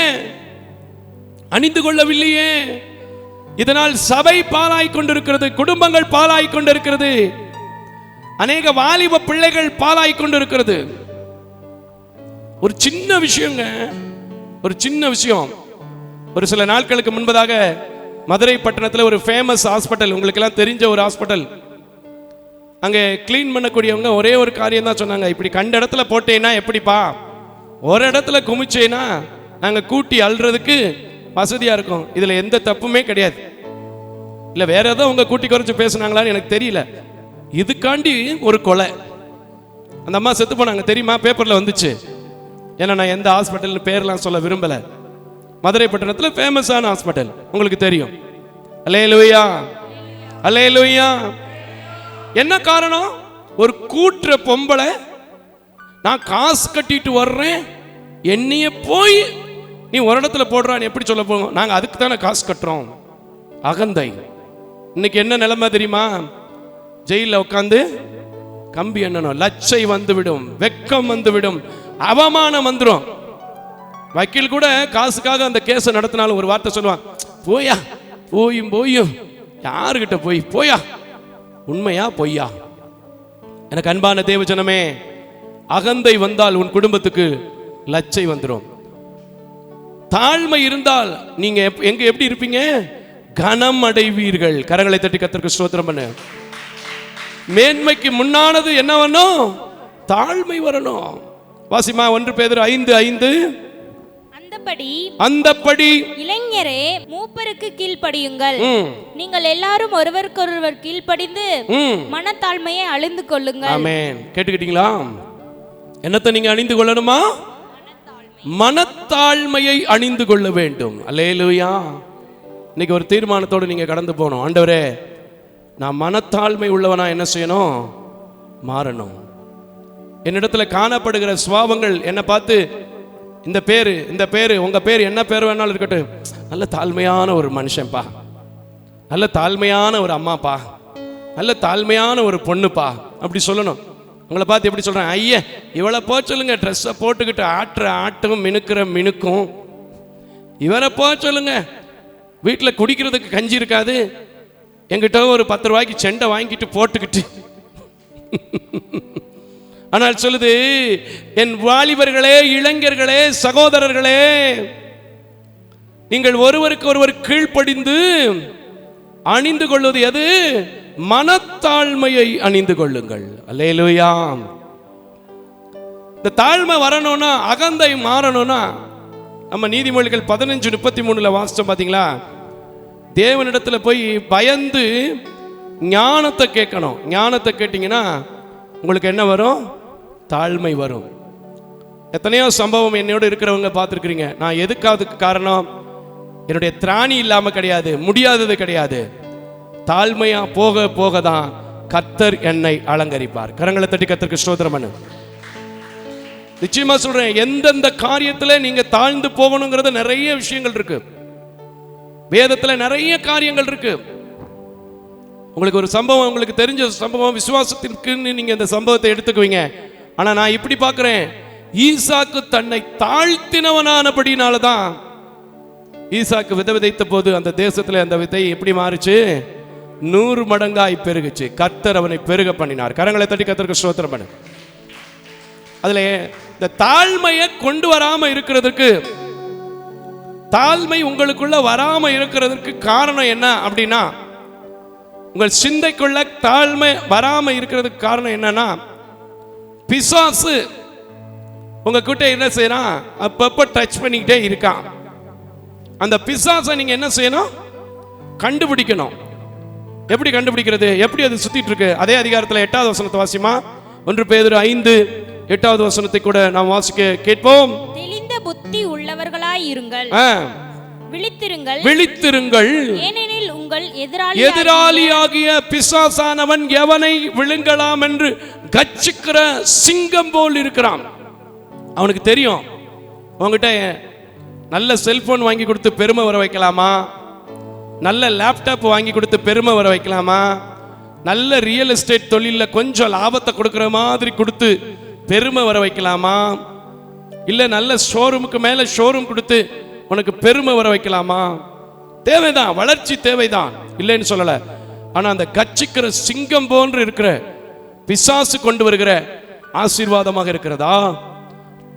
அணிந்து கொள்ளவில்லையே, இதனால் சபை பாழாய் கொண்டிருக்கிறது, குடும்பங்கள் பாழாய் கொண்டிருக்கிறது, அநேக வாலிப பிள்ளைகள் பாழாய் கொண்டிருக்கிறது. ஒரு சின்ன விஷயங்க, ஒரு சின்ன விஷயம். ஒரு சில நாட்களுக்கு முன்பதாக மதுரை பட்டணத்தில் ஒரு ஃபேமஸ் ஹாஸ்பிட்டல், உங்களுக்கு எல்லாம் தெரிஞ்ச ஒரு ஹாஸ்பிட்டல், அங்கே கிளீன் பண்ணக்கூடியவங்க ஒரே ஒரு காரியம் தான் சொன்னாங்க, இப்படி கண்ட இடத்துல போட்டேன்னா எப்படிப்பா, ஒரு இடத்துல குமிச்சேன்னா நாங்கள் கூட்டி அள்ளுறதுக்கு வசதியாக இருக்கும், இதில் எந்த தப்புமே கிடையாது. இல்லை வேற ஏதோ உங்க கூட்டி குறைச்சு பேசுனாங்களான்னு எனக்கு தெரியல. இதுக்காண்டி ஒரு கொலை. அந்த அம்மா செத்து போனாங்க தெரியுமா? பேப்பர்ல வந்துச்சு. ஏன்னா நான் எந்த ஹாஸ்பிட்டல் பேர்லாம் சொல்ல விரும்பல. மதுரை பட்டணத்தில் ஃபேமஸான ஹாஸ்பிட்டல், உங்களுக்கு தெரியும். அல்லேலூயா, அல்லேலூயா. என்ன காரணம்? ஒரு கூட்டுற பொம்பளை, நான் காசு கட்டிட்டு வர்றேன், என்னைய போய் நீ ஒரு இடத்துல போடுறான்னு எப்படி சொல்ல போவோம்? நாங்கள் அதுக்கு தானே காசு கட்டுறோம். அகந்தை. இன்னைக்கு என்ன நிலைமை தெரியுமா? ஜெயிலில் உட்காந்து கம்பி எண்ணணும், லட்சை வந்துவிடும், வெக்கம் வந்துவிடும், அவமானம் வந்துடும். வக்கீல் கூட காசுக்காக அந்த கேஸை நடத்தினாலும் ஒரு வார்த்தை சொல்லுவான், போயா போயும் யாருக்கிட்ட போயா, உண்மையா பொய்யா? எனக்கு அன்பான தேவஜனமே, அகந்தை வந்தால் உன் குடும்பத்துக்கு லட்சை வந்துடும். தாழ்மை இருந்தால் நீங்க எங்க எப்படி இருப்பீங்க? கனம் அடைவீர்கள். கரங்களை தட்டி கர்த்தருக்கு ஸ்தோத்திரம் பண்ணு. மேன்மைக்கு முன்னானது என்ன வரணும்? தாழ்மை வரணும். வாசிமா 1 பேதுரு 5:5. அந்தப்படி இளைஞரே மூப்பருக்கு கீழ்ப்படியுங்கள். நீங்கள் எல்லாரும் ஒருவருக்கொருவர் கீழ்ப்படிந்து மனத்தாழ்மையை அணிந்து கொள்ளுங்கள். ஆமென். கேட்டுக்கிட்டீங்களா? என்னத்தை நீங்க அணிந்து கொள்ளணுமா? மனத்தாழ்மையை அணிந்து கொள்ள வேண்டும். அல்லேலூயா. இன்னைக்கு ஒரு தீர்மானத்தோடு நீங்க கடந்து போகணும். ஆண்டவரே, நான் மனத்தாழ்மை உள்ளவனா என்ன செய்யணும்? மாறணும். என்னிடத்துல காணப்படுகிற சுபாவங்கள் என்னை பார்த்து இந்த பேரு உங்க பேர் என்ன பேர் வேணாலும் இருக்கட்டும், நல்ல தாழ்மையான ஒரு மனுஷன்ப்பா, நல்ல தாழ்மையான ஒரு அம்மாப்பா, நல்ல தாழ்மையான ஒரு பொண்ணுப்பா அப்படி சொல்லணும். உங்களை பார்த்து எப்படி சொல்றேன்? ஐயா இவளை போ சொல்லுங்க, ட்ரெஸ்ஸை போட்டுக்கிட்டு ஆட்டுற ஆட்டும் மினுக்கிற மினுக்கும். இவரை போ சொல்லுங்க, வீட்டில் குடிக்கிறதுக்கு கஞ்சி இருக்காது, எங்கிட்ட ஒரு 10 ரூபாய்க்கு செண்டை வாங்கிட்டு போட்டுக்கிட்டு. ஆனால் சொல்லுது, என் வாலிபர்களே, இளைஞர்களே, சகோதரர்களே, நீங்கள் ஒருவருக்கு ஒருவர் கீழ்ப்படிந்து அணிந்து கொள்வது எது? மனத்தாழ்மையை அணிந்து கொள்ளுங்கள். அல்லேலூயா. இந்த தாழ்மை வரணும்னா, அகந்தை மாறணும்னா, நம்ம நீதிமொழிகள் 15:33 வாசிச்சோம் பாத்தீங்களா? தேவனிடத்துல போய் பயந்து ஞானத்தை கேட்கணும். ஞானத்தை கேட்டீங்கன்னா உங்களுக்கு என்ன வரும்? தாழ்மை வரும். எத்தனையோ சம்பவம் என்னோட இருக்கிறவங்க பார்த்துருக்கிறீங்க. நான் எதுக்காதுக்கு காரணம்? என்னுடைய திராணி இல்லாம கிடையாது, முடியாதது கிடையாது. தாழ்மையா போக போக தான் கர்த்தர் என்னை அலங்கரிப்பார். கரங்களை தட்டி கர்த்தருக்கு ஸ்தோத்திரம் பண்ணு. நிச்சயமா சொல்றேன், எந்தெந்த காரியத்துல நீங்க தாழ்ந்து போகணுங்கிறது நிறைய விஷயங்கள் இருக்கு. வேதத்துல நிறைய காரியங்கள் இருக்கு. உங்களுக்கு ஒரு சம்பவம், உங்களுக்கு தெரிஞ்ச சம்பவம், விசுவாசத்திற்கு நீங்க இந்த சம்பவத்தை எடுத்துக்குவீங்க. ஆனா நான் இப்படி பார்க்கிறேன், ஈசாக்கு தன்னை தாழ்த்தினவனானபடினாலதான் ஈசாக்கு விதை விதைத்த போது அந்த தேசத்துல அந்த விதை எப்படி மாறுச்சு? 100 மடங்காய் பெருகுச்சு. கர்த்தர் அவனை பெருக பண்ணினார். கரங்களை தட்டி கர்த்தருக்கு ஸ்தோத்திரம் பண்ணு. அதுல இந்த தாழ்மையை கொண்டு வராம இருக்கிறதுக்கு, தாழ்மை உங்களுக்குள்ள வராம இருக்கிறதுக்கு காரணம் என்ன அப்படின்னா, உங்கள் சிந்தைக்குள்ள தாழ்மை வராம இருக்கிறதுக்கு காரணம் என்னன்னா, பிசாசு உங்ககிட்ட என்ன செய்யறான்? அப்பப்ப டச் பண்ணிக்கிட்டே இருக்கான். அந்த பிசாசை நீங்க என்ன செய்யணும்? கண்டுபிடிக்கணும். எப்படி கண்டுபிடிக்கிறது? எப்படி அது சுத்திட்டு இருக்கு? அதே அதிகாரத்தில் 8வது வசனத்தை வாசிமா. 1 பேதுரு 5:8 வசனத்தை கூட நாம் வாசிக்க கேட்போம். தெளிந்த புத்தி உள்ளவர்களாய் இருங்கள், விழித்திருங்கள், ஏனெனில் உங்கள் எதிராளியாகிய பிசாசானவன் எவனை விழுங்கலாம் என்று கர்ச்சிக்கிற சிங்கம் போல் இருக்கிறான். அவனுக்கு தெரியும், உங்ககிட்ட நல்ல செல்போன் வாங்கி கொடுத்து பெருமை வர வைக்கலாமா, நல்ல லேப்டாப் வாங்கி கொடுத்து பெருமை வர வைக்கலாமா, நல்ல ரியல் எஸ்டேட் தொழிலில் கொஞ்சம் லாபத்தை கொடுக்குற மாதிரி கொடுத்து பெருமை வர வைக்கலாமா, இல்லை நல்ல ஷோரூமுக்கு மேலே ஷோரூம் கொடுத்து உனக்கு பெருமை வர வைக்கலாமா? தேவைதான், வளர்ச்சி தேவைதான், இல்லைன்னு சொல்லலை. ஆனால் அந்த கர்ச்சிக்கிற சிங்கம் போன்று இருக்கிற பிசாசு கொண்டு வருகிற ஆசீர்வாதமாக இருக்கிறதா?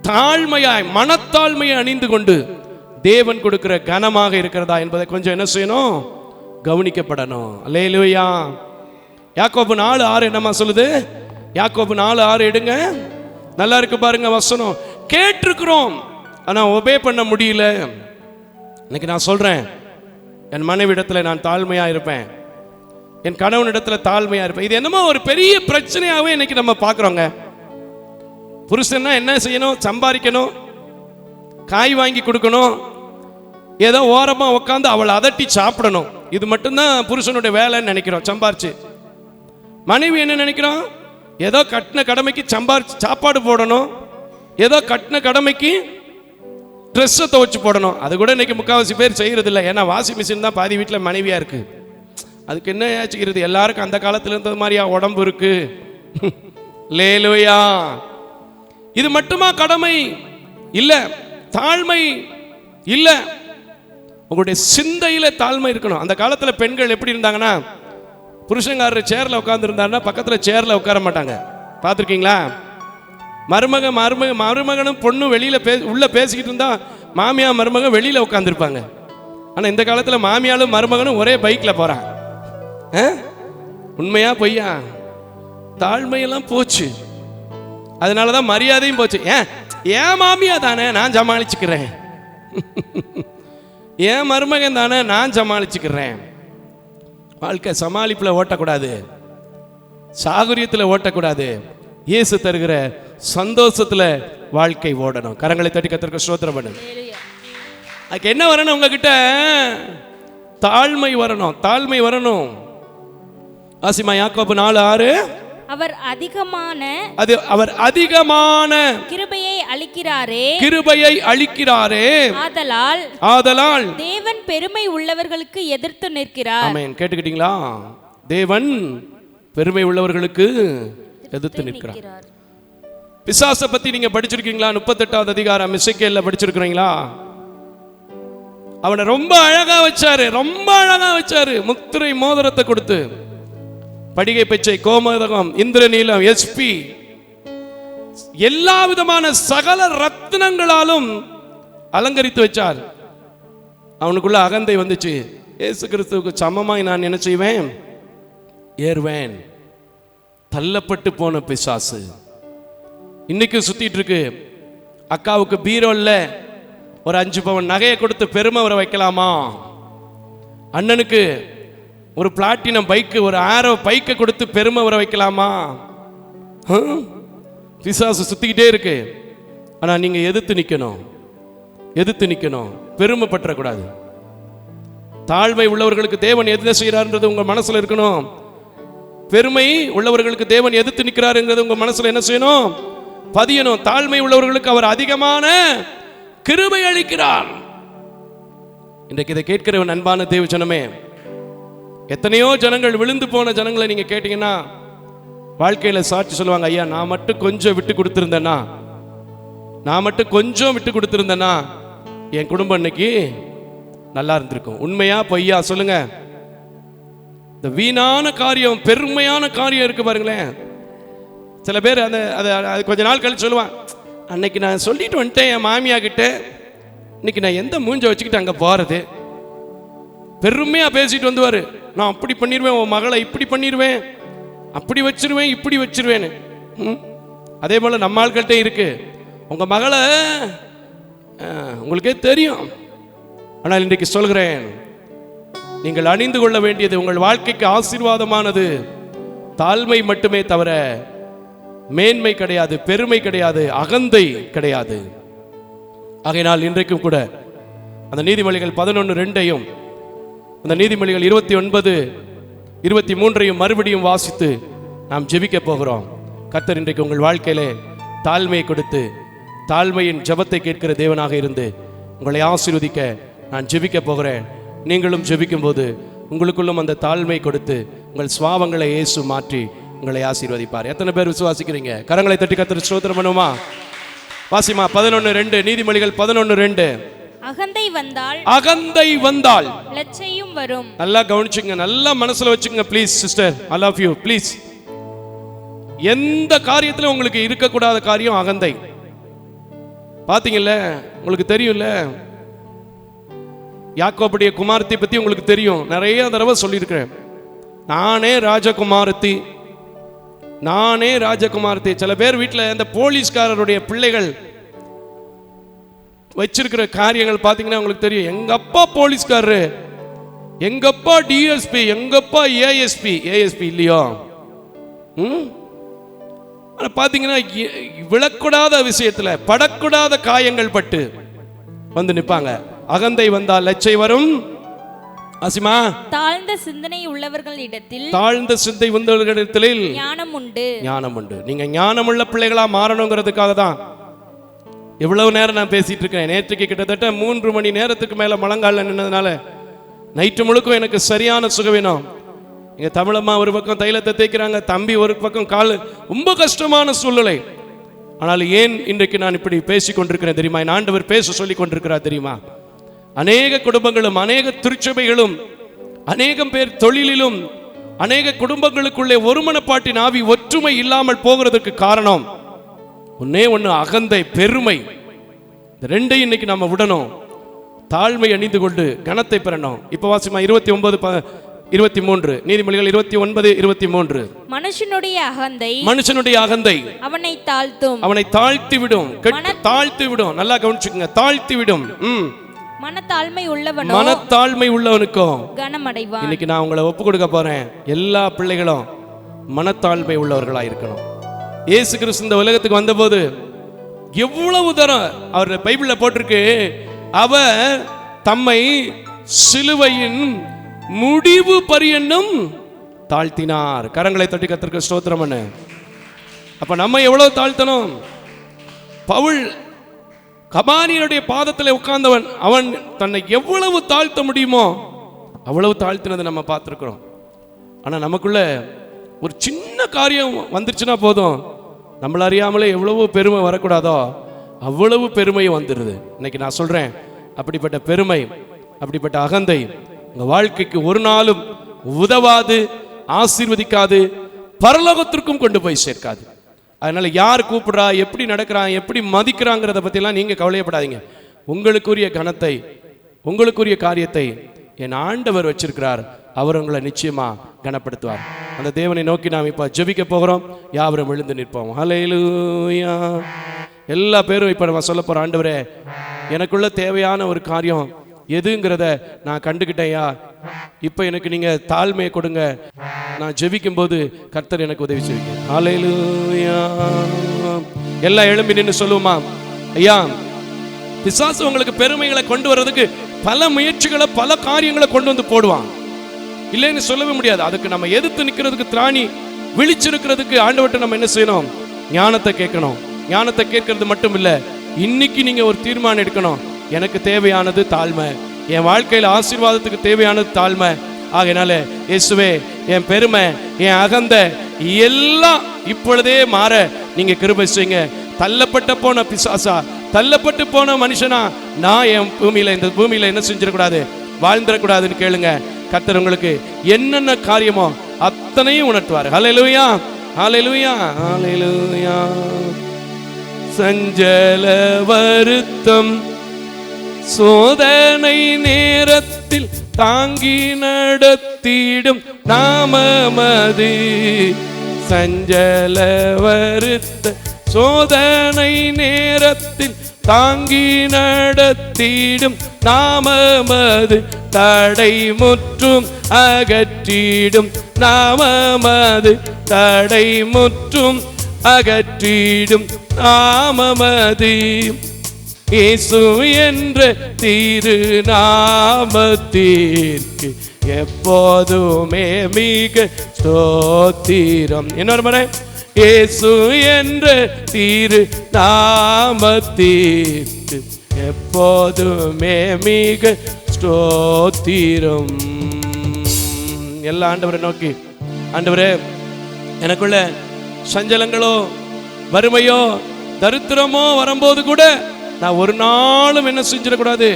தாழ்மையாய் மனத்தாழ்மையை அணிந்து கொண்டு தேவன் கொடுக்கிற கனமாக இருக்கிறதா என்பதை கொஞ்சம் என்ன செய்யணும்? கவனிக்கப்படணும். அல்லேலூயா. யாக்கோபு 4:6 என்னமா சொல்லுது? யாக்கோபு 4:6 எடுங்க, நல்லா இருக்கு பாருங்க வசனம். கேட்டிருக்கிறோம் ஆனா ஒபே பண்ண முடியல. இன்னைக்கு நான் சொல்றேன், என் மனைவி இடத்துல நான் தாழ்மையா இருப்பேன், என் கணவனிடத்துல தாழ்மையா இருப்பேன். இது என்னமோ ஒரு பெரிய பிரச்சனையாகவே இன்னைக்கு நம்ம பார்க்குறோங்க. புருஷன்னா என்ன செய்யணும்? சம்பாதிக்கணும், காய் வாங்கி கொடுக்கணும், ஏதோ ஓரமாக உட்காந்து அவளை அதட்டி சாப்பிடணும். இது மட்டும்தான் புருஷனுடைய வேலைன்னு நினைக்கிறோம். சம்பாரிச்சு மனைவி என்ன நினைக்கிறோம்? ஏதோ கட்டின கடமைக்கு சாப்பாடு போடணும், ஏதோ கட்டின கடமைக்கு ட்ரெஸ்ஸை துவைச்சு போடணும். அது கூட இன்னைக்கு முக்கால்வாசி பேர் செய்யறது இல்லை. ஏன்னா வாஷிங் மிஷின் தான் பாதி வீட்டில் மனைவியா இருக்கு. அதுக்கு என்ன செய்யறது? எல்லாருக்கும் அந்த காலத்துல இருந்தது மாதிரியா உடம்பு இருக்கு. லேலுயா. இது மட்டுமா கடமை? இல்ல. தாழ்மை இல்ல. உங்களுடைய சிந்தையில தாழ்மை இருக்கணும். அந்த காலத்துல பெண்கள் எப்படி இருந்தாங்கன்னா, புருஷங்காரர் சேர்ல உட்கார்ந்து இருந்தாருன்னா பக்கத்துல சேர்ல உட்கார மாட்டாங்க. பார்த்துருக்கீங்களா? மருமகனும் பொண்ணும் வெளியில உள்ள பேசிக்கிட்டு இருந்தா மாமியா மருமகன் வெளியில உட்காந்துருப்பாங்க. ஆனா இந்த காலத்துல மாமியாலும் மருமகனும் ஒரே பைக்ல போறான். உண்மையா பொய்யா? தாழ்மையெல்லாம் போச்சு. அதனாலதான் மரியாதையும் போச்சு. ஏன் மாமியா தானே நான் சமாளிச்சுக்கிறேன், ஏன் மருமகன் தானே நான் சமாளிச்சுக்கிறேன். வாழ்க்கை சமாளிப்புல ஓட்டக்கூடாது, சாகுரியத்தில் ஓட்டக்கூடாது. இயேசு தருகிற சந்தோஷத்துல வாழ்க்கை ஓடணும். கரங்களை தட்டி கர்த்தருக்கு ஸ்தோத்திரம் பண்ணுங்க. அதுக்கு என்ன வரணும்? உங்ககிட்ட தாழ்மை வரணும். தாழ்மை வரணும். ஆசிமா யாக்கோபு 4:6. அவர் அதிகமான கிருபையை அளிக்கிறாரே, கிருபையை அளிக்கிறாரே, ஆதலால் தேவன் பெருமை உள்ளவர்களுக்கு எதிர்த்து நிற்கிறார். ஆமென். கேட்டுக்கிட்டீங்களா? தேவன் பெருமை உள்ளவர்களுக்கு எதிர்த்து நிற்கிறார். பிசாசை பத்தி நீங்க படிச்சிருக்கீங்களா? 38வது அதிகாரம் எசேக்கியேல்ல படிச்சிருக்கீங்களா? அவனை ரொம்ப அழகா வச்சாரு. முத்திரை மோதிரத்தை கொடுத்து, படிகை பச்சை, கோமோதகம், இந்திரநீலம், எஸ்பி, எல்லா விதமான சகல ரத்னங்களாலும் அலங்கரித்து வச்சார். அவனுக்குள்ள அகந்தை வந்துச்சு. இயேசு கிறிஸ்துவுக்கு சமமாய் நான் என்ன செய்வேன்? ஏறுவேன். தள்ளப்பட்டு போன பிசாசு இன்னைக்கு சுத்திட்டு இருக்கு. அக்காவுக்கு பீரோல்ல ஒரு 5 பவுன் நகையை கொடுத்து பெருமை வர வைக்கலாமா? அண்ணனுக்கு ஒரு பிளாட்டினம் பைக்கு, ஒரு ஆரோ பைக்கை கொடுத்து பெருமை வர வைக்கலாமா? பிசாசு சுத்திக்கிட்டே இருக்கு. ஆனா நீங்க எதிர்த்து நிக்கணும், பெருமை பற்றக்கூடாது. தாழ்மை உள்ளவர்களுக்கு தேவன் எது செய்யறாருன்றது உங்க மனசுல இருக்கணும். பெருமை உள்ளவர்களுக்கு தேவன் எதிர்த்து நிற்கிறாருங்கிறது உங்க மனசுல என்ன செய்யணும்? பதியணும். தாழ்மை உள்ளவர்களுக்கு அவர் அதிகமான கிருபை அளிக்கிறார். இன்றைக்கு இதை கேட்கிறவன் அன்பான தேவ ஜனமே, எத்தனையோ ஜனங்கள், விழுந்து போன ஜனங்களை நீங்க கேட்டீங்கன்னா வாழ்க்கையில சாட்சி சொல்லுவாங்க. ஐயா, நான் மட்டும் கொஞ்சம் விட்டு கொடுத்திருந்தேன்னா என் குடும்பம் இன்னைக்கு நல்லா இருந்திருக்கும். உண்மையா பொய்யா சொல்லுங்க? இந்த வீணான காரியம், பெருமையான காரியம் இருக்கு பாருங்களேன். சில பேர் அது கொஞ்ச நாள் கழிச்சு சொல்லுவான், அன்னைக்கு நான் சொல்லிட்டு வந்துட்டேன் என் மாமியா கிட்ட, இன்னைக்கு நான் எந்த மூஞ்ச வச்சுக்கிட்டு அங்க போறது. பெருமையா பேசிட்டு வந்துவாரு. நான் அப்படி பண்ணிடுவேன், உன் மகளை இப்படி பண்ணிடுவேன், அப்படி வச்சிருவேன், இப்படி வச்சிருவேன்னு. அதே போல நம்ம ஆட்கள்கிட்ட இருக்கு. உங்க மகளை உங்களுக்கே தெரியும். ஆனால் இன்றைக்கு சொல்கிறேன், நீங்கள் அணிந்து கொள்ள வேண்டியது, உங்கள் வாழ்க்கைக்கு ஆசீர்வாதமானது தாழ்மை மட்டுமே தவிர மேன்மை கிடையாது, பெருமை கிடையாது, அகந்தை கிடையாது. ஆகையினால் இன்றைக்கும் கூட அந்த நீதிமொழிகள் 11:2 அந்த நீதிமொழிகள் 29:23 மறுபடியும் வாசித்து நாம் ஜெபிக்க போகிறோம். கர்த்தர் இன்றைக்கு உங்கள் வாழ்க்கையிலே தாழ்மையை கொடுத்து, தாழ்மையின் ஜெபத்தை கேட்கிற தேவனாக இருந்து உங்களை ஆசீர்வதிக்க நான் ஜெபிக்க போகிறேன். நீங்களும் ஜெபிக்கும் போது உங்களுக்குள்ளும் அந்த தாழ்மை கொடுத்து உங்கள் சுவாவங்களை இயேசு மாற்றி உங்களை ஆசீர்வதிப்பார். எத்தனை பேர் விசுவாசிக்கிறீங்க? கரங்களை தட்டி கர்த்தர் ஸ்தோத்திரம் பண்ணுமா? வாசிமா 11:2 நீதிமொழிகள் 11:2. அகந்தை வந்தால் லட்சையும் வரும். நல்லா கவனிச்சுங்க, நல்லா மனசுல வச்சுங்க please sister, I love you please. எந்த காரியத்துல உங்களுக்கு இருக்கக்கூடாத காரியம் அகந்தை. பாத்தீங்கல்ல, உங்களுக்கு தெரியும்ல, யாக்கோபுடைய குமாரத்தை பத்தி உங்களுக்கு தெரியும், நிறைய தடவை சொல்லியிருக்கிறேன். நானே ராஜகுமாரத்தை. சில பேர் வீட்டில் இந்த போலீஸ்காரருடைய பிள்ளைகள் வச்சிருக்கிற காரியங்கள் பார்த்தீங்கன்னா உங்களுக்கு தெரியும். எங்க அப்பா போலீஸ்காரரு, எங்கப்பா டிஎஸ்பி, எங்கப்பா ஏஎஸ்பி. ஏஎஸ்பி இல்லையோ? பாத்தீங்கன்னா விழக்கூடாத விஷயத்துல, படக்கூடாத காயங்கள் பட்டு வந்து நிப்பாங்க. அகந்தை வந்தால் லச்சை வரும். ஆசிமா, தாழ்ந்த சிந்தனை உள்ளவர்களிடத்தில், தாழ்ந்த சிந்தை உள்ளவர்களிடத்தில் ஞானம் உண்டு. ஞானம் உண்டு. நீங்க ஞானமுள்ள பிள்ளைகளா மாறணுங்கிறதுக்காக தான் எவ்வளவு நேரம் நான் பேசிட்டு இருக்கேன். நேற்றுக்கு கிட்டத்தட்ட 3 மணி நேரத்துக்கு மேல முழங்கால நின்னதுனால நைட்டு முழுக்கும் எனக்கு சரியான சுகவீனம். எங்க தமிழம்மா ஒரு பக்கம் தைலத்தை தேய்க்கிறாங்க, தம்பி ஒரு பக்கம் கால், ரொம்ப கஷ்டமான சூழ்நிலை. ஆனால் ஏன் இன்றைக்கு நான் இப்படி பேசிக் கொண்டிருக்கிறேன் தெரியுமா? என் ஆண்டவர் பேச சொல்லி கொண்டிருக்கிறார் தெரியுமா? அநேக குடும்பங்களும், அநேக திருச்சபைகளும், அநேகம் பேர் தொழிலிலும், அநேக குடும்பங்களுக்குள்ளே ஒருமனப்பாட்டின் ஆவி, ஒற்றுமை இல்லாமல் போகிறதுக்கு காரணம் ஒன்னே ஒன்று, அகந்தை, பெருமை. இந்த ரெண்டையும் இன்னைக்கு நம்ம விடணும். தாழ்மை அணிந்து கொண்டு கனத்தை பெறணும். இப்ப வாசிமா 29:23, நீதிமொழிகள் 29:23. மனுஷனுடைய அகந்தை அவனை தாழ்த்தும், அவனை தாழ்த்தி விடும், தாழ்த்தி விடும். நல்லா கவனிச்சுக்கங்க, தாழ்த்தி விடும். மனத்தாழ்மை உள்ளவனுக்கும் கனமடைவான். இன்னைக்கு நான் உங்களை ஒப்பு கொடுக்க போறேன். எல்லா பிள்ளைகளும் மனத்தாழ்மை உள்ளவர்களா இருக்கணும். இயேசு கிறிஸ்து இந்த உலகத்துக்கு வந்தபோது எவ்வளவு தரம் அவர் பைபிள்ல போட்டிருக்கு, அவர் தம்மை சிலுவையின் முடிவு பரியந்தம் தாழ்த்தினார். கரங்களை தட்டி கர்த்தருக்கு ஸ்தோத்திரம் பண்ணு. அப்ப நம்ம எவ்வளவு தாழ்த்தணும்? பவுல் கமானியனுடைய பாதத்தில் உட்கார்ந்தவன், அவன் தன்னை எவ்வளவு தாழ்த்த முடியுமோ அவ்வளவு தாழ்த்தினதை நம்ம பார்த்துருக்கிறோம். ஆனா நமக்குள்ள ஒரு சின்ன காரியம் வந்துருச்சுன்னா போதும், நம்மள அறியாமலே எவ்வளவு பெருமை வரக்கூடாதோ அவ்வளவு பெருமையும் வந்துடுது. இன்னைக்கு நான் சொல்றேன், அப்படிப்பட்ட பெருமை, அப்படிப்பட்ட அகந்தை உங்க வாழ்க்கைக்கு ஒரு நாளும் உதவாது, ஆசீர்வதிக்காது, பரலோகத்திற்கும் கொண்டு போய் சேர்க்காது. அதனால யார் கூப்பிடுறா, எப்படி நடக்கிறான், எப்படி மதிக்கிறாங்கிறத பத்திலாம் நீங்க கவலையப்படாதீங்க. உங்களுக்குரிய கனத்தை, உங்களுக்குரிய காரியத்தை என் ஆண்டவர் வச்சிருக்கிறார். அவர் உங்களை நிச்சயமா கனப்படுத்துவார். அந்த தேவனை நோக்கி நாம் இப்ப ஜெபிக்க போகிறோம். யாவரும் எழுந்து நிற்போம். ஹல்லேலூயா. எல்லா பேரும் இப்ப நம்ம சொல்ல போறோம், ஆண்டவரே எனக்குள்ள தேவையான ஒரு காரியம் எதுங்கிறத நான் கண்டுகிட்டேயா, இப்ப எனக்கு நீங்க தாழ்மையை கொடுங்க. நான் ஜெபிக்கும் போது கர்த்தர் எனக்கு உதவி செய்வீங்க. ஹல்லேலூயா. எல்லாம் எழும்பி நின்று சொல்லுவோமா? ஐயா, பிசாசு உங்களுக்கு பெருமைகளை கொண்டு வர்றதுக்கு பல முயற்சிகளை, பல காரியங்களை கொண்டு வந்து போடுவான், இல்லைன்னு சொல்லவே முடியாது. அதுக்கு நம்ம எதிர்த்து நிற்கிறதுக்கு, திராணி விழிச்சிருக்கிறதுக்கு ஆண்டவர்கிட்ட நம்ம என்ன செய்யணும்? ஞானத்தை கேட்கணும். ஞானத்தை கேட்கறது மட்டும் இல்ல, இன்னைக்கு நீங்க ஒரு தீர்மானம் எடுக்கணும். எனக்கு தேவையானது தாழ்மை, என் வாழ்க்கையில் ஆசீர்வாதத்துக்கு தேவையானது தாழ்மை. ஆகையினால இயேசுவே, என் பெருமை, என் அகந்தை எல்லாம் இப்பொழுதே மாற நீங்க கிருபை செய்யுங்க. தள்ளப்பட்ட போன பிசாசா, தள்ளப்பட்டு போன மனுஷனா நான் என் பூமியில, இந்த பூமியில என்ன செஞ்சிடக்கூடாது, வாழ்ந்துடக்கூடாதுன்னு கேளுங்க. கர்த்தர் உங்களுக்கு என்னென்ன காரியமோ அத்தனையும் உணர்த்துவார். ஹல்லேலூயா, ஹல்லேலூயா, ஹல்லேலூயா. சஞ்சல வருத்தம் சோதனை நேரத்தில் தாங்கி நடத்திடும் நாமமது. சஞ்சல வருத்த சோதனை நேரத்தில் தாங்கி நடத்திடும் நாமமது. தடை முற்றும் அகற்றிடும் நாமமது. தடை முற்றும் அகற்றிடும் நாமமது. இயேசு என்ற திருநாமத்திற்கு எப்போதுமே மிக ஸ்தோத்திரம். இன்னொரு முறை, இயேசு என்ற திருநாமத்திற்கு எப்போதுமே மிக ஸ்தோத்திரம். எல்லா ஆண்டவரை நோக்கி, ஆண்டவரே எனக்குள்ள சஞ்சலங்களோ, வறுமையோ, தரித்திரமோ வரும்போது கூட நான் ஒரு நாளும் என்ன செஞ்சிடக்கூடாது,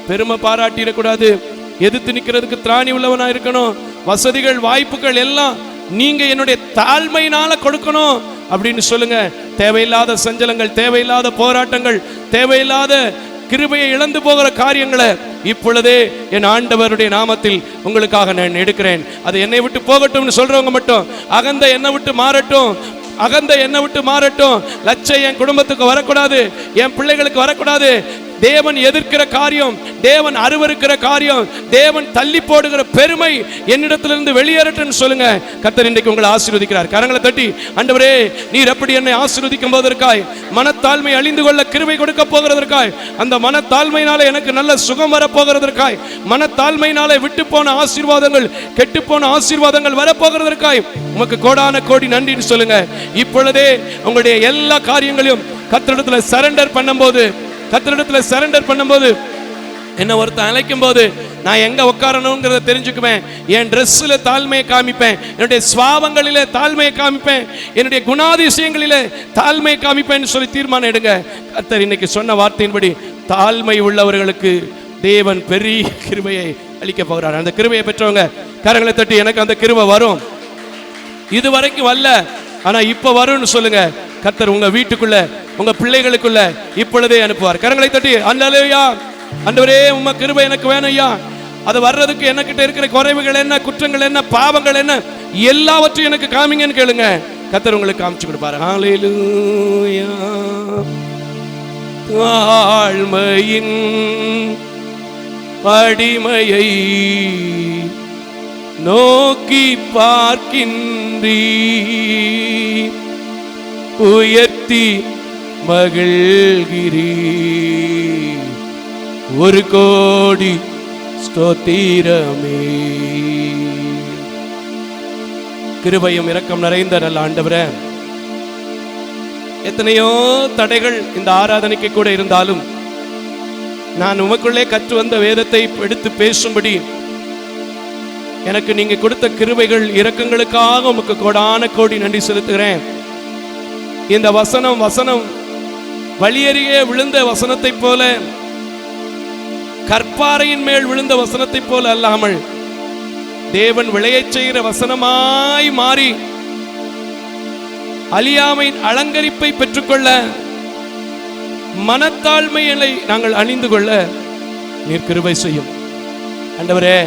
பெருமை பாராட்டிடக்கூடாது. எதிர்த்து நிற்கிறதுக்கு திராணி உள்ளவனா இருக்கணும். வசதிகள், வாய்ப்புகள் எல்லாம் நீங்க என்னுடைய தாழ்மையினால கொடுக்கணும் அப்படின்னு சொல்லுங்க. தேவையில்லாத சஞ்சலங்கள், தேவையில்லாத போராட்டங்கள், தேவையில்லாத கிருபையை இழந்து போகிற காரியங்களை இப்பொழுதே என் ஆண்டவருடைய நாமத்தில் உங்களுக்காக நான் எடுக்கிறேன். அது என்னை விட்டு போகட்டும்னு சொல்றவங்க மட்டும், அகந்தை என்னை விட்டு மாறட்டும், அகந்தை என்னை விட்டு மாறட்டும். லட்சம் என் குடும்பத்துக்கு வரக்கூடாது, என் பிள்ளைகளுக்கு வரக்கூடாது. தேவன் எதிர்க்கிற காரியம், தேவன் அருவருக்கிற காரியம், தேவன் தள்ளி போடுகிற பெருமை என்னிடத்திலிருந்து வெளியேறட்டுன்னு சொல்லுங்க. கர்த்தர் இன்றைக்கு உங்களை ஆசீர்வதிக்கிறார். கரங்களை தட்டி, ஆண்டவரே நீர் எப்படி என்னை ஆசீர்வதிக்கும் போதற்காய், மனத்தாழ்மை அழிந்து கொள்ள கிருபை கொடுக்க போகிறதற்காய், அந்த மனத்தாழ்மையினால எனக்கு நல்ல சுகம் வர போகிறதற்காய், மனத்தாழ்மையினால விட்டு போன ஆசீர்வாதங்கள், கெட்டு போன ஆசீர்வாதங்கள் வரப்போகிறதற்காய் உமக்கு கோடான கோடி நன்றின்னு சொல்லுங்க. இப்பொழுதே உங்களுடைய எல்லா காரியங்களையும் கர்த்தரிடத்துல சரண்டர் பண்ணும்போது என்ன ஒருத்தன் அழைக்கும் போது நான் எங்க உட்காரணுங்கிறத தெரிஞ்சுக்குவேன். என் ட்ரெஸ்ஸில் தாழ்மையை காமிப்பேன், என்னுடைய சுவாபங்களிலே தாழ்மையை காமிப்பேன், என்னுடைய குணாதிசயங்களிலே தாழ்மையை காமிப்பேன்னு சொல்லி தீர்மானம் எடுங்க. கர்த்தர் இன்னைக்கு சொன்ன வார்த்தையின்படி தாழ்மை உள்ளவர்களுக்கு தேவன் பெரிய கிருபையை அளிக்க போகிறார். அந்த கிருபையை பெற்றவங்க கரங்களை தட்டி, எனக்கு அந்த கிருபை வரும், இதுவரைக்கும் வரல ஆனா இப்ப வரும்னு சொல்லுங்க. கர்த்தர் உங்க வீட்டுக்குள்ள, உங்க பிள்ளைகளுக்குள்ள இப்பொழுதே அனுப்புவார். கரங்களை தட்டி, அல்லேலூயா, ஆண்டவரே உம்ம கிருபை எனக்கு வேணும் ஐயா. அது வர்றதுக்கு எனக்கிட்ட இருக்கிற குறைவுகள் என்ன, குற்றங்கள் என்ன, பாவங்கள் என்ன, எல்லாவற்றையும் எனக்கு காமிங்கன்னு கேளுங்க. கர்த்தர் உங்களுக்கு காமிச்சு கொடுப்பாரு. ஹல்லேலூயா. தாழ்மையின் அடிமையை நோக்கி பார்க்கின்றீ, உயர்த்தி மகிழ்கிறீ, ஒரு கோடி ஸ்தோத்திரமே. கிருபையும் இரக்கம் நிறைந்த நல்ல ஆண்டவரே, எத்தனையோ தடைகள் இந்த ஆராதனைக்கு கூட இருந்தாலும் நான் உமக்குள்ளே கற்று வந்த வேதத்தை எடுத்து பேசும்படி எனக்கு நீங்க கொடுத்த கிருபைகள் இரக்கங்களுக்காக உமக்கு கோடான கோடி நன்றி செலுத்துகிறேன். இந்த வசனம் வழியறியே விழுந்த வசனத்தை போல, கற்பாறையின் மேல் விழுந்த வசனத்தை போல அல்லாமல் தேவன் விளையச் செய்கிற வசனமாய் மாறி அழியாமையின் அலங்கரிப்பை பெற்றுக்கொள்ள, மனத்தாழ்மையை நாங்கள் அணிந்து கொள்ள நீர் கிருபை செய்யும். ஆண்டவரே,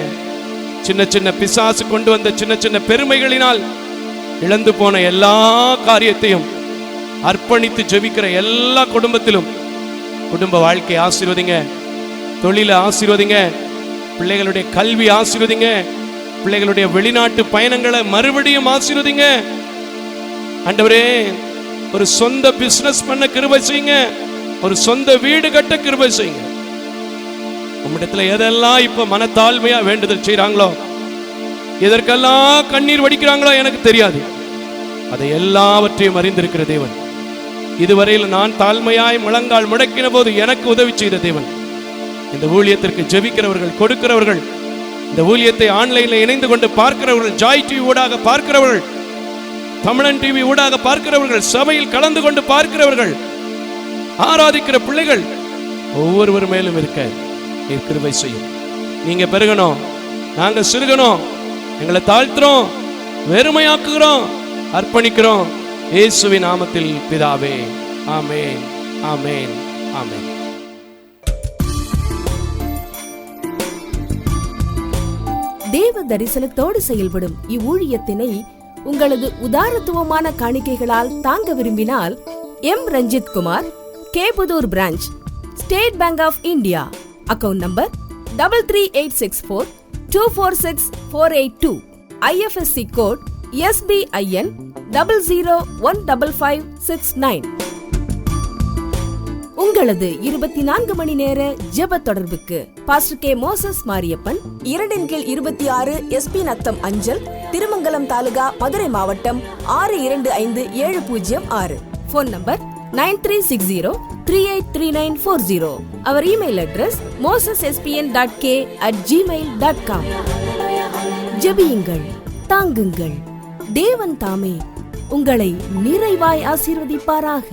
சின்ன சின்ன பிசாசு கொண்டு வந்த சின்ன சின்ன பெருமைகளினால் இழந்து போன எல்லா காரியத்தையும் அர்ப்பணித்து ஜெபிக்கிற எல்லா குடும்பத்திலும் குடும்ப வாழ்க்கை ஆசீர்வதிங்க, தொழிலை ஆசீர்வதிங்க, பிள்ளைகளுடைய கல்வி ஆசீர்வதிங்க, பிள்ளைகளுடைய வெளிநாட்டு பயணங்களை மறுபடியும் ஆசீர்வதிங்க. ஆண்டவரே, ஒரு சொந்த பிசினஸ் பண்ண கிருபை செய்யுங்க, ஒரு சொந்த வீடு கட்ட கிருபை செய்யுங்க. உம்மிடத்துல எதெல்லாம் இப்ப மனத்தாழ்மையா வேண்டுதல் செய்யறாங்களோ, எதற்கெல்லாம் கண்ணீர் வடிக்கிறாங்களோ எனக்கு தெரியாது, அதை எல்லாவற்றையும் அறிந்திருக்கிற தேவன், இதுவரையில் நான் தாழ்மையாய் முழங்கால் முடக்கின போது எனக்கு உதவி செய்த தேவன், இந்த ஊழியத்திற்கு ஜெபிக்கிறவர்கள், கொடுக்கிறவர்கள், இந்த ஊழியத்தை ஆன்லைன்ல இணைந்து கொண்டு பார்க்கிறவர்கள், ஜாய் டிவி ஊடாக பார்க்கிறவர்கள், தமிழன் டிவி ஊடாக பார்க்கிறவர்கள், சபையில் கலந்து கொண்டு பார்க்கிறவர்கள், ஆராதிக்கிற பிள்ளைகள் ஒவ்வொருவர் மேலும் இருக்க நீர் கிருபை செய்யும். நீங்க பெருகணும், நாங்க சிறுகணும், எங்களை தாழ்த்துறோம், வெறுமையாக்குகிறோம், அர்ப்பணிக்கிறோம். இயேசுவின் நாமத்தில் பிதாவே, ஆமென், ஆமென், ஆமென். தேவ தரிசனத்தோடு செயல்படும் இவ்வூழியத்தினை உங்களது உதாரத்துவமான காணிக்கைகளால் தாங்க விரும்பினால் M Ranjith Kumar, Kepudur branch, State Bank of India, account number 3386424648, IFSC code SBIN 00155569. உங்களது 24 மணி நேர ஜெப தொடர்புக்கு pastor K Moses Mariappan, 2/26 SP Natham அஞ்சல், திருமங்கலம் தாலுகா, மதுரை மாவட்டம் 625706. Phone number 9360383940. அவர் இமெயில் அட்ரஸ் mosespn.k@gmail.com. ஜெபியுங்கள், தாங்குங்கள், தேவன் தாமே உங்களை நிறைவாய் ஆசீர்வதிப்பாராக.